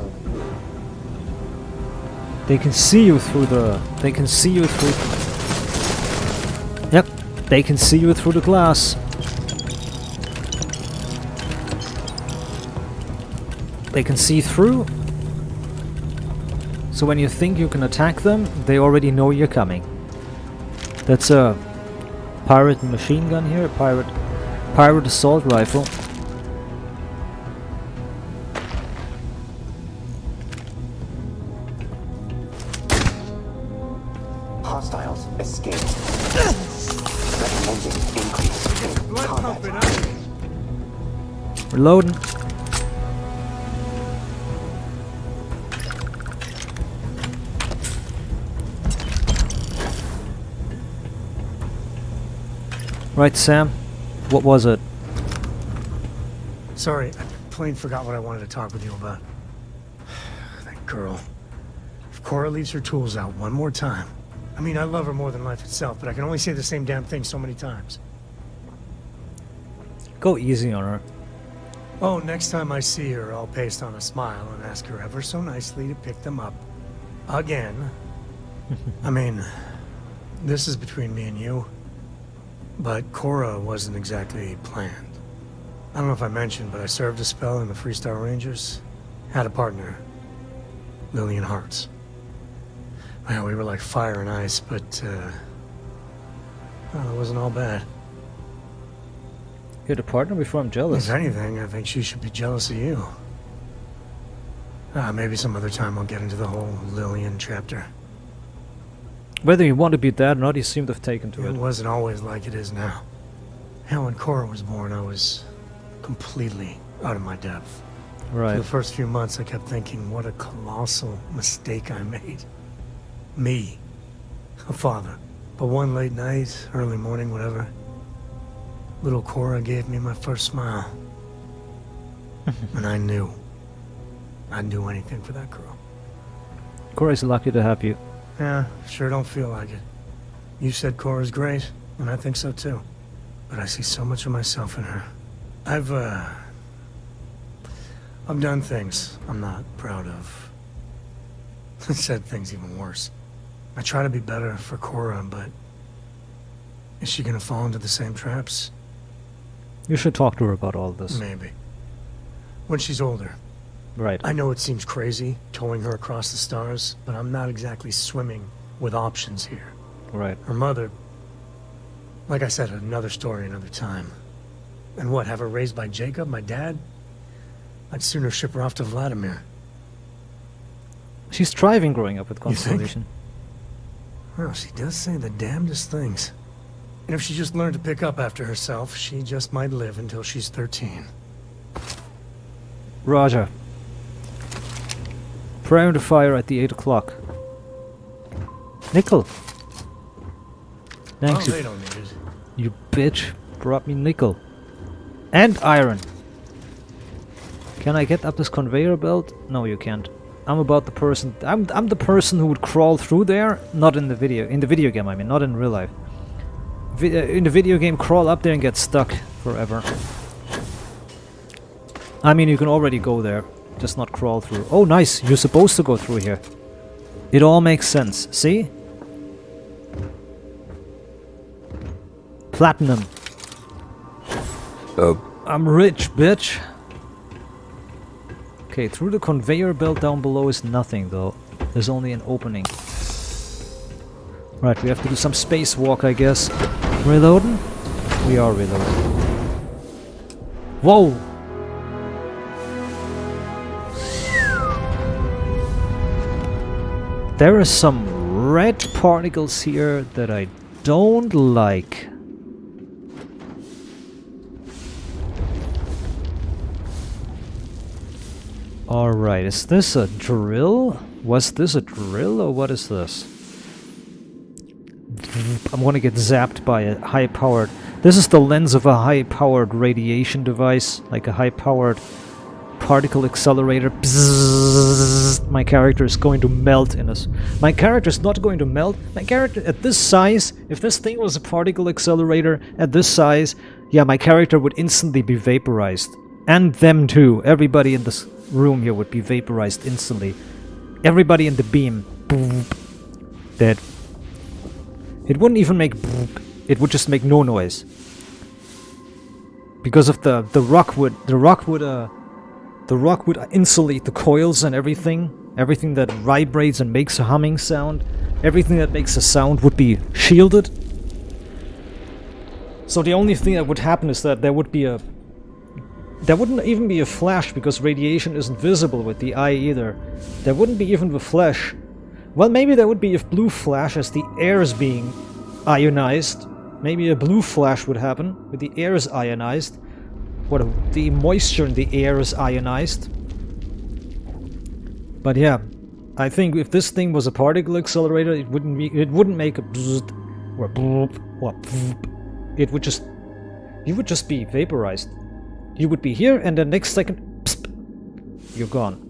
they can see you through the... They can see you through... Yep, they can see you through the glass. They can see through. So when you think you can attack them, they already know you're coming. That's a pirate machine gun here, a pirate assault rifle. Hostiles escaped. Recommending increase in combat. Reloading. Right, Sam. What was it? Sorry, I plain forgot what I wanted to talk with you about. That girl. If Cora leaves her tools out one more time... I mean, I love her more than life itself, but I can only say the same damn thing so many times. Go easy on her. Oh, next time I see her, I'll paste on a smile and ask her ever so nicely to pick them up. Again. I mean, this is between me and you. But Cora wasn't exactly planned. I don't know if I mentioned, but I served a spell in the Freestar Rangers. Had a partner. Lillian Hartz. Well, we were like fire and ice, but, well, it wasn't all bad. You had a partner before I'm jealous. If anything, I think she should be jealous of you. Maybe some other time I'll get into the whole Lillian chapter. Whether you want to be that or not, you seem to have taken to it. It wasn't always like it is now. Hell, when Cora was born, I was completely out of my depth. Right. For the first few months, I kept thinking, what a colossal mistake I made. Me. A father. But one late night, early morning, whatever, little Cora gave me my first smile. And I knew. I'd do anything for that girl. Cora's lucky to have you. Yeah, sure don't feel like it. You said Cora's great, and I think so too. But I see so much of myself in her. I've done things I'm not proud of. Said things even worse. I try to be better for Cora, but is she gonna fall into the same traps? You should talk to her about all this. Maybe. When she's older. Right. I know it seems crazy, towing her across the stars, but I'm not exactly swimming with options here. Right. Her mother... Like I said, another story, another time. And what, have her raised by Jacob, my dad? I'd sooner ship her off to Vladimir. She's thriving growing up with You think? Constellation. Well, she does say the damnedest things. And if she just learned to pick up after herself, she just might live until she's 13. Roger. Prepare to fire at the 8 o'clock. Nickel. Thanks, Oh, they don't need it. you bitch. Brought me nickel. And iron. Can I get up this conveyor belt? No, you can't. I'm about the person... I'm the person who would crawl through there. Not in the video. In the video game, I mean. Not in real life. In the video game, crawl up there and get stuck forever. I mean, you can already go there. Just not crawl through. Oh, nice. You're supposed to go through here. It all makes sense. See? Platinum. I'm rich, bitch. Okay, through the conveyor belt down below is nothing, though. There's only an opening. Right, we have to do some spacewalk, I guess. Reloading? We are reloading. Whoa! There are some red particles here that I don't like. Alright, is this a drill? Was this a drill or what is this? I'm gonna get zapped by a high-powered... This is the lens of a high-powered radiation device, like a high-powered particle accelerator. Bzzz. My character is going to melt in us. My character is not going to melt. My character at this size, if this thing was a particle accelerator at this size, yeah, my character would instantly be vaporized. And them too. Everybody in this room here would be vaporized instantly. Everybody in the beam. Dead. It wouldn't even make... It would just make no noise. Because of the rock would insulate the coils and everything. Everything that vibrates and makes a humming sound. Everything that makes a sound would be shielded. So the only thing that would happen is that there would be a... There wouldn't even be a flash because radiation isn't visible with the eye either. There wouldn't be even the flash. Well, maybe there would be if blue flash as the air is being ionized. Maybe a blue flash would happen with the air is ionized. The moisture in the air is ionized. But yeah, I think if this thing was a particle accelerator, it wouldn't make a bzzzt or bloop or bzzzt. It would just... You would just be vaporized. You would be here, and the next second, psst, you're gone.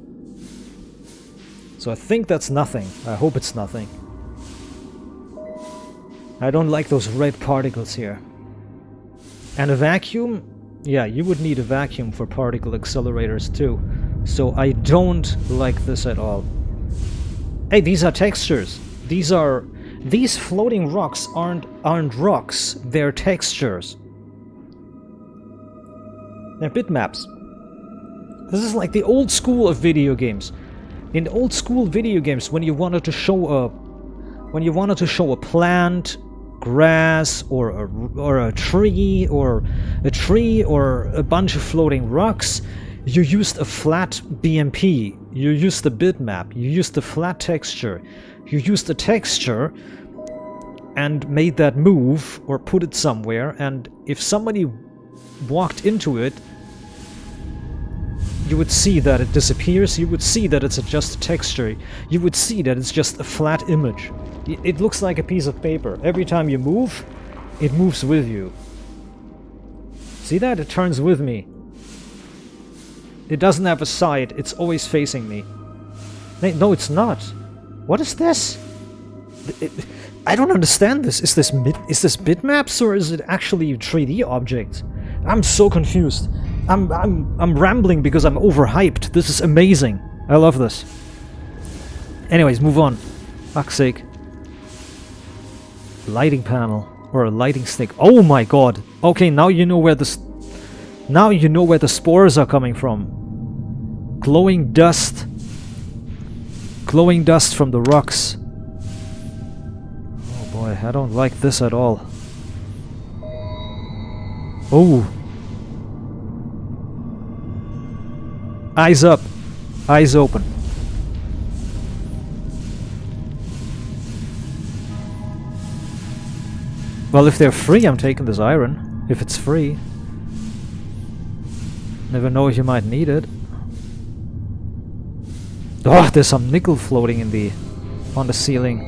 So I think that's nothing. I hope it's nothing. I don't like those red particles here. And a vacuum? Yeah, you would need a vacuum for particle accelerators too. So I don't like this at all. Hey, these are textures. These floating rocks aren't rocks. They're textures. They're bitmaps. This is like the old school of video games. In old school video games, when you wanted to show a plant, grass, or a tree, or a bunch of floating rocks, you used a flat BMP. You used a bitmap. You used a flat texture. You used a texture and made that move or put it somewhere. And if somebody walked into it, you would see that it disappears, you would see that it's just a texture, you would see that it's just a flat image. It looks like a piece of paper. Every time you move, it moves with you. See that? It turns with me. It doesn't have a side, it's always facing me. No, it's not. What is this? I don't understand this. Is this bitmaps or is it actually 3D objects? I'm so confused. I'm rambling because I'm overhyped. This is amazing. I love this. Anyways, move on. Fuck's sake. Lighting panel or a lighting stick. Oh my god. Okay, now you know where the spores are coming from. Glowing dust. Glowing dust from the rocks. Oh boy, I don't like this at all. Oh. Eyes up. Eyes open. Well, if they're free, I'm taking this iron. If it's free. Never know if you might need it. Oh, there's some nickel floating in on the ceiling.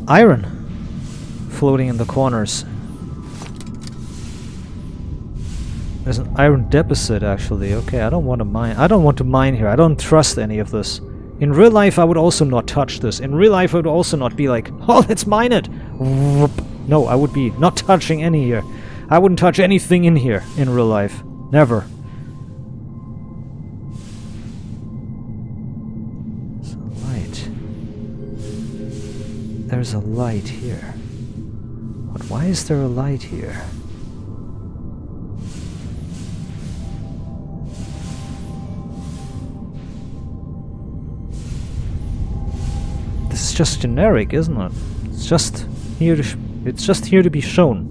Iron floating in the corners. There's an iron deposit actually. Okay, I don't want to mine. I don't want to mine here. I don't trust any of this. In real life, I would also not touch this. In real life, I would also not be like, oh, let's mine it. No, I would be not touching any here. I wouldn't touch anything in here in real life. Never. There's a light. There's a light here. But why is there a light here? This is just generic, isn't it? It's just here to be shown.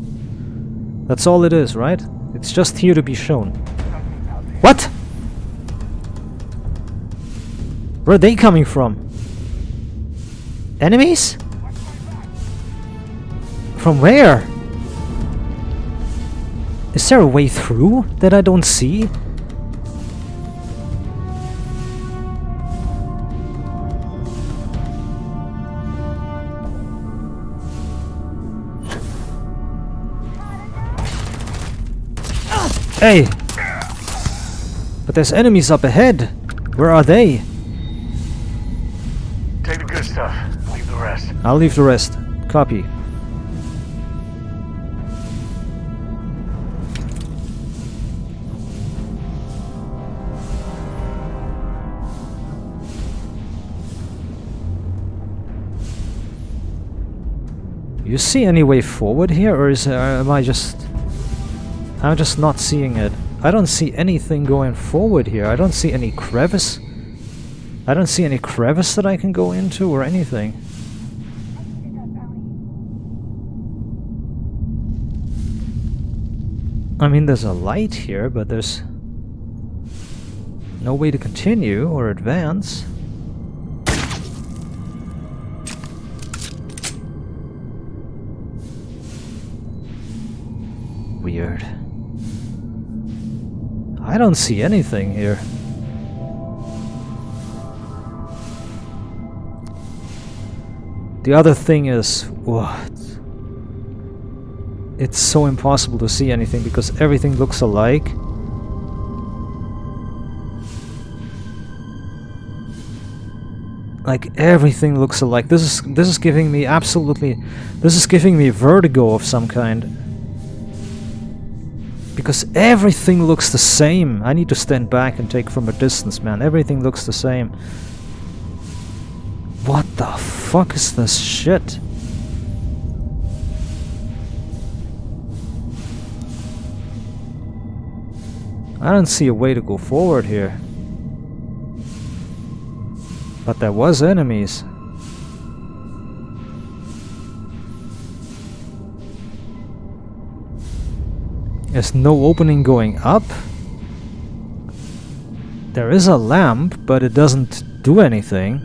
That's all it is, right? It's just here to be shown. What? Where are they coming from? Enemies? From where? Is there a way through that I don't see? Hey! But there's enemies up ahead. Where are they? Take the good stuff. Leave the rest. I'll leave the rest. Copy. You see any way forward here, or is am I just... I'm just not seeing it. I don't see anything going forward here. I don't see any crevice. I don't see any crevice that I can go into or anything. I mean, there's a light here, but there's no way to continue or advance. Weird. I don't see anything here. The other thing is, what? It's so impossible to see anything because everything looks alike. Like everything looks alike. This is giving me vertigo of some kind. Because everything looks the same. I need to stand back and take from a distance, man. Everything looks the same. What the fuck is this shit? I don't see a way to go forward here. But there was enemies. There's no opening going up. There is a lamp, but it doesn't do anything.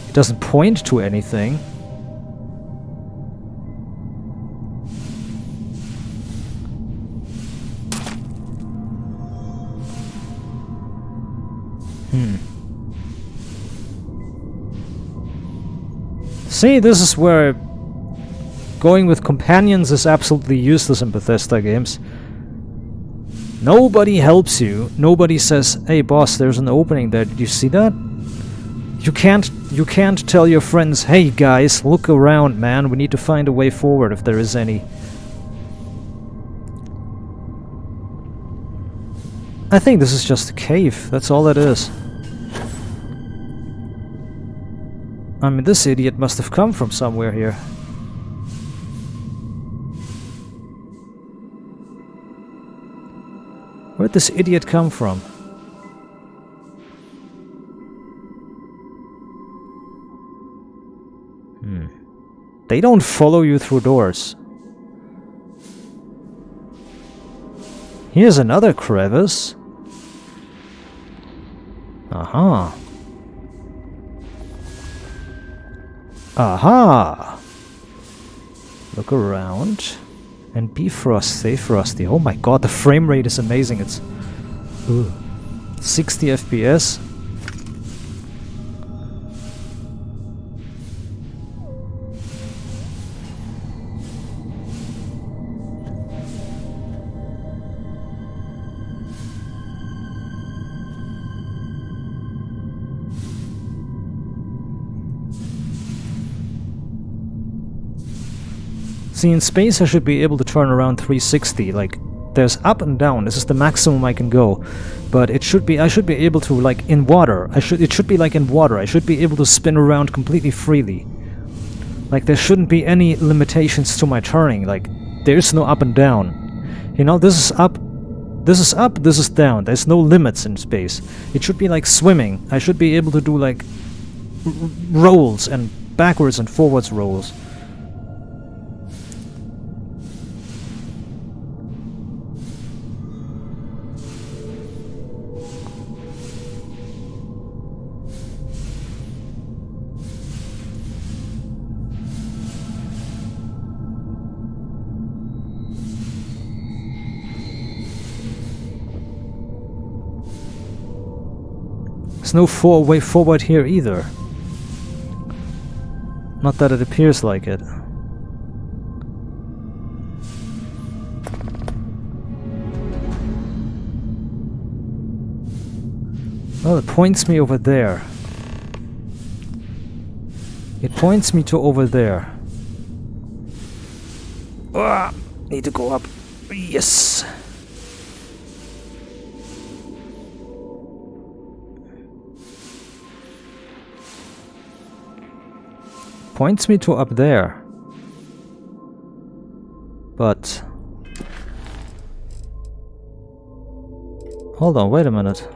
It doesn't point to anything. See, this is where going with companions is absolutely useless in Bethesda games. Nobody helps you. Nobody says, "Hey boss, there's an opening there. Did you see that?" You can't tell your friends, "Hey guys, look around, man. We need to find a way forward if there is any." I think this is just a cave. That's all it is. I mean, this idiot must have come from somewhere here. Where'd this idiot come from? They don't follow you through doors. Here's another crevice. Aha. Aha! Look around. And be stay frosty. Oh my god, the frame rate is amazing. It's 60 FPS. See, in space I should be able to turn around 360, like, there's up and down, this is the maximum I can go. But I should be able to, like, in water, it should be like in water, I should be able to spin around completely freely. Like, there shouldn't be any limitations to my turning, like, there's no up and down. You know, this is up, this is down, there's no limits in space. It should be like swimming, I should be able to do, like, rolls and backwards and forwards rolls. There's no way forward here either. Not that it appears like it. Well, it points me over there. It points me to over there. Ah, need to go up. Yes. Points me to up there. But... hold on, wait a minute.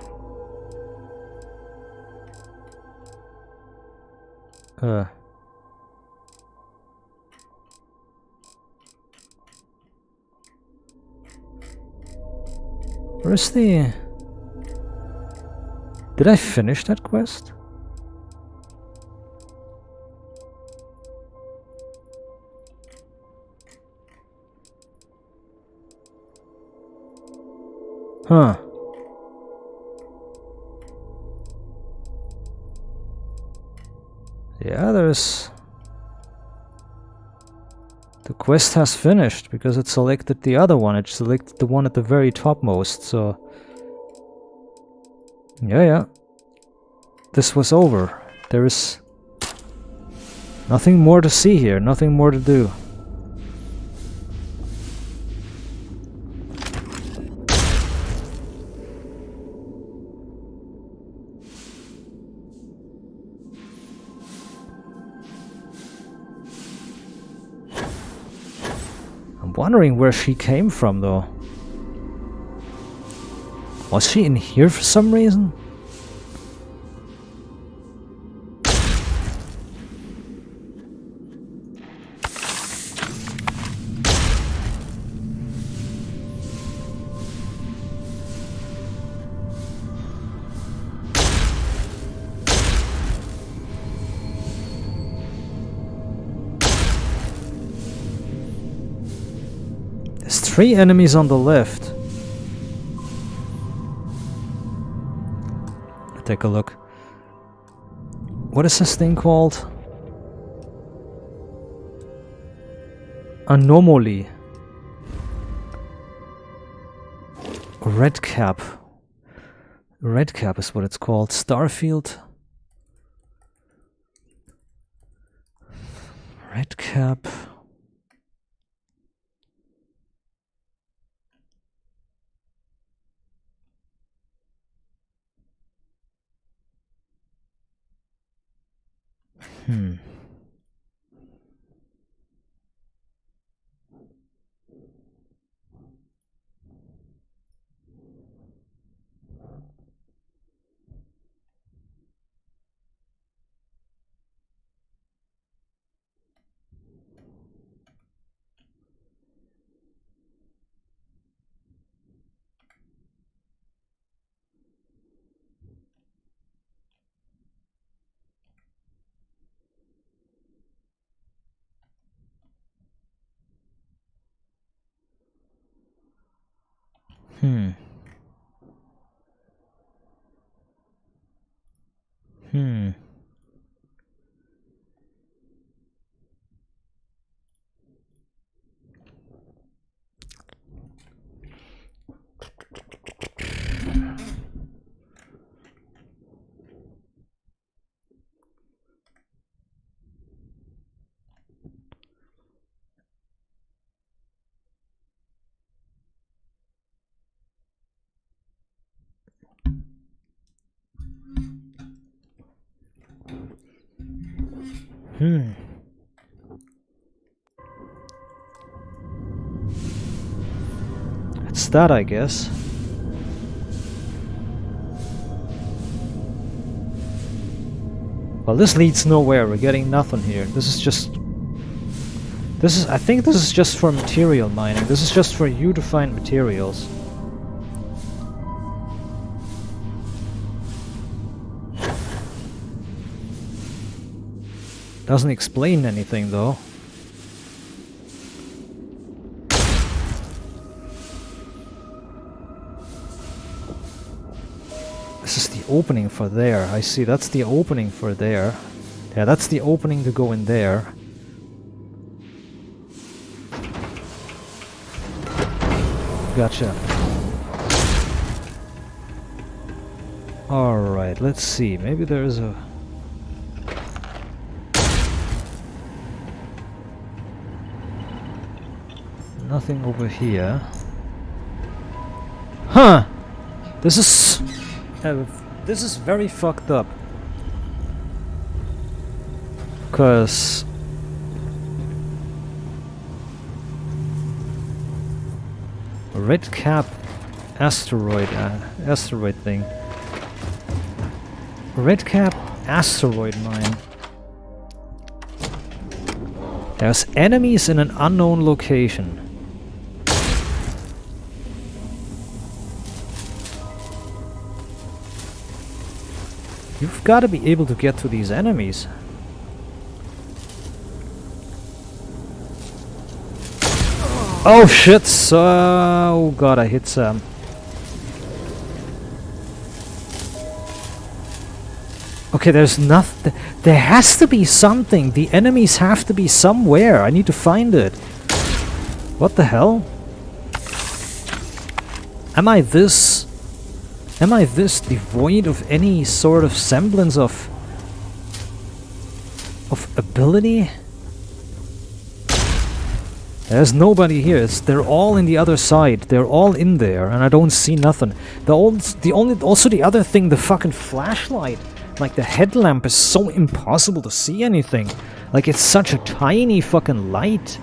Where's the... did I finish that quest? Huh. Yeah, there's... the quest has finished, because it selected the other one. It selected the one at the very topmost, so... yeah. This was over. There is... nothing more to see here, nothing more to do. Wondering where she came from, though. Was she in here for some reason? There's 3 enemies on the left. Take a look. What is this thing called? Anomaly. Red Cap. Red Cap is what it's called. Starfield. Red Cap. Hmm. Hmm. Hmm. Hmm. It's that, I guess. Well, this leads nowhere. We're getting nothing here. This is just... I think this is just for material mining. This is just for you to find materials. Doesn't explain anything, though. This is the opening for there. I see, that's the opening for there. Yeah, that's the opening to go in there. Gotcha. Alright, let's see. Maybe there's a... Nothing over here. Huh! This is very fucked up. 'Cause Red Cap asteroid thing. Red Cap asteroid mine. There's enemies in an unknown location. You've got to be able to get to these enemies. Oh shit! Oh god, I hit Sam. Okay, there's nothing. There has to be something. The enemies have to be somewhere. I need to find it. What the hell? Am I this devoid of any sort of semblance of ability? There's nobody here. They're all in the other side. They're all in there, and I don't see nothing. Also the other thing, the fucking flashlight, like the headlamp, is so impossible to see anything. Like, it's such a tiny fucking light.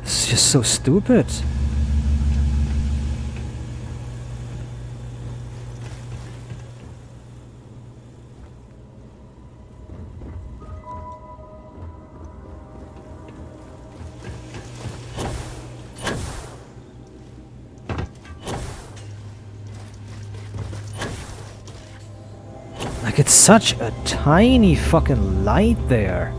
It's just so stupid. Like, it's such a tiny fucking light there.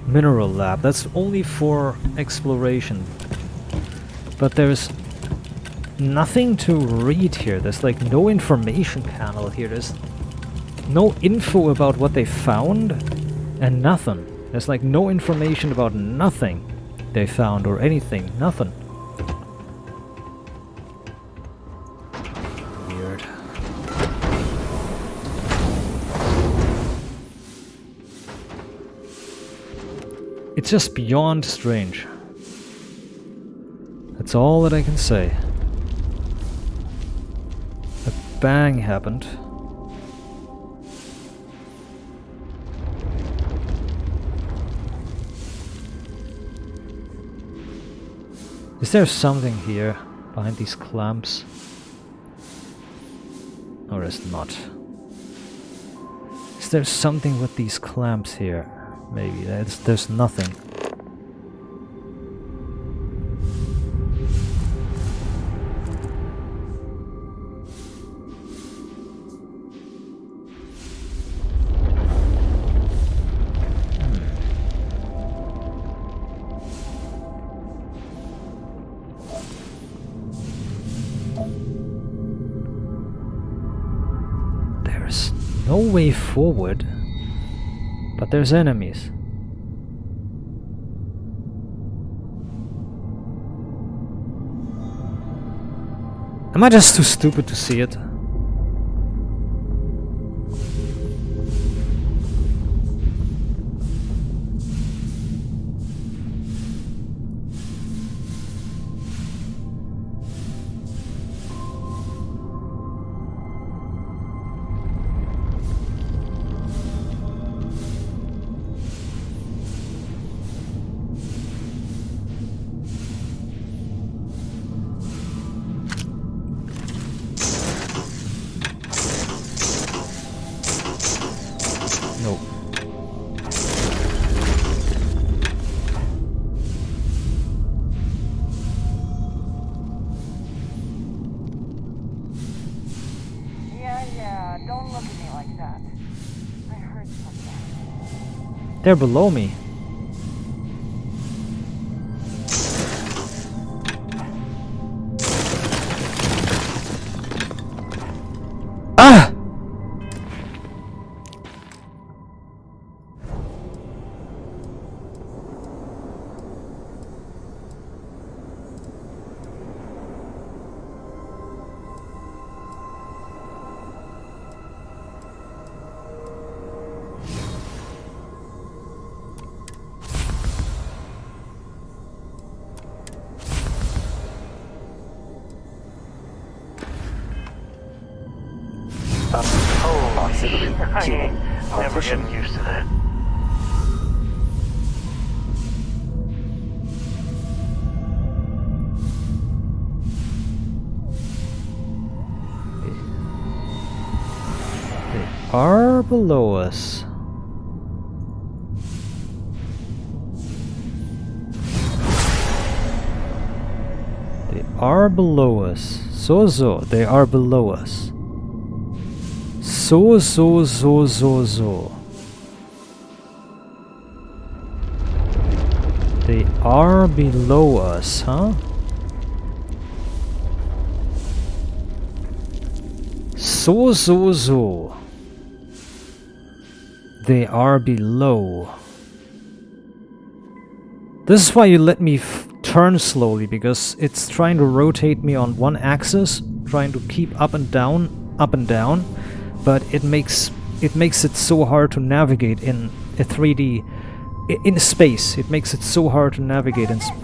Mineral lab, that's only for exploration. But there's nothing to read here. There's like no information panel here. There's no info about what they found and nothing. There's like no information about nothing they found or anything. Nothing. Weird. It's just beyond strange. That's all that I can say. A bang happened. Is there something here behind these clamps? Or is not? Is there something with these clamps here? Maybe there's nothing. There's no way forward. But there's enemies. Am I just too stupid to see it? No. Yeah, don't look at me like that. I heard something. They're below me. Ah! Possibly human Never getting used to that. They are below us. They are below us. So, they are below us. So. They are below us, huh? So. They are below. This is why you let me turn slowly, because it's trying to rotate me on one axis, trying to keep up and down, but it makes it so hard to navigate in a 3D in space. It makes it so hard to navigate in space.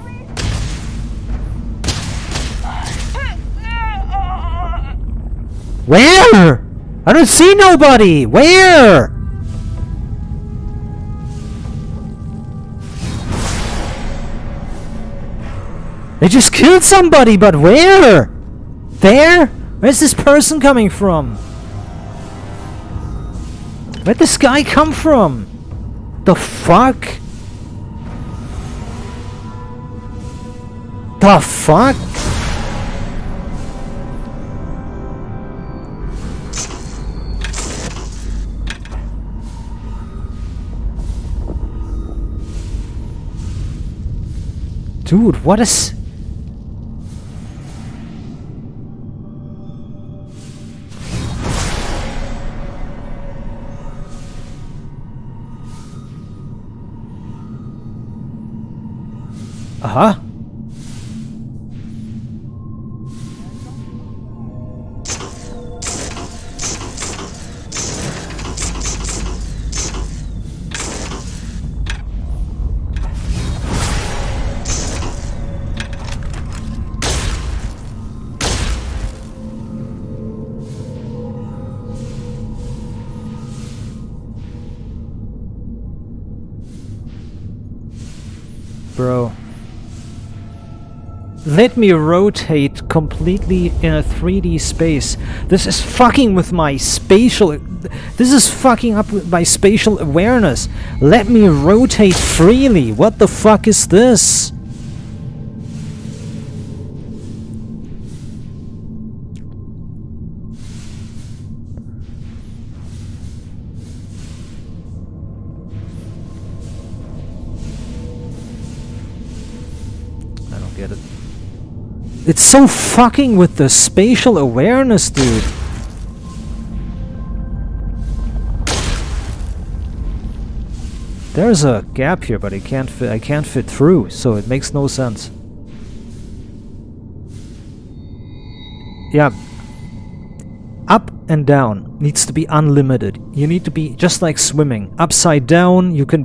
Where? I don't see nobody! Where? They just killed somebody, but where? There? Where's this person coming from? Where'd this guy come from? The fuck? The fuck? Dude, what is... Uh-huh. Bro. Let me rotate completely in a 3D space. This is fucking with my spatial... This is fucking up with my spatial awareness. Let me rotate freely. What the fuck is this? I don't get it. It's so fucking with the spatial awareness, dude. There's a gap here, but I can't fit through, so it makes no sense. Yeah. Up and down needs to be unlimited. You need to be just like swimming. Upside down, you can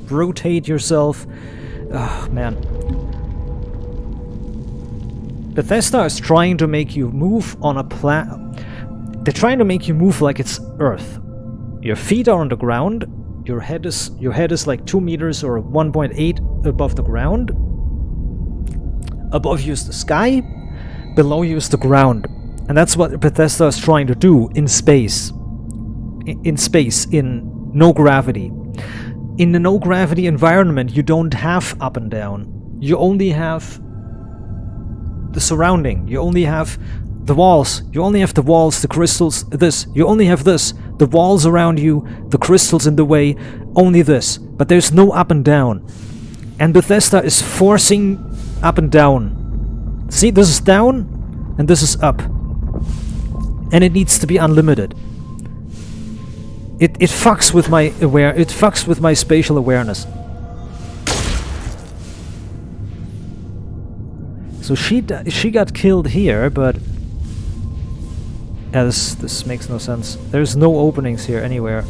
rotate yourself. Oh, man. Bethesda is trying to make you move on a They're trying to make you move like it's Earth. Your feet are on the ground. Your head is like 2 meters or 1.8 above the ground. Above you is the sky. Below you is the ground. And that's what Bethesda is trying to do in space. In no gravity. In the no gravity environment, you don't have up and down. You only have the surrounding. You only have the walls. You only have the walls, the crystals, this. You only have this. The walls around you, the crystals in the way, only this. But there's no up and down. And Bethesda is forcing up and down. See, this is down, and this is up. And it needs to be unlimited. It fucks with my spatial awareness. So she got killed here, but yeah, this makes no sense. There's no openings here anywhere.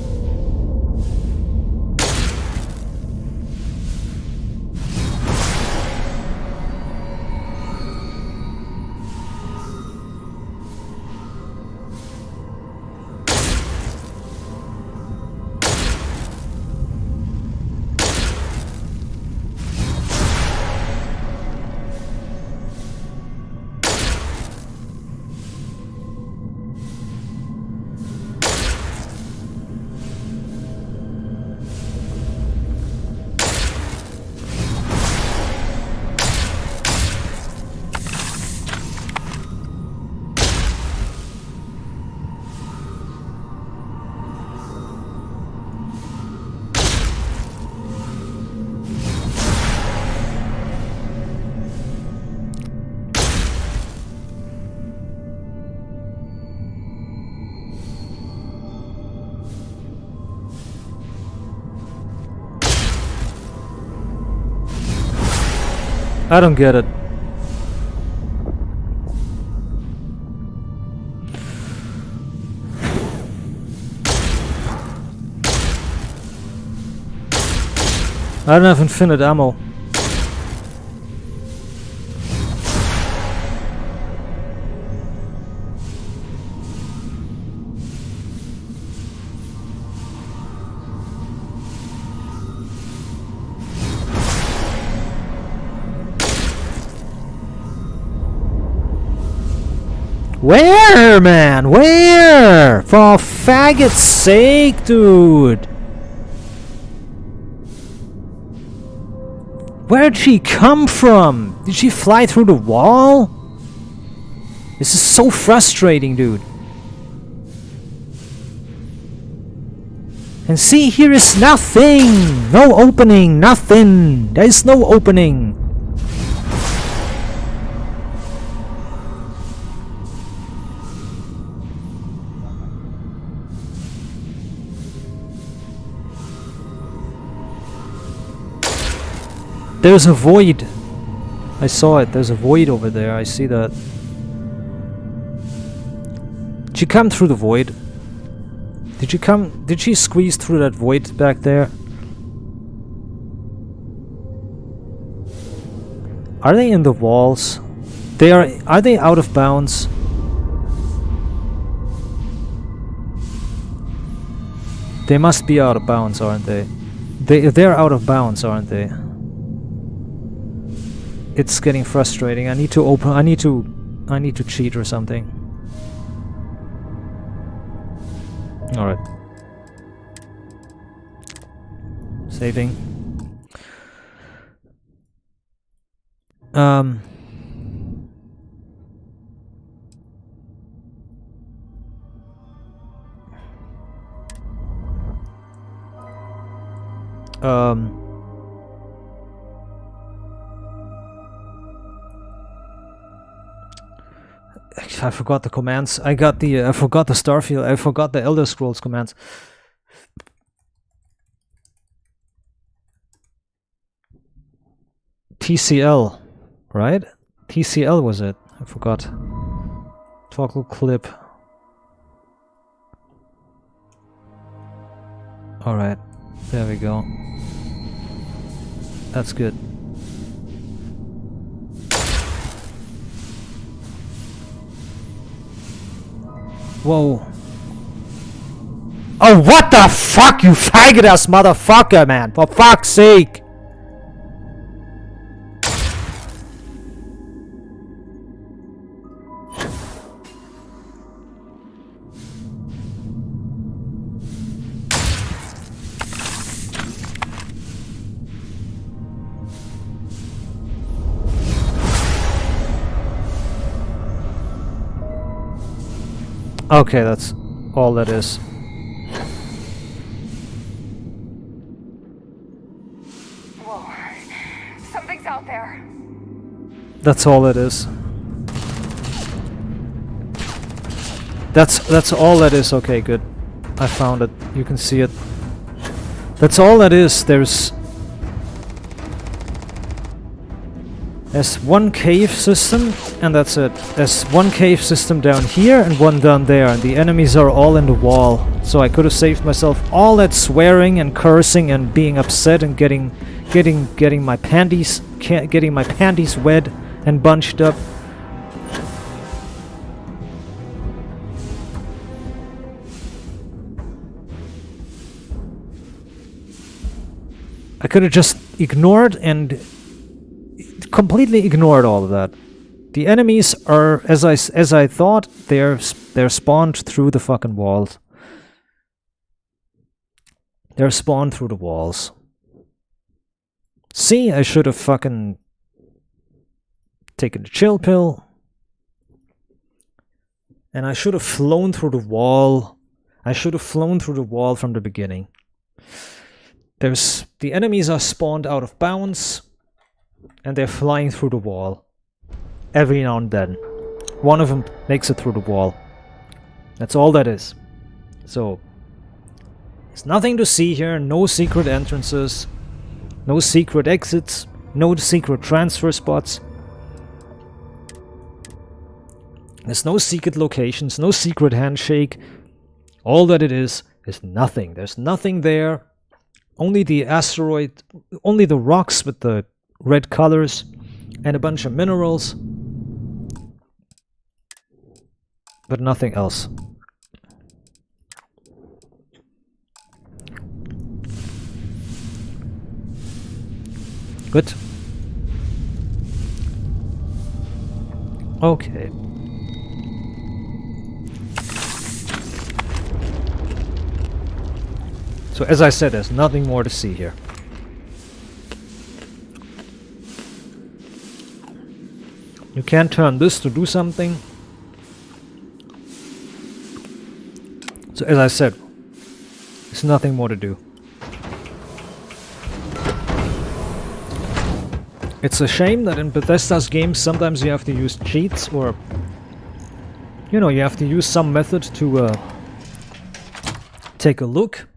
I don't get it. I don't have infinite ammo. Where, man? Where? For faggot's sake, dude. Where'd she come from? Did she fly through the wall? This is so frustrating, dude. And see, here is nothing. No opening, nothing. There is no opening. There's a void. I saw it. There's a void over there. I see that. Did she come through the void? Did she squeeze through that void back there? Are they in the walls? Are they out of bounds? They must be out of bounds, aren't they? They're out of bounds, aren't they? It's getting frustrating. I need to cheat or something. All right. Saving. I forgot the commands. I forgot the Starfield. I forgot the Elder Scrolls commands. TCL, right? TCL was it? I forgot. Toggle clip. All right, there we go. That's good. Whoa. Oh, what the fuck, you faggot ass motherfucker, man! For fuck's sake! Okay, that's all that is. Whoa. Something's out there. That's all it is. That's all that is. Okay, good. I found it. You can see it. That's all that is. There's one cave system, and that's it. There's one cave system down here and one down there, and the enemies are all in the wall. So I could have saved myself all that swearing and cursing and being upset and getting my panties wet and bunched up. I could have just ignored and completely ignored all of that. The enemies are, as I thought, they're spawned through the fucking walls. They're spawned through the walls. See, I should have fucking taken the chill pill. And I should have flown through the wall. I should have flown through the wall from the beginning. The enemies are spawned out of bounds, and they're flying through the wall. Every now and then. One of them makes it through the wall. That's all that is. So, there's nothing to see here, no secret entrances, no secret exits, no secret transfer spots. There's no secret locations, no secret handshake. All that it is nothing. There's nothing there. Only the asteroid, only the rocks with the red colors and a bunch of minerals. But nothing else. Good. Okay. So as I said, there's nothing more to see here. You can't turn this to do something. So as I said, there's nothing more to do. It's a shame that in Bethesda's games sometimes you have to use cheats, or you know, you have to use some method to take a look.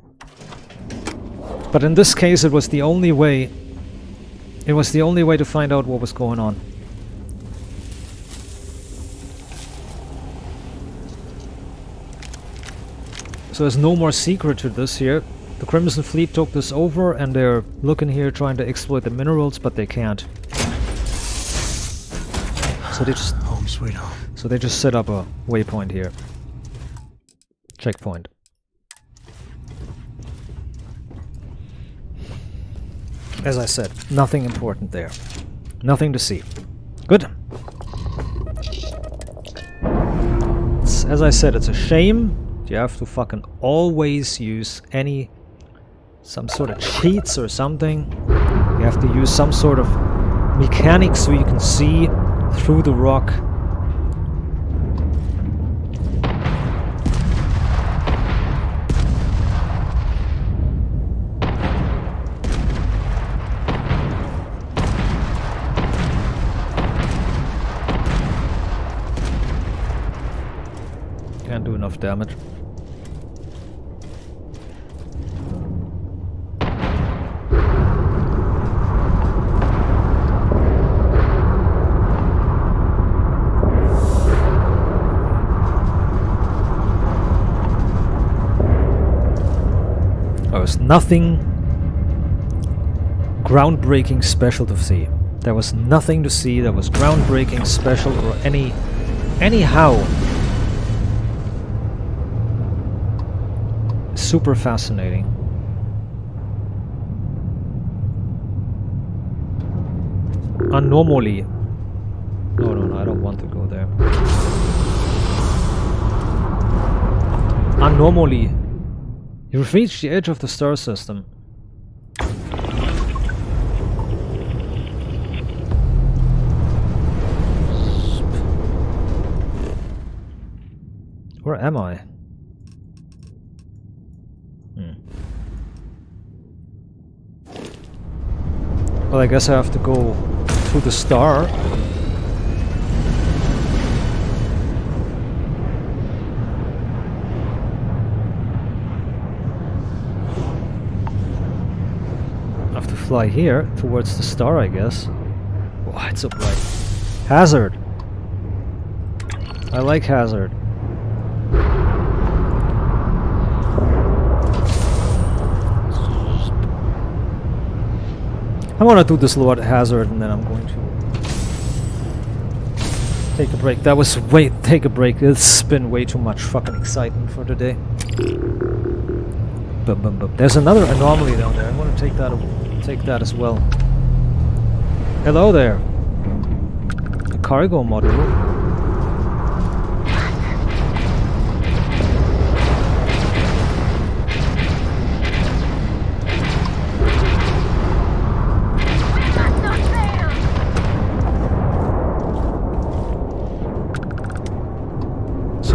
But in this case it was the only way. It was the only way to find out what was going on. So there's no more secret to this here. The Crimson Fleet took this over and they're looking here trying to exploit the minerals, but they can't. So they just home sweet home. So they just set up a waypoint here. Checkpoint. As I said, nothing important there. Nothing to see. Good. As I said, it's a shame. You have to fucking always use some sort of cheats or something. You have to use some sort of mechanics so you can see through the rock. Can't do enough damage. There was nothing groundbreaking special to see. There was nothing to see that was groundbreaking special or anyhow super fascinating. Anomaly. No, I don't want to go there. Anomaly. You've reached the edge of the star system. Where am I? Well, I guess I have to go to the star. I have to fly here towards the star, I guess. Oh, it's so bright. Hazard. I like hazard. I want to do this Lord Hazard and then I'm going to take a break. That was take a break. It's been way too much fucking excitement for today. There's another anomaly down there. I want to take that as well. Hello there. A cargo module.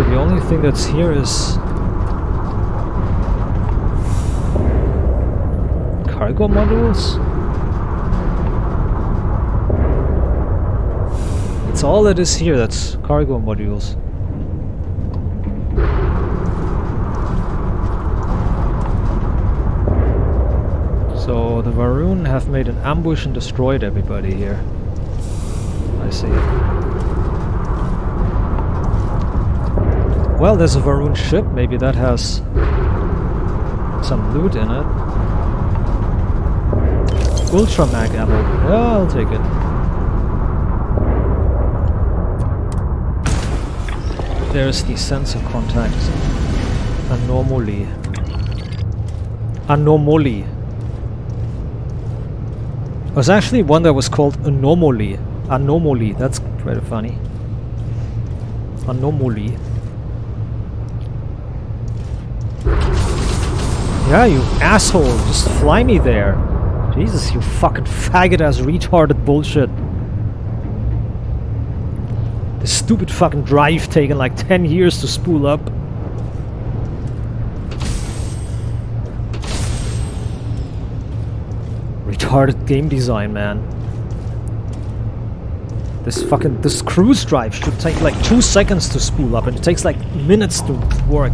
The only thing that's here is cargo modules. It's all that is here, that's cargo modules. So the Varun have made an ambush and destroyed everybody here. I see. Well, there's a Varun ship, maybe that has some loot in it. Ultra mag ammo. Yeah, I'll take it. There's the sensor contact. Anomaly. Anomaly. There's actually one that was called Anomaly. Anomaly, that's pretty funny. Anomaly. Yeah, you asshole, just fly me there. Jesus, you fucking faggot-ass retarded bullshit. This stupid fucking drive taking like 10 years to spool up. Retarded game design, man. This cruise drive should take like 2 seconds to spool up and it takes like minutes to work.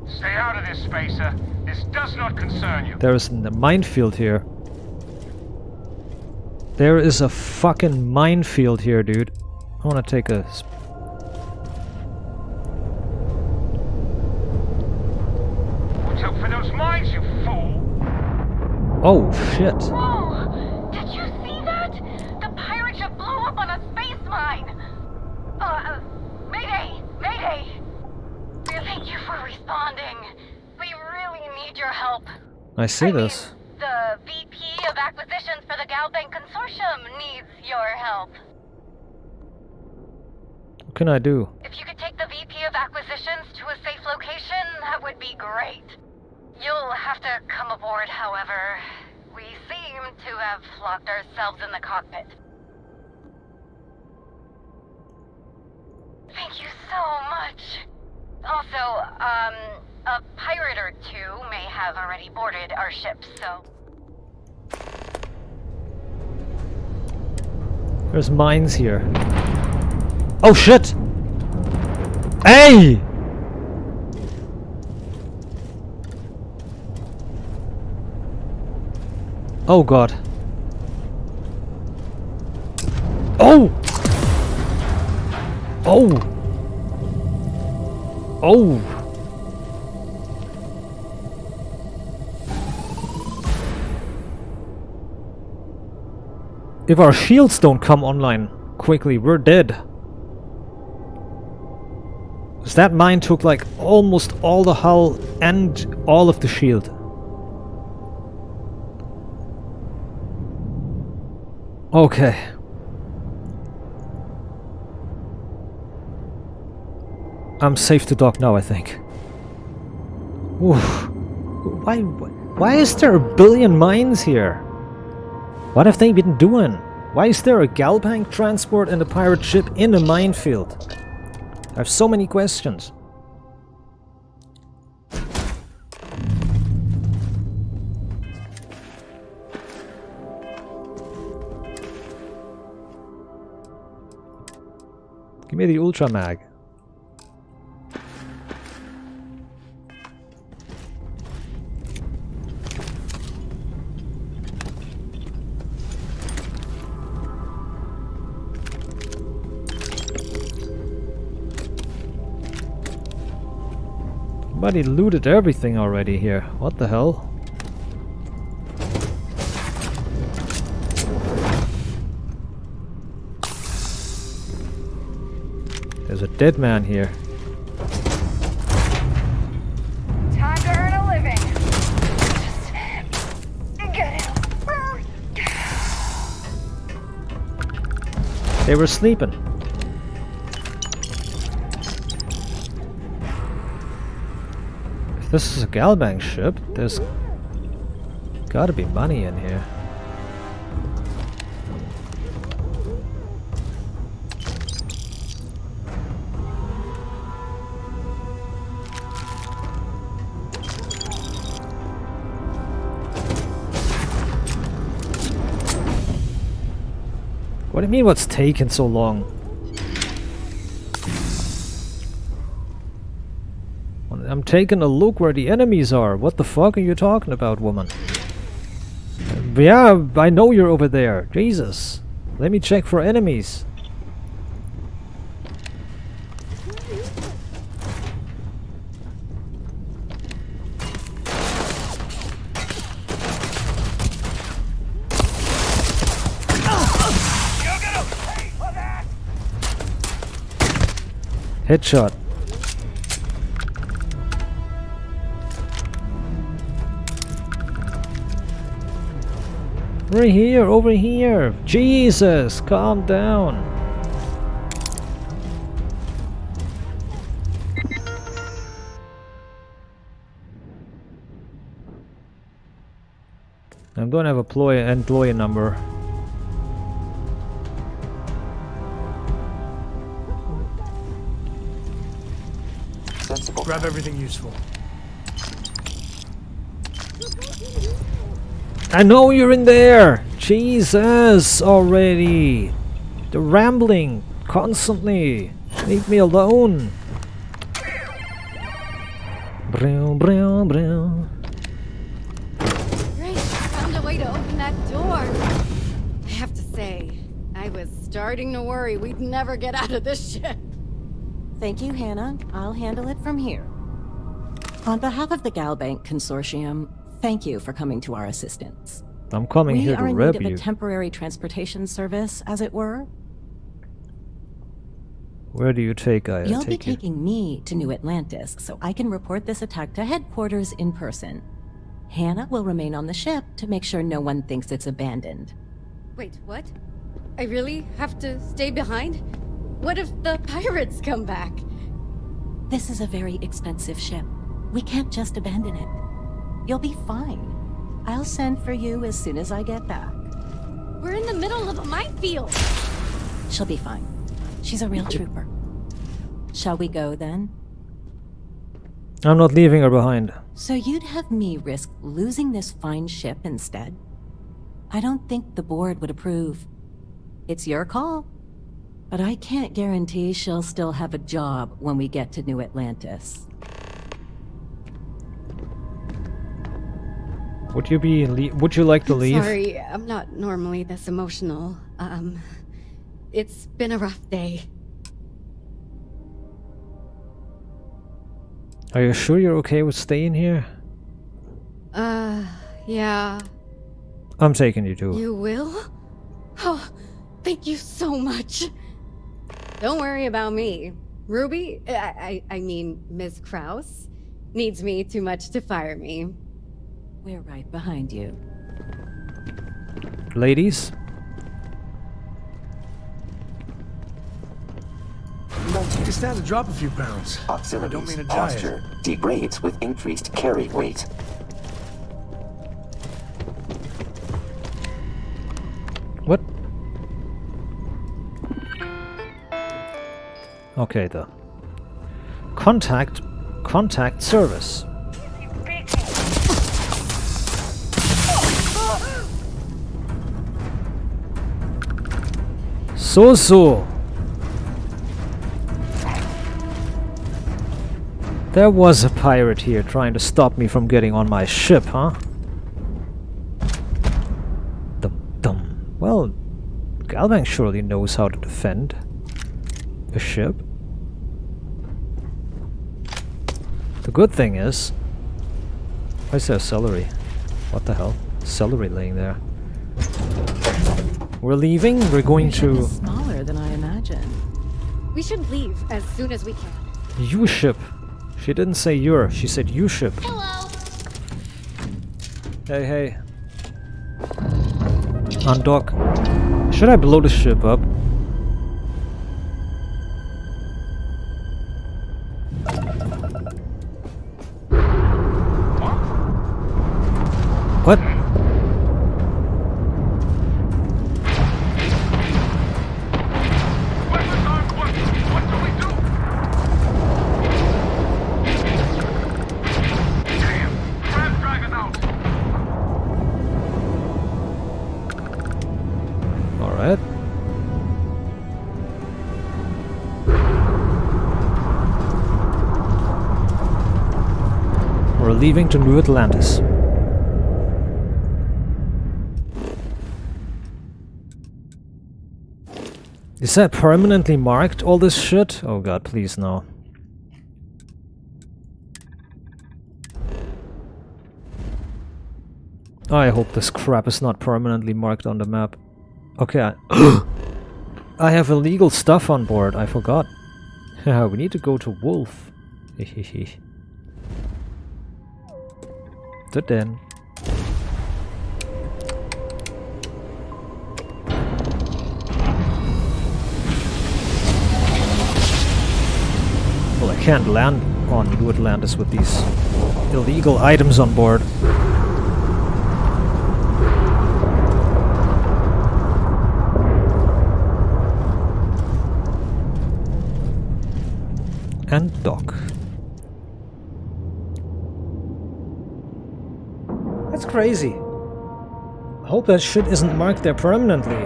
Stay out of this, Spacer. This does not concern you. There is a minefield here. There is a fucking minefield here, dude. I wanna take a... Watch out for those mines, you fool! Oh, shit. Whoa! Did you see that? The pirate ship blew up on a space mine! Mayday! Mayday! Thank you for responding. We really need your help. I see this. The VP of Acquisitions for the Galbank Consortium needs your help. What can I do? If you could take the VP of Acquisitions to a safe location, that would be great. You'll have to come aboard, however. We seem to have locked ourselves in the cockpit. Thank you so much. Also, a pirate or two may have already boarded our ship, so... There's mines here. Oh shit! Hey! Oh god. Oh! Oh! Oh! If our shields don't come online quickly, we're dead. 'Cause that mine took like almost all the hull and all of the shield. Okay. I'm safe to dock now, I think. Oof. Why is there a billion mines here? What have they been doing? Why is there a Galbank transport and a pirate ship in a minefield? I have so many questions. Give me the Ultra Mag. Somebody looted everything already here. What the hell? There's a dead man here. Time to earn a living. Just get him. They were sleeping. If this is a Galbank ship, there's gotta be money in here. What do you mean what's taking so long? I'm taking a look where the enemies are. What the fuck are you talking about, woman? Yeah, I know you're over there. Jesus. Let me check for enemies. Headshot. Right here, over here. Jesus, calm down. I'm gonna have a employee number. Sensible. Grab everything useful. I know you're in there! Jesus, already! They're rambling constantly. Leave me alone. Brow, brow, brow. I was starting to worry we'd never get out of this ship. Thank you, Hannah. I'll handle it from here. On behalf of the Galbank Consortium, thank you for coming to our assistance. I'm coming here to We are in reb need of you. a temporary transportation service, as it were. Where do you take I You'll be take you? taking me to New Atlantis, so I can report this attack to headquarters in person. Hannah will remain on the ship to make sure no one thinks it's abandoned. Wait, what? I really have to stay behind? What if the pirates come back? This is a very expensive ship. We can't just abandon it. You'll be fine. I'll send for you as soon as I get back. We're in the middle of a minefield! She'll be fine. She's a real trooper. Shall we go then? I'm not leaving her behind. So you'd have me risk losing this fine ship instead? I don't think the board would approve. It's your call. But I can't guarantee she'll still have a job when we get to New Atlantis. Would you like to leave? Sorry, I'm not normally this emotional. It's been a rough day. Are you sure you're okay with staying here? Yeah. I'm taking you too. You will? Oh, thank you so much. Don't worry about me. Ruby, I mean, Ms. Krause, needs me too much to fire me. We're right behind you. Ladies? You can stand to drop a few pounds. I don't mean a Posture degrades with increased carry weight. What? Okay, though. Contact service. So. There was a pirate here trying to stop me from getting on my ship, huh? Dum. Well, Galbank surely knows how to defend a ship. The good thing is... Why is there celery? What the hell? Celery laying there. We're leaving. We're going to... Smaller than I imagined. We should leave as soon as we can. You ship. She didn't say your. She said you ship. Hello. Hey. Undock. Should I blow the ship up? What? Alright. We're leaving to New Atlantis. Is that permanently marked, all this shit? Oh god, please no. I hope this crap is not permanently marked on the map. Okay, I have illegal stuff on board, I forgot. We need to go to Wolf. The den. Well, I can't land on New Atlantis with these illegal items on board. And dock. That's crazy. I hope that shit isn't marked there permanently.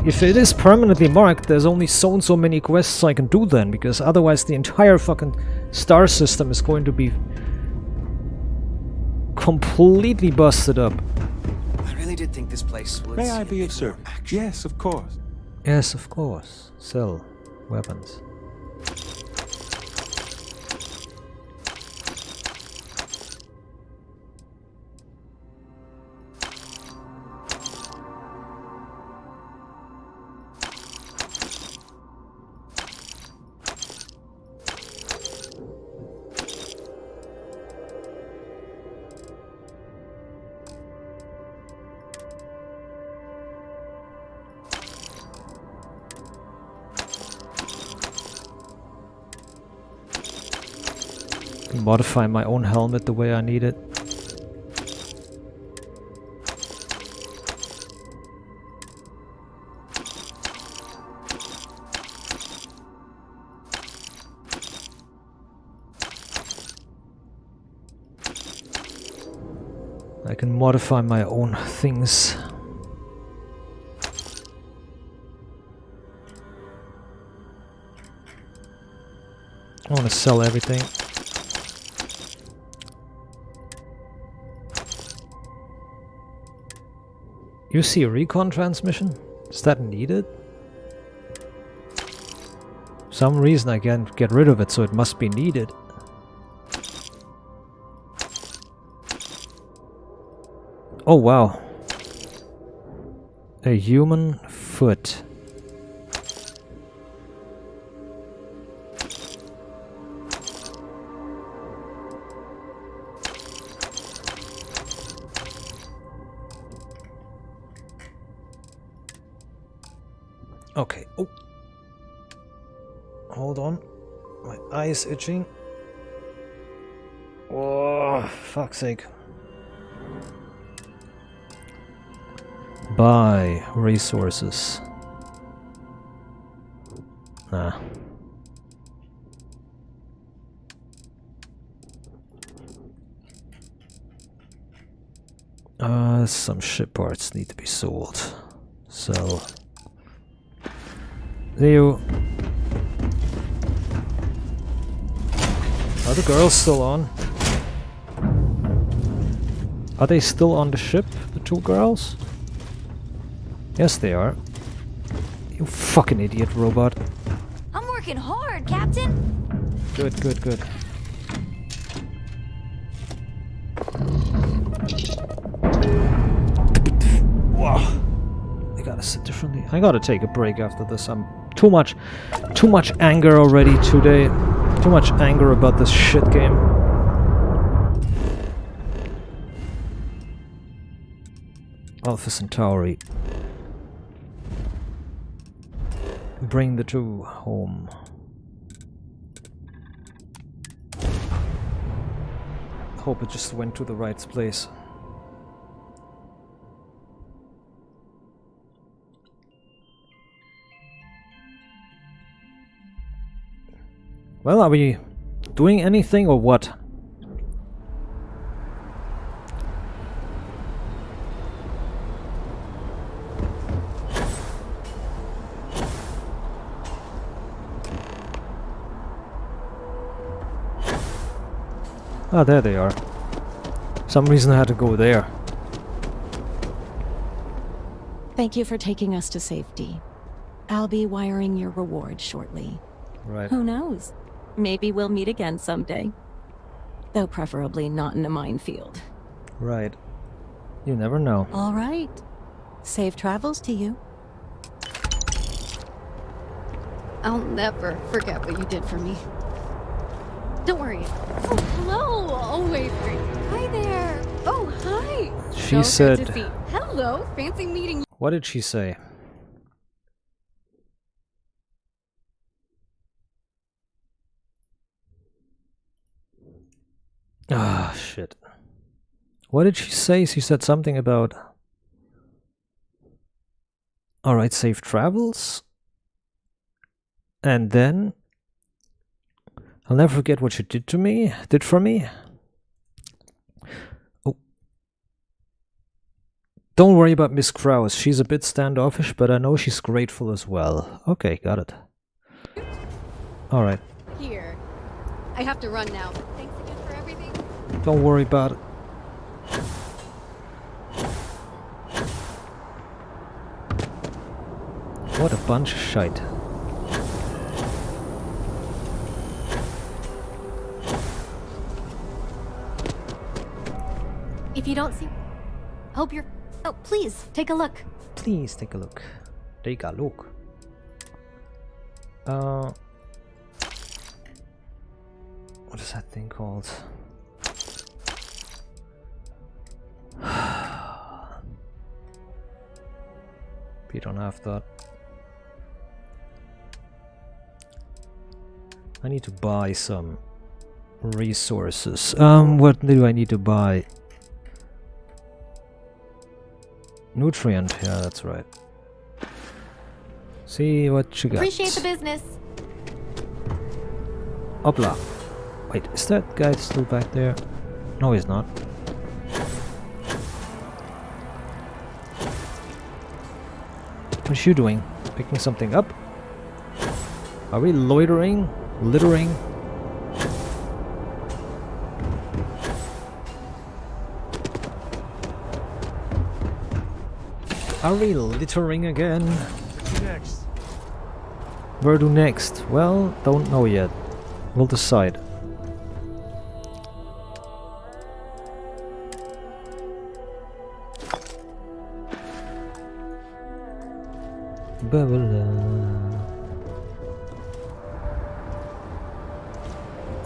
If it is permanently marked, there's only so and so many quests I can do then, because otherwise the entire fucking star system is going to be completely busted up. I really really did think this place was... May I be of service? Yes, of course. Yes, of course. Sell weapons. Modify my own helmet the way I need it. I can modify my own things. I want to sell everything. You see a recon transmission? Is that needed? Some reason I can't get rid of it, so it must be needed. Oh wow. A human foot. Okay. Oh. Hold on. My eye is itching. Oh, fuck's sake. Buy resources. Nah. Some ship parts need to be sold. So. There you. Are the girls still on? Are they still on the ship, the two girls? Yes, they are. You fucking idiot, robot. I'm working hard, Captain. Good, good, good. Wow. I gotta sit differently. I gotta take a break after this. I'm too much anger already today. Too much anger about this shit game. Alpha Centauri. Bring the two home. Hope it just went to the right place. Well, are we doing anything or what? Ah, there they are. Some reason I had to go there. Thank you for taking us to safety. I'll be wiring your reward shortly. Right. Who knows? Maybe we'll meet again someday. Though preferably not in a minefield. Right. You never know. All right. Safe travels to you. I'll never forget what you did for me. Don't worry. Oh, hello. Always great. Hi there. Oh, hi. She So said... good to see. Hello. Fancy meeting you. What did she say? Ah, shit. What did she say? She said something about... Alright, safe travels. And then... I'll never forget what she did to me. Did for me. Oh. Don't worry about Miss Krause. She's a bit standoffish, but I know she's grateful as well. Okay, got it. Alright. Here. I have to run now, but thanks again for everything. Don't worry about it. What a bunch of shite. If you don't see... Hope you're... Oh, please, take a look. Please take a look. Take a look. What is that thing called? We don't have that. I need to buy some resources. What do I need to buy? Nutrient, yeah, that's right. See what you got. Appreciate the business. Hopla. Wait, is that guy still back there? No, he's not. What are you doing? Picking something up? Are we loitering? Littering? Are we littering again? Next. Where to next? Well, don't know yet. We'll decide.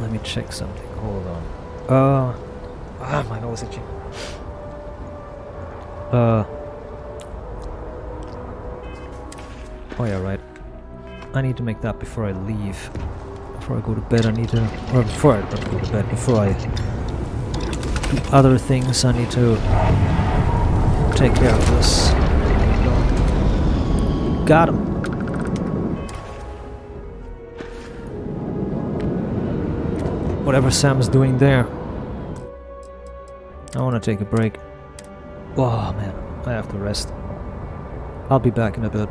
Let me check something. Hold on. My nose itchy. Oh yeah, right. I need to make that before I leave. Before I go to bed, I need to... Or before I don't go to bed, before I do other things, I need to take care of this. Got him. Whatever Sam's doing there. I want to take a break. Oh man, I have to rest. I'll be back in a bit.